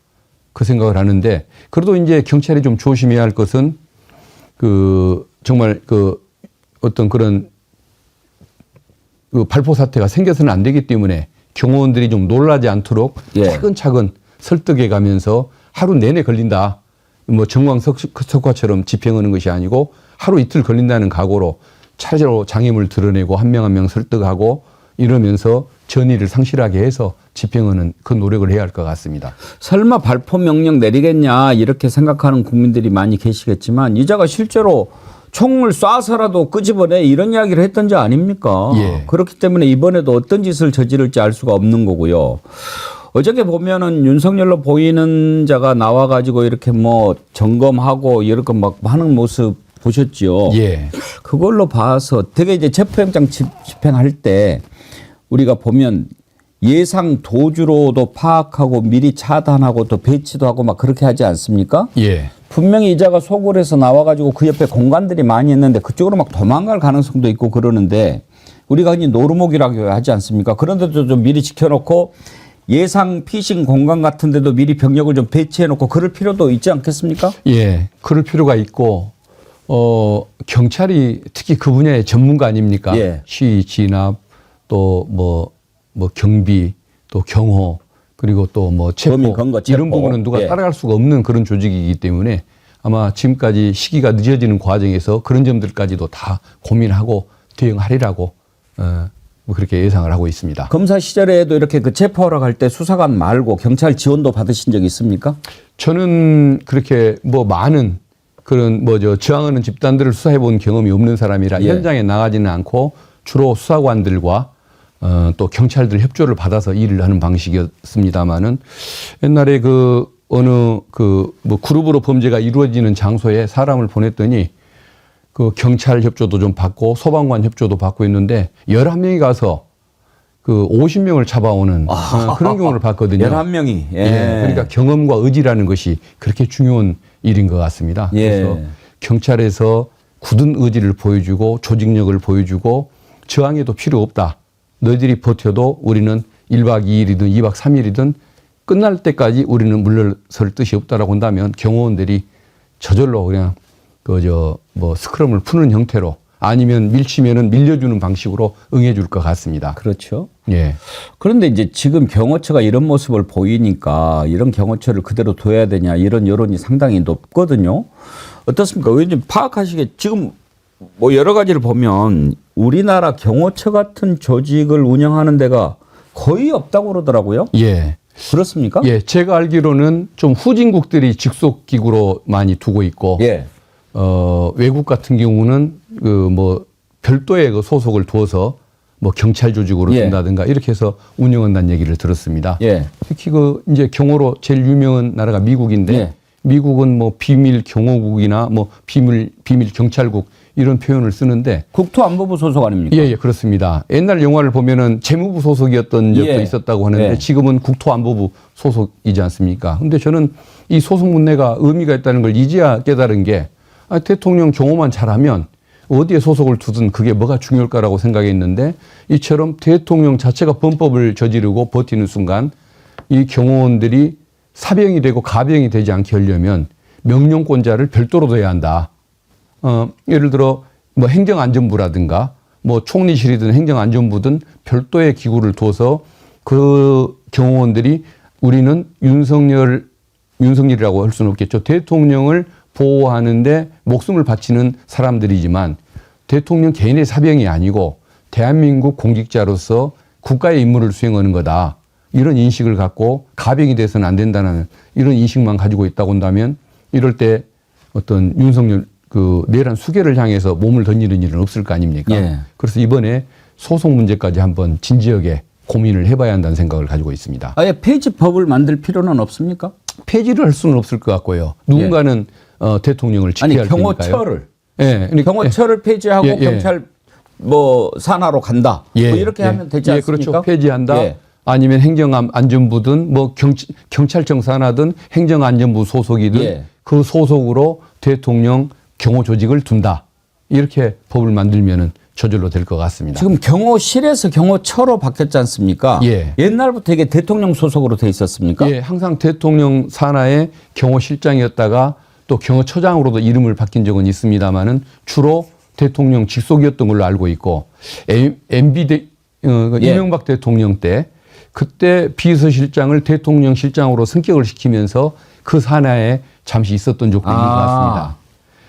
그 생각을 하는데 그래도 이제 경찰이 좀 조심해야 할 것은 그 정말 그 어떤 그런 그 발포 사태가 생겨서는 안 되기 때문에 경호원들이 좀 놀라지 않도록 예. 차근차근 설득해 가면서 하루 내내 걸린다. 뭐 정광석화처럼 집행하는 것이 아니고 하루 이틀 걸린다는 각오로 차례로 장애물 드러내고 한 명 한 명 설득하고 이러면서 전의를 상실하게 해서 집행하는 그 노력을 해야 할 것 같습니다. 설마 발포 명령 내리겠냐 이렇게 생각하는 국민들이 많이 계시겠지만 이자가 실제로 총을 쏴서라도 끄집어내 이런 이야기를 했던 자 아닙니까? 예. 그렇기 때문에 이번에도 어떤 짓을 저지를지 알 수가 없는 거고요. 어저께 보면은 윤석열로 보이는 자가 나와가지고 이렇게 뭐 점검하고 이렇게 막 하는 모습 보셨죠? 예. 그걸로 봐서 되게 이제 체포영장 집행할 때 우리가 보면 예상 도주로도 파악하고 미리 차단하고 또 배치도 하고 막 그렇게 하지 않습니까? 예. 분명히 이자가 소굴에서 나와가지고 그 옆에 공간들이 많이 있는데 그쪽으로 막 도망갈 가능성도 있고 그러는데 우리가 흔히 노루목이라고 하지 않습니까? 그런데도 좀 미리 지켜놓고 예상 피싱 공간 같은 데도 미리 병력을 좀 배치해놓고 그럴 필요도 있지 않겠습니까? 예. 그럴 필요가 있고 경찰이 특히 그 분야의 전문가 아닙니까? 예. 시위 진압 또 뭐 경비 또 경호 그리고 또 뭐 체포 범인 검거, 체포. 이런 부분은 누가 예. 따라갈 수가 없는 그런 조직이기 때문에 아마 지금까지 시기가 늦어지는 과정에서 그런 점들까지도 다 고민하고 대응하리라고 뭐 그렇게 예상을 하고 있습니다. 검사 시절에도 이렇게 그 체포하러 갈 때 수사관 말고 경찰 지원도 받으신 적 있습니까? 저는 그렇게 뭐 많은 그런 저항하는 집단들을 수사해 본 경험이 없는 사람이라 예. 현장에 나가지는 않고 주로 수사관들과 또 경찰들 협조를 받아서 일을 하는 방식이었습니다마는 옛날에 어느 그룹으로 범죄가 이루어지는 장소에 사람을 보냈더니 그 경찰 협조도 좀 받고 소방관 협조도 받고 있는데 11명이 가서 그 50명을 잡아오는 그런 경우를 봤거든요. 11명이. 예. 예. 그러니까 경험과 의지라는 것이 그렇게 중요한 일인 것 같습니다. 예. 그래서 경찰에서 굳은 의지를 보여주고 조직력을 보여주고 저항해도 필요 없다. 너희들이 버텨도 우리는 1박 2일이든 2박 3일이든 끝날 때까지 우리는 물러설 뜻이 없다라고 한다면 경호원들이 저절로 그냥 뭐 스크럼을 푸는 형태로 아니면 밀치면은 밀려주는 방식으로 응해줄 것 같습니다. 그렇죠. 예. 그런데 이제 지금 경호처가 이런 모습을 보이니까 이런 경호처를 그대로 둬야 되냐 이런 여론이 상당히 높거든요. 어떻습니까? 의원님 파악하시게 지금 뭐 여러 가지를 보면 우리나라 경호처 같은 조직을 운영하는 데가 거의 없다고 그러더라고요. 예. 그렇습니까? 예. 제가 알기로는 좀 후진국들이 직속 기구로 많이 두고 있고 예. 외국 같은 경우는 그 뭐 별도의 그 소속을 두어서 뭐 경찰 조직으로 예. 둔다든가 이렇게 해서 운영한다는 얘기를 들었습니다. 예. 특히 그 이제 경호로 제일 유명한 나라가 미국인데 예. 미국은 뭐 비밀 경호국이나 뭐 비밀 경찰국 이런 표현을 쓰는데 국토안보부 소속 아닙니까? 예, 그렇습니다. 옛날 영화를 보면은 재무부 소속이었던 적도 예. 있었다고 하는데 예. 지금은 국토안보부 소속이지 않습니까? 근데 저는 이 소속 문내가 의미가 있다는 걸 이제야 깨달은 게 대통령 경호만 잘하면 어디에 소속을 두든 그게 뭐가 중요할까라고 생각했는데 이처럼 대통령 자체가 범법을 저지르고 버티는 순간 이 경호원들이 사병이 되고 가병이 되지 않게 하려면 명령권자를 별도로 둬야 한다. 예를 들어 뭐 행정안전부라든가 뭐 총리실이든 행정안전부든 별도의 기구를 둬서 그 경호원들이 우리는 윤석열이라고 할 수는 없겠죠. 대통령을 보호하는데 목숨을 바치는 사람들이지만 대통령 개인의 사병이 아니고 대한민국 공직자로서 국가의 임무를 수행하는 거다. 이런 인식을 갖고 가병이 돼서는 안 된다는 이런 인식만 가지고 있다고 한다면 이럴 때 어떤 윤석열 그 내란 수계를 향해서 몸을 던지는 일은 없을 거 아닙니까? 예. 그래서 이번에 소속 문제까지 한번 진지하게 고민을 해봐야 한다는 생각을 가지고 있습니다. 아예 폐지법을 만들 필요는 없습니까? 폐지를 할 수는 없을 것 같고요. 누군가는 대통령을 아니 지켜야 할 테니까요. 경호처를 예, 경호처를 폐지하고 예, 예. 경찰 뭐 산하로 간다. 예, 뭐 이렇게 하면 되지 않습니까? 그렇죠. 폐지한다. 예. 아니면 행정안전부든 뭐 경찰청 산하든 행정안전부 소속이든 예. 그 소속으로 대통령 경호 조직을 둔다. 이렇게 법을 만들면은 저절로 될 것 같습니다. 지금 경호실에서 경호처로 바뀌었지 않습니까? 예. 옛날부터 이게 대통령 소속으로 돼 있었습니까? 예, 항상 대통령 산하의 경호실장이었다가 또 경호처장으로도 이름을 바뀐 적은 있습니다만은 주로 대통령 직속이었던 걸로 알고 있고 MB 이명박 대통령 때 그때 비서실장을 대통령 실장으로 승격을 시키면서 그 산하에 잠시 있었던 적도 있는 것 같습니다.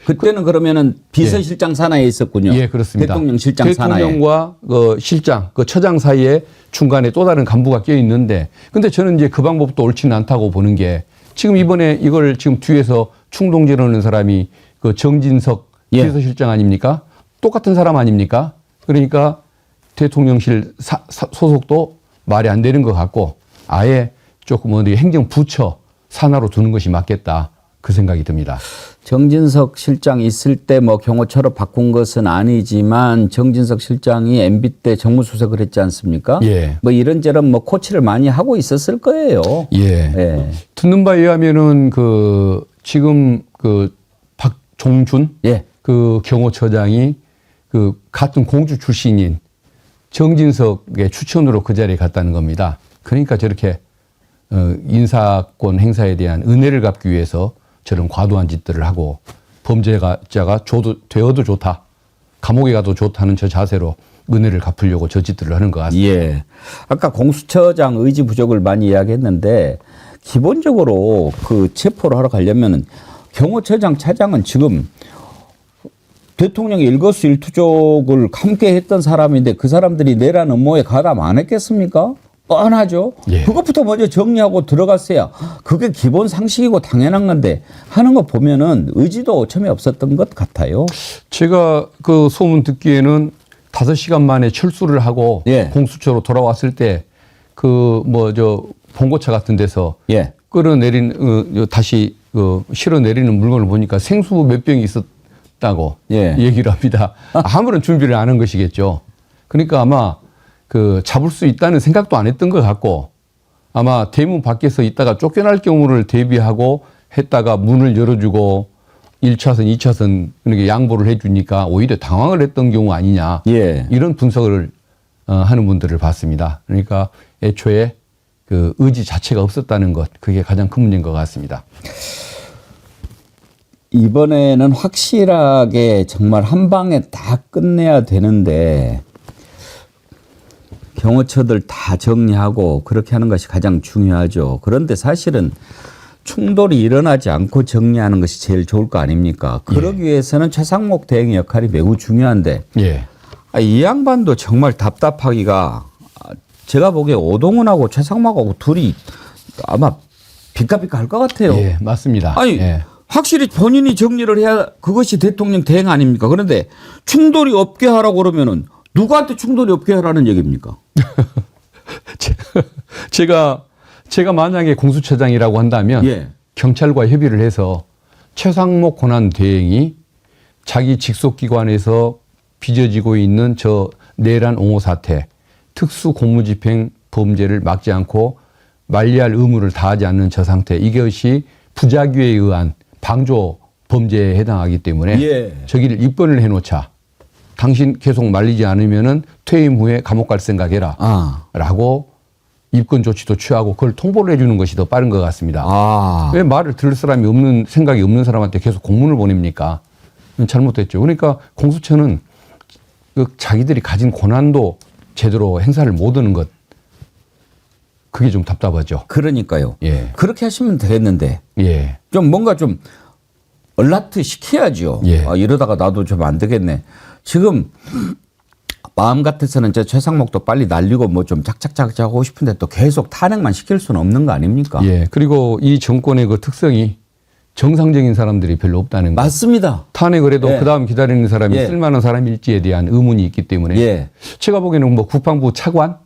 그때는 그러면은 비서실장 산하에 있었군요. 예, 그렇습니다. 대통령 실장 산하에. 대통령과 그 실장, 그 처장 사이에 중간에 또 다른 간부가 껴 있는데, 근데 저는 이제 그 방법도 옳지는 않다고 보는 게 지금 이번에 이걸 지금 뒤에서 충동질하는 사람이 그 정진석 예. 비서실장 아닙니까? 똑같은 사람 아닙니까? 그러니까 대통령실 소속도 말이 안 되는 것 같고 아예 조금 어디 행정부처 산하로 두는 것이 맞겠다. 그 생각이 듭니다. 정진석 실장 있을 때 뭐 경호처로 바꾼 것은 아니지만 정진석 실장이 MB 때 정무수석을 했지 않습니까? 예. 뭐 이런저런 뭐 코치를 많이 하고 있었을 거예요. 예. 예. 듣는 바에 의하면은 그 지금 그 박종준 예. 그 경호처장이 그 같은 공주 출신인 정진석의 추천으로 그 자리에 갔다는 겁니다. 그러니까 저렇게 인사권 행사에 대한 은혜를 갚기 위해서 저런 과도한 짓들을 하고 범죄자가 되어도 좋다. 감옥에 가도 좋다는 저 자세로 은혜를 갚으려고 저 짓들을 하는 것 같습니다. 예. 아까 공수처장 의지 부족을 많이 이야기했는데 기본적으로 그 체포를 하러 가려면 경호처장 차장은 지금 대통령의 일거수일투족을 함께 했던 사람인데 그 사람들이 내란 음모에 가담 안 했겠습니까? 뻔하죠. 예. 그것부터 먼저 정리하고 들어갔어야 그게 기본 상식이고 당연한 건데 하는 거 보면은 의지도 오점이 없었던 것 같아요. 제가 그 소문 듣기에는 5시간 만에 철수를 하고 예. 공수처로 돌아왔을 때 그 뭐 저 봉고차 같은 데서 예. 끌어내린 다시 실어 내리는 물건을 보니까 생수 몇 병이 있었다고 예. 얘기를 합니다. 아무런 준비를 안 한 것이겠죠. 그러니까 아마 그 잡을 수 있다는 생각도 안 했던 것 같고 아마 대문 밖에서 있다가 쫓겨날 경우를 대비하고 했다가 문을 열어주고 1차선, 2차선 그렇게 양보를 해주니까 오히려 당황을 했던 경우 아니냐. 예. 이런 분석을 하는 분들을 봤습니다. 그러니까 애초에 그 의지 자체가 없었다는 것, 그게 가장 큰 문제인 것 같습니다. 이번에는 확실하게 정말 한 방에 다 끝내야 되는데 경호처들 다 정리하고 그렇게 하는 것이 가장 중요하죠. 그런데 사실은 충돌이 일어나지 않고 정리하는 것이 제일 좋을 거 아닙니까? 그러기 위해서는 최상목 대행의 역할이 매우 중요한데 예. 이 양반도 정말 답답하기가 제가 보기에 오동훈하고 최상목하고 둘이 아마 비까비까 할 것 같아요. 예, 맞습니다. 아니 예. 확실히 본인이 정리를 해야 그것이 대통령 대행 아닙니까? 그런데 충돌이 없게 하라고 그러면은 누구한테 충돌이 없게 하라는 얘기입니까? 제가 만약에 공수처장이라고 한다면 예. 경찰과 협의를 해서 최상목 권한 대행이 자기 직속 기관에서 빚어지고 있는 저 내란 옹호 사태, 특수 공무집행 범죄를 막지 않고 만리할 의무를 다하지 않는 저 상태, 이것이 부작위에 의한 방조 범죄에 해당하기 때문에 예. 저기를 입건을 해놓자. 당신 계속 말리지 않으면은 퇴임 후에 감옥 갈 생각해라. 라고 입건 조치도 취하고 그걸 통보를 해주는 것이 더 빠른 것 같습니다. 왜 말을 들을 사람이 없는, 생각이 없는 사람한테 계속 공문을 보냅니까? 잘못됐죠. 그러니까 공수처는 그 자기들이 가진 권한도 제대로 행사를 못 하는 것, 그게 좀 답답하죠. 그러니까요. 예. 그렇게 하시면 되겠는데 예. 좀 뭔가 좀 얼라트 시켜야죠. 예. 이러다가 나도 좀 안 되겠네. 지금 마음 같아서는 저 최상목도 빨리 날리고 뭐 좀 착착착착 하고 싶은데 또 계속 탄핵만 시킬 수는 없는 거 아닙니까? 예. 그리고 이 정권의 그 특성이 정상적인 사람들이 별로 없다는 거. 맞습니다. 탄핵을 해도 예. 그다음 기다리는 사람이 예. 쓸만한 사람일지에 대한 의문이 있기 때문에 예. 제가 보기에는 뭐 국방부 차관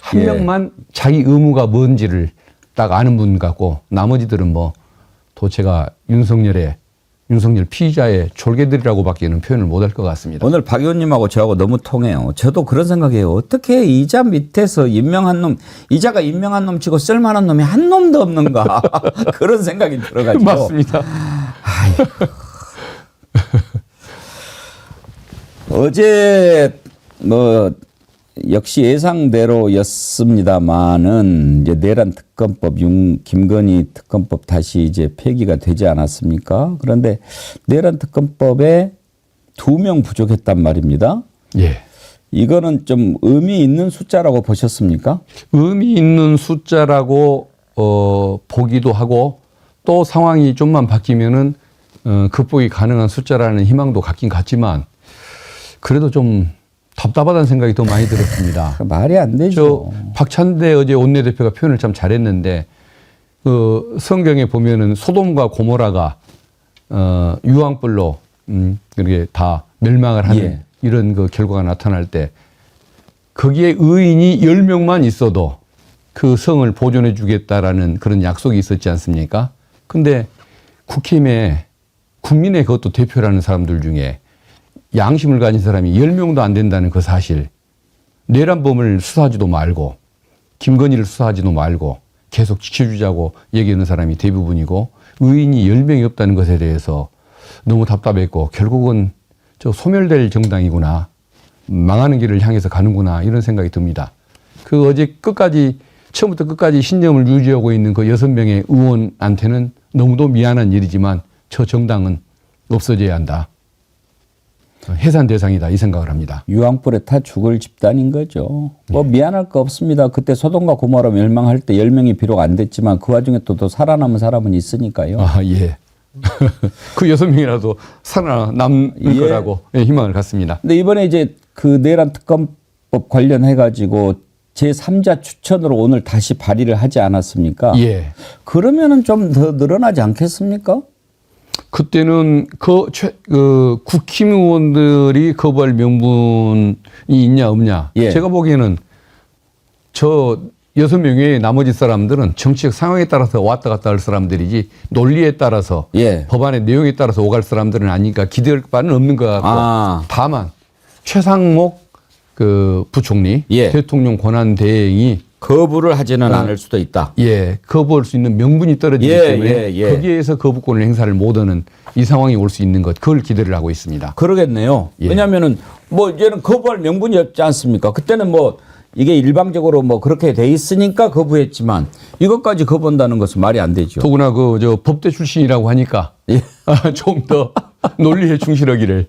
한 예. 명만 자기 의무가 뭔지를 딱 아는 분 같고 나머지들은 뭐 도체가 윤석열 피의자의 졸개들이라고밖에는 표현을 못할 것 같습니다. 오늘 박 의원님하고 저하고 너무 통해요. 저도 그런 생각이에요. 어떻게 이자 밑에서 임명한 놈, 이자가 임명한 놈 치고 쓸만한 놈이 한 놈도 없는가. 그런 생각이 들어가지고. 맞습니다. 어제 뭐 역시 예상대로였습니다만은 이제 내란 특검법 김건희 특검법 다시 이제 폐기가 되지 않았습니까? 그런데 내란 특검법에 2명 부족했단 말입니다. 예. 이거는 좀 의미 있는 숫자라고 보셨습니까? 의미 있는 숫자라고 보기도 하고 또 상황이 좀만 바뀌면은 극복이 가능한 숫자라는 희망도 갖긴 같지만 그래도 좀 답답하다는 생각이 더 많이 들었습니다. 말이 안 되죠. 박찬대 어제 원내대표가 표현을 참 잘했는데 그 성경에 보면은 소돔과 고모라가 유황불로 이렇게 다 멸망을 하는 예. 이런 그 결과가 나타날 때 거기에 의인이 10명만 있어도 그 성을 보존해 주겠다라는 그런 약속이 있었지 않습니까? 근데 국힘에 국민의 그것도 대표라는 사람들 중에 양심을 가진 사람이 10명도 안 된다는 그 사실, 내란범을 수사하지도 말고 김건희를 수사하지도 말고 계속 지켜주자고 얘기하는 사람이 대부분이고 의인이 10명이 없다는 것에 대해서 너무 답답했고 결국은 저 소멸될 정당이구나, 망하는 길을 향해서 가는구나 이런 생각이 듭니다. 그 어제 처음부터 끝까지 신념을 유지하고 있는 그 6명의 의원한테는 너무도 미안한 일이지만 저 정당은 없어져야 한다. 해산 대상이다 이 생각을 합니다. 유황불에 타 죽을 집단인 거죠. 뭐 미안할 거 없습니다. 그때 소돔과 고모라 멸망할 때 10명이 비록 안 됐지만 그 와중에 또 살아남은 사람은 있으니까요. 아, 예. 그 6명이라도 살아남을 예. 거라고 희망을 갖습니다. 근데 이번에 이제 그 내란 특검법 관련해 가지고 제3자 추천으로 오늘 다시 발의를 하지 않았습니까? 예. 그러면은 좀 더 늘어나지 않겠습니까? 그때는 국힘 의원들이 거부할 명분이 있냐 없냐. 예. 제가 보기에는 저 6명 외에 나머지 사람들은 정치적 상황에 따라서 왔다 갔다 할 사람들이지 논리에 따라서 예. 법안의 내용에 따라서 오갈 사람들은 아니니까 기대할 바는 없는 것 같고 다만 최상목 그 부총리 예. 대통령 권한 대행이 거부를 하지는 않을 수도 있다. 예, 거부할 수 있는 명분이 떨어지기 예, 때문에 예. 거기에서 거부권을 행사를 못하는 이 상황이 올 수 있는 것, 그걸 기대를 하고 있습니다. 그러겠네요. 예. 왜냐하면은 뭐 이제는 거부할 명분이 없지 않습니까? 그때는 뭐 이게 일방적으로 뭐 그렇게 돼 있으니까 거부했지만 이것까지 거부한다는 것은 말이 안 되죠. 더구나 저 법대 출신이라고 하니까 예. 좀 더 논리에 충실하기를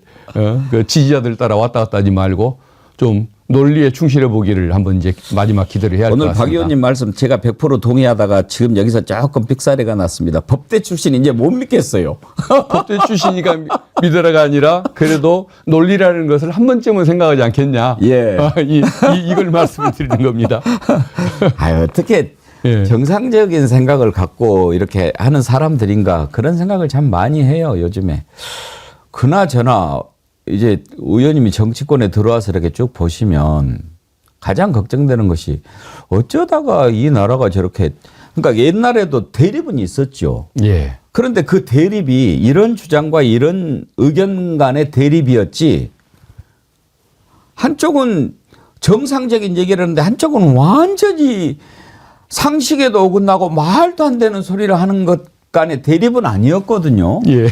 그 지지자들 따라 왔다 갔다 하지 말고 좀 논리에 충실해 보기를 한번 이제 마지막 기대를 해야 할 것 오늘 같습니다. 박 의원님 말씀 제가 100% 동의하다가 지금 여기서 조금 빅사례가 났습니다. 법대 출신 이제 못 믿겠어요. 법대 출신이니까 믿으라가 아니라 그래도 논리라는 것을 한 번쯤은 생각하지 않겠냐. 예. 이걸 말씀을 드리는 겁니다. 아유, 어떻게 예. 정상적인 생각을 갖고 이렇게 하는 사람들인가 그런 생각을 참 많이 해요, 요즘에. 그나저나 이제 의원님이 정치권에 들어와서 이렇게 쭉 보시면 가장 걱정되는 것이 어쩌다가 이 나라가 저렇게, 그러니까 옛날에도 대립은 있었죠. 예. 그런데 그 대립이 이런 주장과 이런 의견 간의 대립이었지, 한쪽은 정상적인 얘기를 하는데 한쪽은 완전히 상식에도 어긋나고 말도 안 되는 소리를 하는 것 간의 대립은 아니었거든요. 예.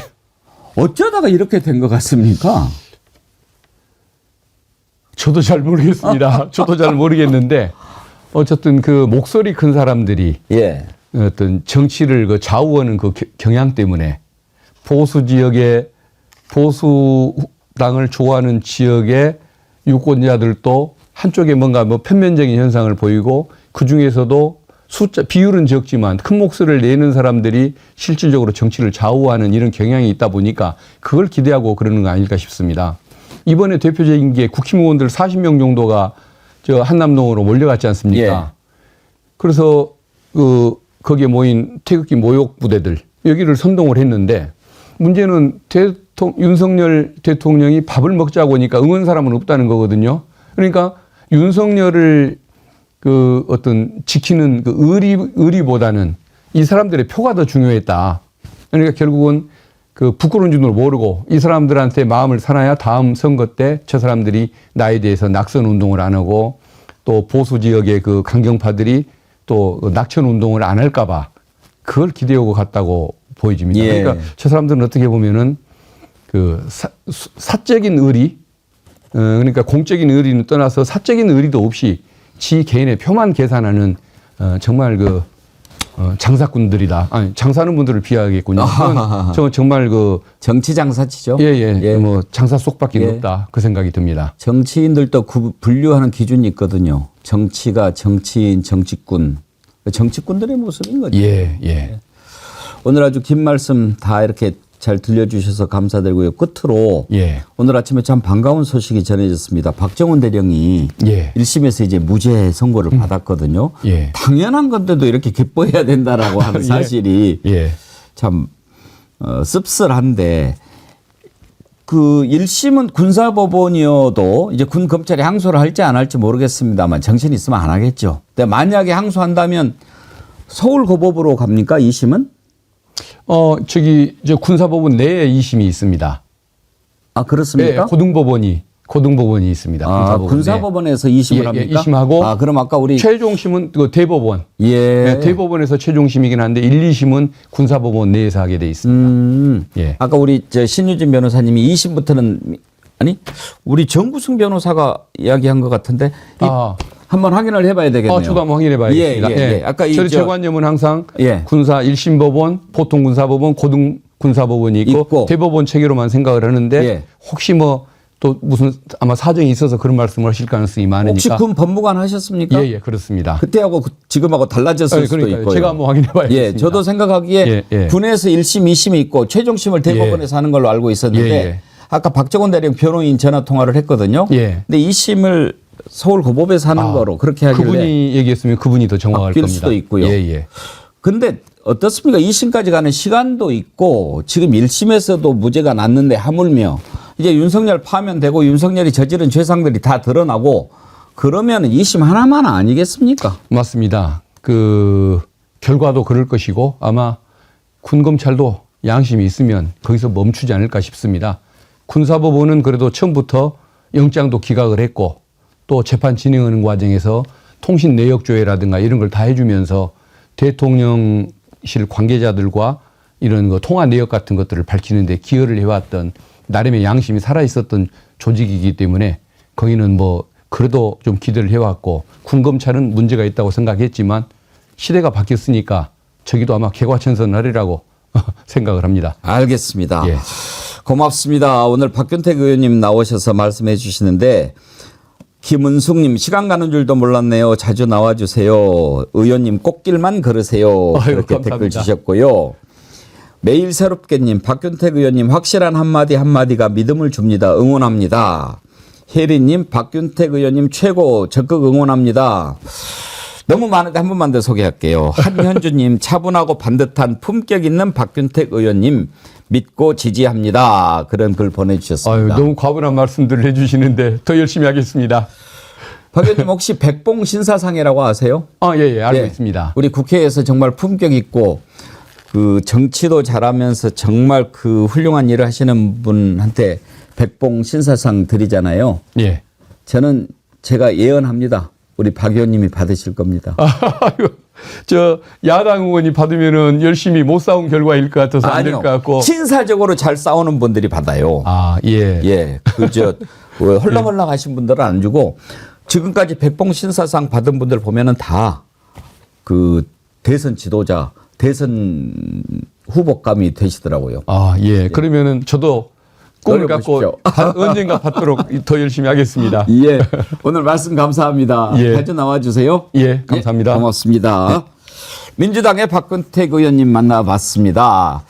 어쩌다가 이렇게 된 것 같습니까? 저도 잘 모르겠습니다. 저도 잘 모르겠는데 어쨌든 그 목소리 큰 사람들이 예. 어떤 정치를 그 좌우하는 그 경향 때문에 보수 지역의 보수당을 좋아하는 지역의 유권자들도 한쪽에 뭔가 뭐 편면적인 현상을 보이고 그 중에서도 숫자 비율은 적지만 큰 목소리를 내는 사람들이 실질적으로 정치를 좌우하는 이런 경향이 있다 보니까 그걸 기대하고 그러는 거 아닐까 싶습니다. 이번에 대표적인 게 국힘의원들 40명 정도가 저 한남동으로 몰려갔지 않습니까? 예. 그래서 거기에 모인 태극기 모욕 부대들 여기를 선동을 했는데 문제는 윤석열 대통령이 밥을 먹자고 하니까 응원 사람은 없다는 거거든요. 그러니까 윤석열을 그 어떤 지키는 그 의리보다는 이 사람들의 표가 더 중요했다. 그러니까 결국은 그 부끄러운 줄도 모르고 이 사람들한테 마음을 사놔야 다음 선거 때 저 사람들이 나에 대해서 낙선 운동을 안 하고 또 보수 지역의 그 강경파들이 또 낙천 운동을 안 할까봐 그걸 기대하고 갔다고 보여집니다. 예. 그러니까 저 사람들은 어떻게 보면은 그 사적인 의리, 그러니까 공적인 의리는 떠나서 사적인 의리도 없이 지 개인의 표만 계산하는 정말 그 장사꾼들이다. 아니 장사하는 분들을 비하하겠군요. 저 정말 그 정치 장사치죠. 예. 뭐 장사 속밖에 예. 없다 그 생각이 듭니다. 정치인들도 분류하는 기준이 있거든요. 정치가 정치인, 정치꾼. 정치꾼들의 모습인 거죠. 예. 오늘 아주 긴 말씀 다 이렇게 잘 들려주셔서 감사드리고요. 끝으로 예. 오늘 아침에 참 반가운 소식이 전해졌습니다. 박정훈 대령이 예. 1심에서 이제 무죄 선고를 받았거든요. 예. 당연한 건데도 이렇게 기뻐해야 된다라고 하는 사실이 예. 참 씁쓸한데, 그 1심은 군사법원이어도 이제 군 검찰이 항소를 할지 안 할지 모르겠습니다만 정신이 있으면 안 하겠죠. 근데 만약에 항소한다면 서울고법으로 갑니까? 2심은? 저 군사법원 내에 2심이 있습니다. 아, 그렇습니까? 예, 고등법원이 있습니다. 아, 군사법원에서 2심을 합니까? 2심하고 아, 그럼 아까 우리 최종심은 그 대법원. 예. 대법원에서 최종심이긴 한데 1, 2심은 군사법원 내에서 하게 돼 있습니다. 예. 아까 우리 신유진 변호사님이 2심부터는 아니 우리 정구승 변호사가 이야기한 것 같은데 한번 확인을 해봐야 되겠네요. 저도 한번 확인해 봐야겠습니다. 예. 아까 저희 제관념은 항상 예. 군사 1심법원, 보통 군사법원, 고등 군사법원이 있고 대법원 체계로만 생각을 하는데 예. 혹시 뭐 또 무슨 아마 사정이 있어서 그런 말씀을 하실 가능성이 많으니까. 혹시 군 법무관 하셨습니까? 예, 그렇습니다. 그때하고 지금하고 달라졌을 수도 있고요. 제가 한번 확인해 봐야겠습니다. 예, 저도 생각하기에 군에서 1심, 2심이 있고 최종심을 대법원에서 하는 걸로 알고 있었는데 아까 박정훈 대령 변호인 전화 통화를 했거든요. 근데 2심을 서울고법에서 하는 거로 그렇게 하길래 그분이 얘기했으면 그분이 더 정확할 겁니다. 수도 있고요. 예. 근데 어떻습니까? 2심까지 가는 시간도 있고 지금 1심에서도 무죄가 났는데 하물며 이제 윤석열 파면되고 윤석열이 저지른 죄상들이 다 드러나고 그러면 2심 하나만 아니겠습니까? 맞습니다. 그 결과도 그럴 것이고 아마 군검찰도 양심이 있으면 거기서 멈추지 않을까 싶습니다. 군사법원은 그래도 처음부터 영장도 기각을 했고 또 재판 진행하는 과정에서 통신 내역 조회라든가 이런 걸 다 해주면서 대통령실 관계자들과 이런 거 통화 내역 같은 것들을 밝히는데 기여를 해왔던 나름의 양심이 살아있었던 조직이기 때문에 거기는 뭐 그래도 좀 기대를 해왔고 군검찰은 문제가 있다고 생각했지만 시대가 바뀌었으니까 저기도 아마 개과천선하리라고 생각을 합니다. 알겠습니다. 예. 고맙습니다. 오늘 박균택 의원님 나오셔서 말씀해 주시는데 김은숙님 시간 가는 줄도 몰랐네요. 자주 나와주세요. 의원님 꽃길만 걸으세요. 아유, 그렇게 감사합니다. 댓글 주셨고요. 매일 새롭게님 박균택 의원님 확실한 한마디가 믿음을 줍니다. 응원합니다. 혜리님 박균택 의원님 최고 적극 응원합니다. 너무 많은데 한 번만 더 소개할게요. 한현주님 차분하고 반듯한 품격 있는 박균택 의원님 믿고 지지합니다. 그런 글 아유, 보내주셨습니다. 너무 과분한 말씀들을 해주시는데 더 열심히 하겠습니다. 박 의원님 혹시 백봉 신사상이라고 아세요? 예, 알고 네. 있습니다. 우리 국회에서 정말 품격 있고 그 정치도 잘하면서 정말 그 훌륭한 일을 하시는 분한테 백봉 신사상 드리잖아요. 예. 저는 제가 예언합니다. 우리 박 의원님이 받으실 겁니다. 아유, 저 야당 의원이 받으면은 열심히 못 싸운 결과일 것 같아서 안 될 것 같고. 신사적으로 잘 싸우는 분들이 받아요. 아, 예. 예, 그저 헐렁헐렁 하신 분들은 안 주고 지금까지 백봉 신사상 받은 분들 보면은 다 그 대선 지도자, 대선 후보감이 되시더라고요. 아, 예. 그러면은 저도 꿈을 갖고 노려보십시오. 언젠가 받도록 더 열심히 하겠습니다. 예, 오늘 말씀 감사합니다. 예. 자주 나와주세요. 예, 감사합니다. 고맙습니다. 민주당의 박근택 의원님 만나봤습니다.